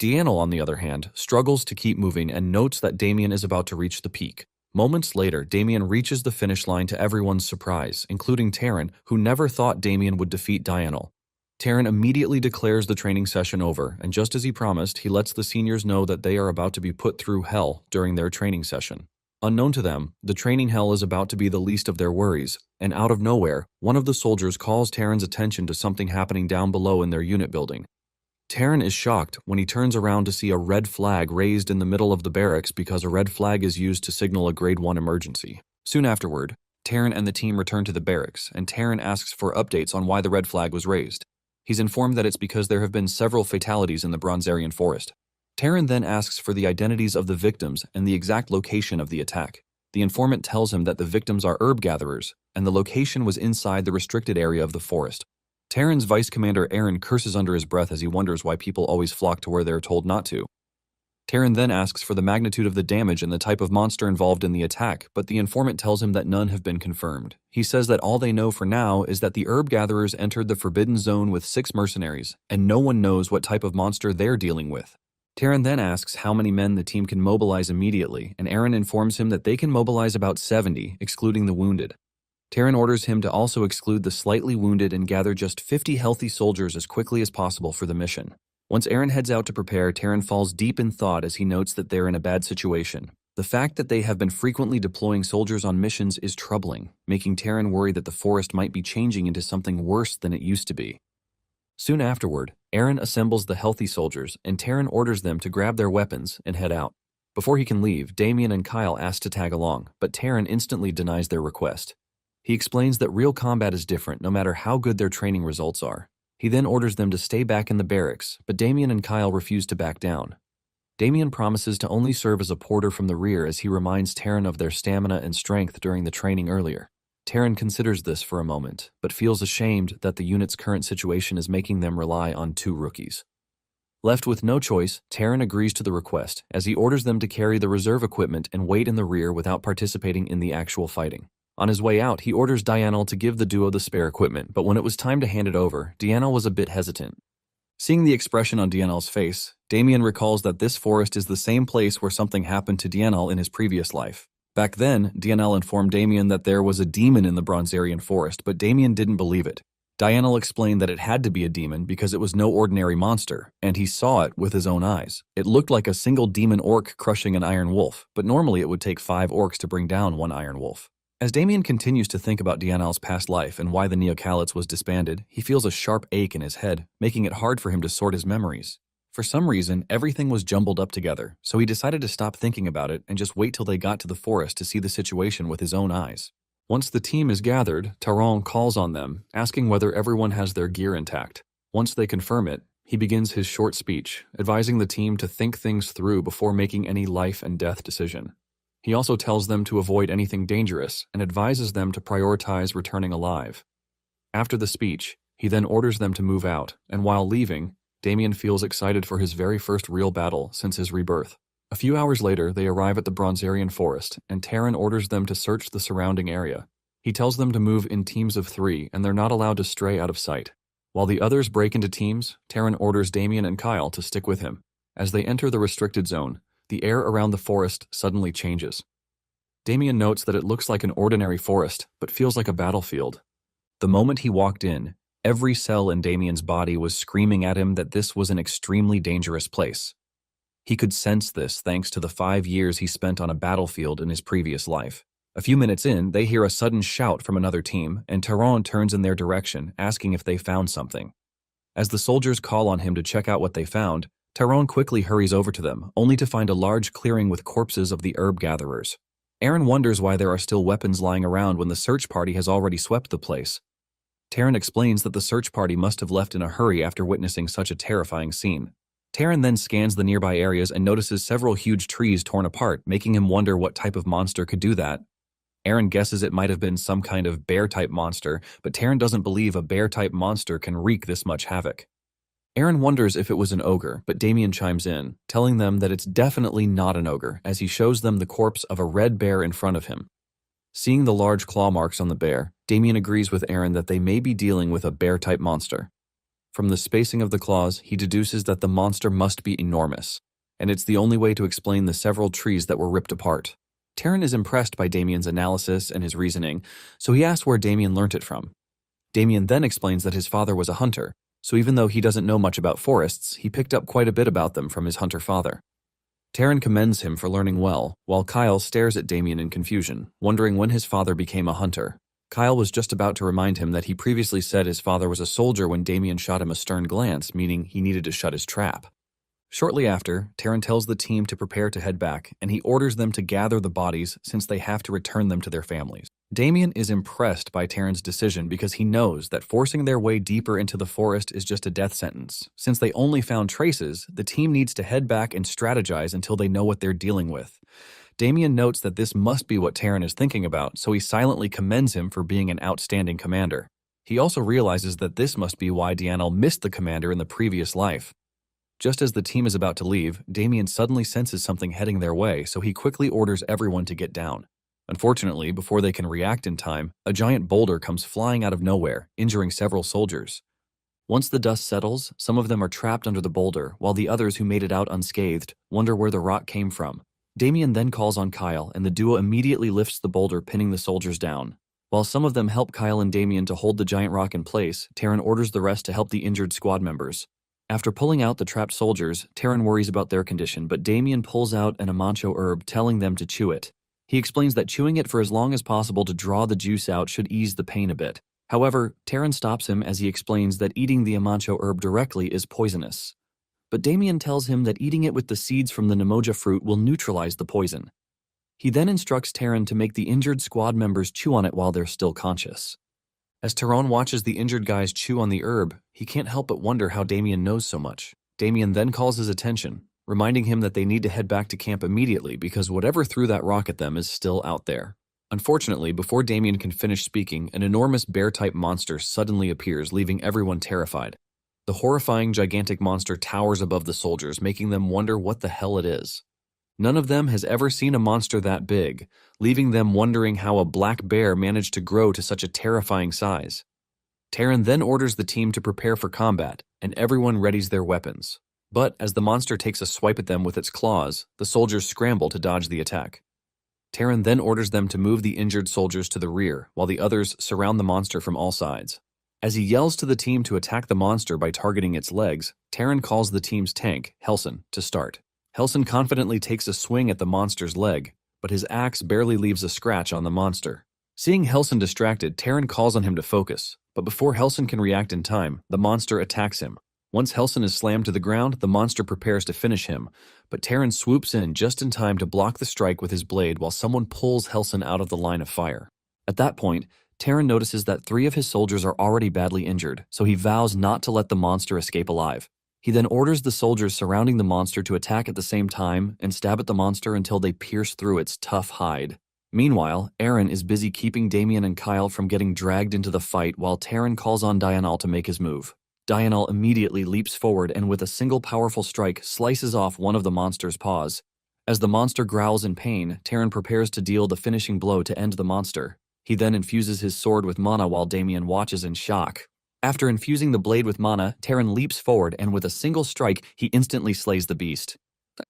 Dianel, on the other hand, struggles to keep moving and notes that Damien is about to reach the peak. Moments later, Damien reaches the finish line to everyone's surprise, including Taryn, who never thought Damien would defeat Dianel. Taryn immediately declares the training session over, and just as he promised, he lets the seniors know that they are about to be put through hell during their training session. Unknown to them, the training hell is about to be the least of their worries, and out of nowhere, one of the soldiers calls Taryn's attention to something happening down below in their unit building. Taryn is shocked when he turns around to see a red flag raised in the middle of the barracks because a red flag is used to signal a Grade 1 emergency. Soon afterward, Taryn and the team return to the barracks, and Taryn asks for updates on why the red flag was raised. He's informed that it's because there have been several fatalities in the Bronzerian forest. Taryn then asks for the identities of the victims and the exact location of the attack. The informant tells him that the victims are herb gatherers, and the location was inside the restricted area of the forest. Taryn's vice commander Aaron curses under his breath as he wonders why people always flock to where they're told not to. Taryn then asks for the magnitude of the damage and the type of monster involved in the attack, but the informant tells him that none have been confirmed. He says that all they know for now is that the herb gatherers entered the Forbidden Zone with 6 mercenaries, and no one knows what type of monster they're dealing with. Taryn then asks how many men the team can mobilize immediately, and Aaron informs him that they can mobilize about 70, excluding the wounded. Taryn orders him to also exclude the slightly wounded and gather just 50 healthy soldiers as quickly as possible for the mission. Once Aaron heads out to prepare, Taryn falls deep in thought as he notes that they're in a bad situation. The fact that they have been frequently deploying soldiers on missions is troubling, making Taryn worry that the forest might be changing into something worse than it used to be. Soon afterward, Aaron assembles the healthy soldiers, and Taryn orders them to grab their weapons and head out. Before he can leave, Damien and Kyle ask to tag along, but Taryn instantly denies their request. He explains that real combat is different no matter how good their training results are. He then orders them to stay back in the barracks, but Damien and Kyle refuse to back down. Damien promises to only serve as a porter from the rear as he reminds Taryn of their stamina and strength during the training earlier. Taryn considers this for a moment, but feels ashamed that the unit's current situation is making them rely on 2 rookies. Left with no choice, Taryn agrees to the request as he orders them to carry the reserve equipment and wait in the rear without participating in the actual fighting. On his way out, he orders Dianel to give the duo the spare equipment, but when it was time to hand it over, Dianel was a bit hesitant. Seeing the expression on Dianel's face, Damien recalls that this forest is the same place where something happened to Dianel in his previous life. Back then, Dianel informed Damien that there was a demon in the Bronzerian forest, but Damien didn't believe it. Dianel explained that it had to be a demon because it was no ordinary monster, and he saw it with his own eyes. It looked like a single demon orc crushing an iron wolf, but normally it would take 5 orcs to bring down 1 iron wolf. As Damien continues to think about Dianel's past life and why the Neocalites was disbanded, he feels a sharp ache in his head, making it hard for him to sort his memories. For some reason, everything was jumbled up together, so he decided to stop thinking about it and just wait till they got to the forest to see the situation with his own eyes. Once the team is gathered, Taron calls on them, asking whether everyone has their gear intact. Once they confirm it, he begins his short speech, advising the team to think things through before making any life and death decision. He also tells them to avoid anything dangerous and advises them to prioritize returning alive. After the speech, he then orders them to move out, and while leaving, Damien feels excited for his very first real battle since his rebirth. A few hours later, they arrive at the Bronzerian forest, and Taryn orders them to search the surrounding area. He tells them to move in teams of 3, and they're not allowed to stray out of sight. While the others break into teams, Taryn orders Damien and Kyle to stick with him. As they enter the restricted zone, the air around the forest suddenly changes. Damien notes that it looks like an ordinary forest, but feels like a battlefield. The moment he walked in, every cell in Damien's body was screaming at him that this was an extremely dangerous place. He could sense this thanks to the 5 years he spent on a battlefield in his previous life. A few minutes in, they hear a sudden shout from another team, and Taron turns in their direction, asking if they found something. As the soldiers call on him to check out what they found, Taron quickly hurries over to them, only to find a large clearing with corpses of the herb gatherers. Aaron wonders why there are still weapons lying around when the search party has already swept the place. Taryn explains that the search party must have left in a hurry after witnessing such a terrifying scene. Taryn then scans the nearby areas and notices several huge trees torn apart, making him wonder what type of monster could do that. Aaron guesses it might have been some kind of bear-type monster, but Taryn doesn't believe a bear-type monster can wreak this much havoc. Aaron wonders if it was an ogre, but Damen chimes in, telling them that it's definitely not an ogre, as he shows them the corpse of a red bear in front of him. Seeing the large claw marks on the bear, Damen agrees with Aaron that they may be dealing with a bear-type monster. From the spacing of the claws, he deduces that the monster must be enormous, and it's the only way to explain the several trees that were ripped apart. Taryn is impressed by Damien's analysis and his reasoning, so he asks where Damen learnt it from. Damen then explains that his father was a hunter, so even though he doesn't know much about forests, he picked up quite a bit about them from his hunter father. Taryn commends him for learning well, while Kyle stares at Damen in confusion, wondering when his father became a hunter. Kyle was just about to remind him that he previously said his father was a soldier when Damen shot him a stern glance, meaning he needed to shut his trap. Shortly after, Taryn tells the team to prepare to head back, and he orders them to gather the bodies since they have to return them to their families. Damen is impressed by Taryn's decision because he knows that forcing their way deeper into the forest is just a death sentence. Since they only found traces, the team needs to head back and strategize until they know what they're dealing with. Damen notes that this must be what Taryn is thinking about, so he silently commends him for being an outstanding commander. He also realizes that this must be why Dianel missed the commander in the previous life. Just as the team is about to leave, Damen suddenly senses something heading their way, so he quickly orders everyone to get down. Unfortunately, before they can react in time, a giant boulder comes flying out of nowhere, injuring several soldiers. Once the dust settles, some of them are trapped under the boulder, while the others who made it out unscathed wonder where the rock came from. Damen then calls on Kyle, and the duo immediately lifts the boulder, pinning the soldiers down. While some of them help Kyle and Damen to hold the giant rock in place, Taryn orders the rest to help the injured squad members. After pulling out the trapped soldiers, Taryn worries about their condition, but Damen pulls out an amancho herb, telling them to chew it. He explains that chewing it for as long as possible to draw the juice out should ease the pain a bit. However, Taryn stops him as he explains that eating the amancho herb directly is poisonous. But Damen tells him that eating it with the seeds from the Nemoja fruit will neutralize the poison. He then instructs Taryn to make the injured squad members chew on it while they're still conscious. As Tyrone watches the injured guys chew on the herb, he can't help but wonder how Damen knows so much. Damen then calls his attention, reminding him that they need to head back to camp immediately because whatever threw that rock at them is still out there. Unfortunately, before Damen can finish speaking, an enormous bear-type monster suddenly appears, leaving everyone terrified. The horrifying gigantic monster towers above the soldiers, making them wonder what the hell it is. None of them has ever seen a monster that big, leaving them wondering how a black bear managed to grow to such a terrifying size. Taryn then orders the team to prepare for combat, and everyone readies their weapons. But as the monster takes a swipe at them with its claws, the soldiers scramble to dodge the attack. Taryn then orders them to move the injured soldiers to the rear, while the others surround the monster from all sides. As he yells to the team to attack the monster by targeting its legs, Taryn calls the team's tank, Helson, to start. Helson confidently takes a swing at the monster's leg, but his axe barely leaves a scratch on the monster. Seeing Helson distracted, Taryn calls on him to focus, but before Helson can react in time, the monster attacks him. Once Helson is slammed to the ground, the monster prepares to finish him, but Taryn swoops in just in time to block the strike with his blade while someone pulls Helson out of the line of fire. At that point, Taryn notices that 3 of his soldiers are already badly injured, so he vows not to let the monster escape alive. He then orders the soldiers surrounding the monster to attack at the same time and stab at the monster until they pierce through its tough hide. Meanwhile, Aaron is busy keeping Damen and Kyle from getting dragged into the fight while Taryn calls on Dianel to make his move. Dianel immediately leaps forward and with a single powerful strike slices off one of the monster's paws. As the monster growls in pain, Taryn prepares to deal the finishing blow to end the monster. He then infuses his sword with mana while Damen watches in shock. After infusing the blade with mana, Taryn leaps forward and with a single strike, he instantly slays the beast.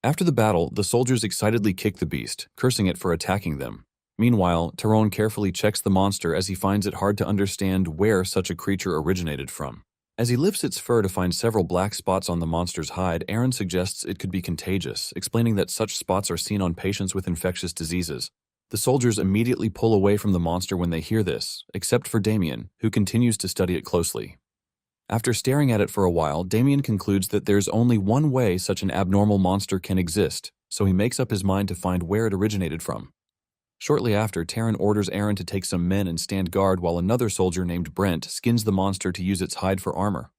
After the battle, the soldiers excitedly kick the beast, cursing it for attacking them. Meanwhile, Tyrone carefully checks the monster as he finds it hard to understand where such a creature originated from. As he lifts its fur to find several black spots on the monster's hide, Aaron suggests it could be contagious, explaining that such spots are seen on patients with infectious diseases. The soldiers immediately pull away from the monster when they hear this, except for Damen, who continues to study it closely. After staring at it for a while, Damen concludes that there's only one way such an abnormal monster can exist, so he makes up his mind to find where it originated from. Shortly after, Taryn orders Aaron to take some men and stand guard while another soldier named Brent skins the monster to use its hide for armor.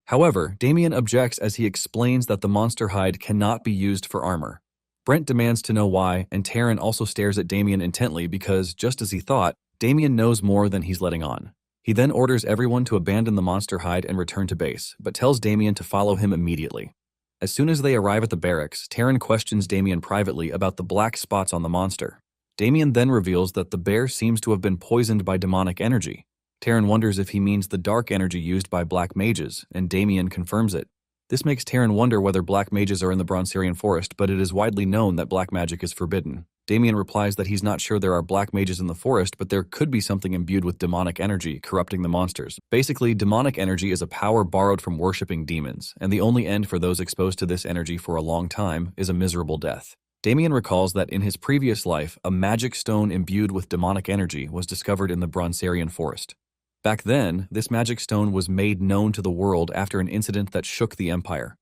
However, Damen objects as he explains that the monster hide cannot be used for armor. Brent demands to know why, and Taryn also stares at Damen intently because, just as he thought, Damen knows more than he's letting on. He then orders everyone to abandon the monster hide and return to base, but tells Damen to follow him immediately. As soon as they arrive at the barracks, Taryn questions Damen privately about the black spots on the monster. Damen then reveals that the bear seems to have been poisoned by demonic energy. Taryn wonders if he means the dark energy used by black mages, and Damen confirms it. This makes Taryn wonder whether black mages are in the Bronzerian forest, but it is widely known that black magic is forbidden. Damen replies that he's not sure there are black mages in the forest, but there could be something imbued with demonic energy corrupting the monsters. Basically, demonic energy is a power borrowed from worshipping demons, and the only end for those exposed to this energy for a long time is a miserable death. Damen recalls that in his previous life, a magic stone imbued with demonic energy was discovered in the Bronzerian forest. Back then, this magic stone was made known to the world after an incident that shook the empire.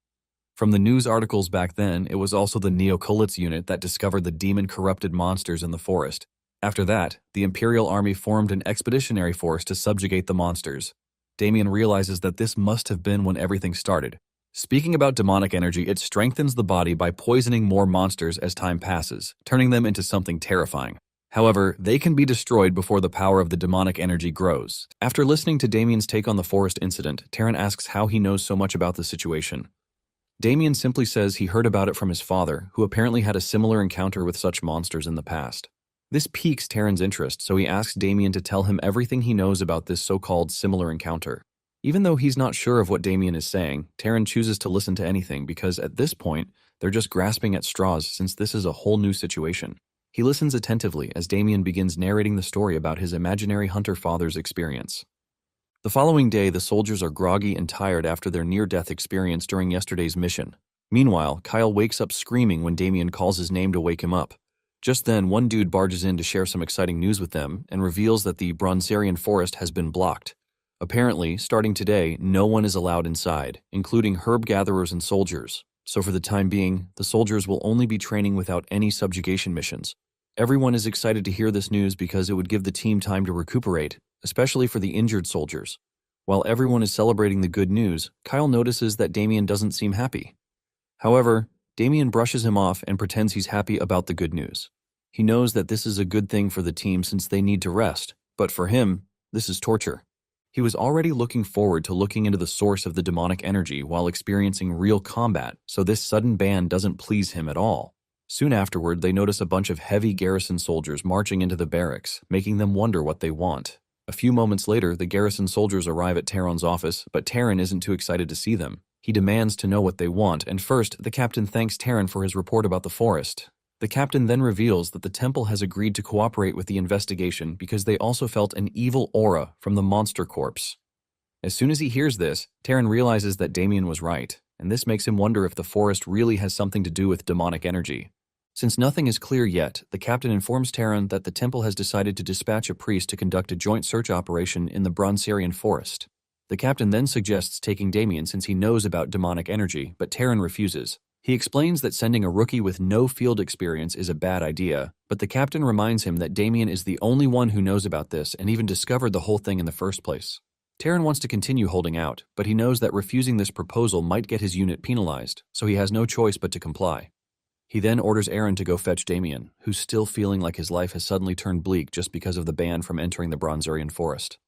From the news articles back then, it was also the Neocolits unit that discovered the demon-corrupted monsters in the forest. After that, the Imperial Army formed an expeditionary force to subjugate the monsters. Damen realizes that this must have been when everything started. Speaking about demonic energy, it strengthens the body by poisoning more monsters as time passes, turning them into something terrifying. However, they can be destroyed before the power of the demonic energy grows. After listening to Damen's take on the forest incident, Taryn asks how he knows so much about the situation. Damen simply says he heard about it from his father, who apparently had a similar encounter with such monsters in the past. This piques Taryn's interest, so he asks Damen to tell him everything he knows about this so-called similar encounter. Even though he's not sure of what Damen is saying, Taryn chooses to listen to anything because at this point, they're just grasping at straws since this is a whole new situation. He listens attentively as Damen begins narrating the story about his imaginary hunter father's experience. The following day, the soldiers are groggy and tired after their near-death experience during yesterday's mission. Meanwhile, Kyle wakes up screaming when Damen calls his name to wake him up. Just then, one dude barges in to share some exciting news with them and reveals that the Bronzerian forest has been blocked. Apparently, starting today, no one is allowed inside, including herb gatherers and soldiers. So for the time being, the soldiers will only be training without any subjugation missions. Everyone is excited to hear this news because it would give the team time to recuperate, especially for the injured soldiers. While everyone is celebrating the good news, Kyle notices that Damen doesn't seem happy. However, Damen brushes him off and pretends he's happy about the good news. He knows that this is a good thing for the team since they need to rest, but for him, this is torture. He was already looking forward to looking into the source of the demonic energy while experiencing real combat, so this sudden ban doesn't please him at all. Soon afterward, they notice a bunch of heavy garrison soldiers marching into the barracks, making them wonder what they want. A few moments later, the garrison soldiers arrive at Taryn's office, but Taryn isn't too excited to see them. He demands to know what they want, and first, the captain thanks Taryn for his report about the forest. The captain then reveals that the temple has agreed to cooperate with the investigation because they also felt an evil aura from the monster corpse. As soon as he hears this, Taryn realizes that Damen was right, and this makes him wonder if the forest really has something to do with demonic energy. Since nothing is clear yet, the captain informs Taryn that the temple has decided to dispatch a priest to conduct a joint search operation in the Bronzerian forest. The captain then suggests taking Damen since he knows about demonic energy, but Taryn refuses. He explains that sending a rookie with no field experience is a bad idea, but the captain reminds him that Damen is the only one who knows about this and even discovered the whole thing in the first place. Taryn wants to continue holding out, but he knows that refusing this proposal might get his unit penalized, so he has no choice but to comply. He then orders Aaron to go fetch Damen, who's still feeling like his life has suddenly turned bleak just because of the ban from entering the Bronzerian forest.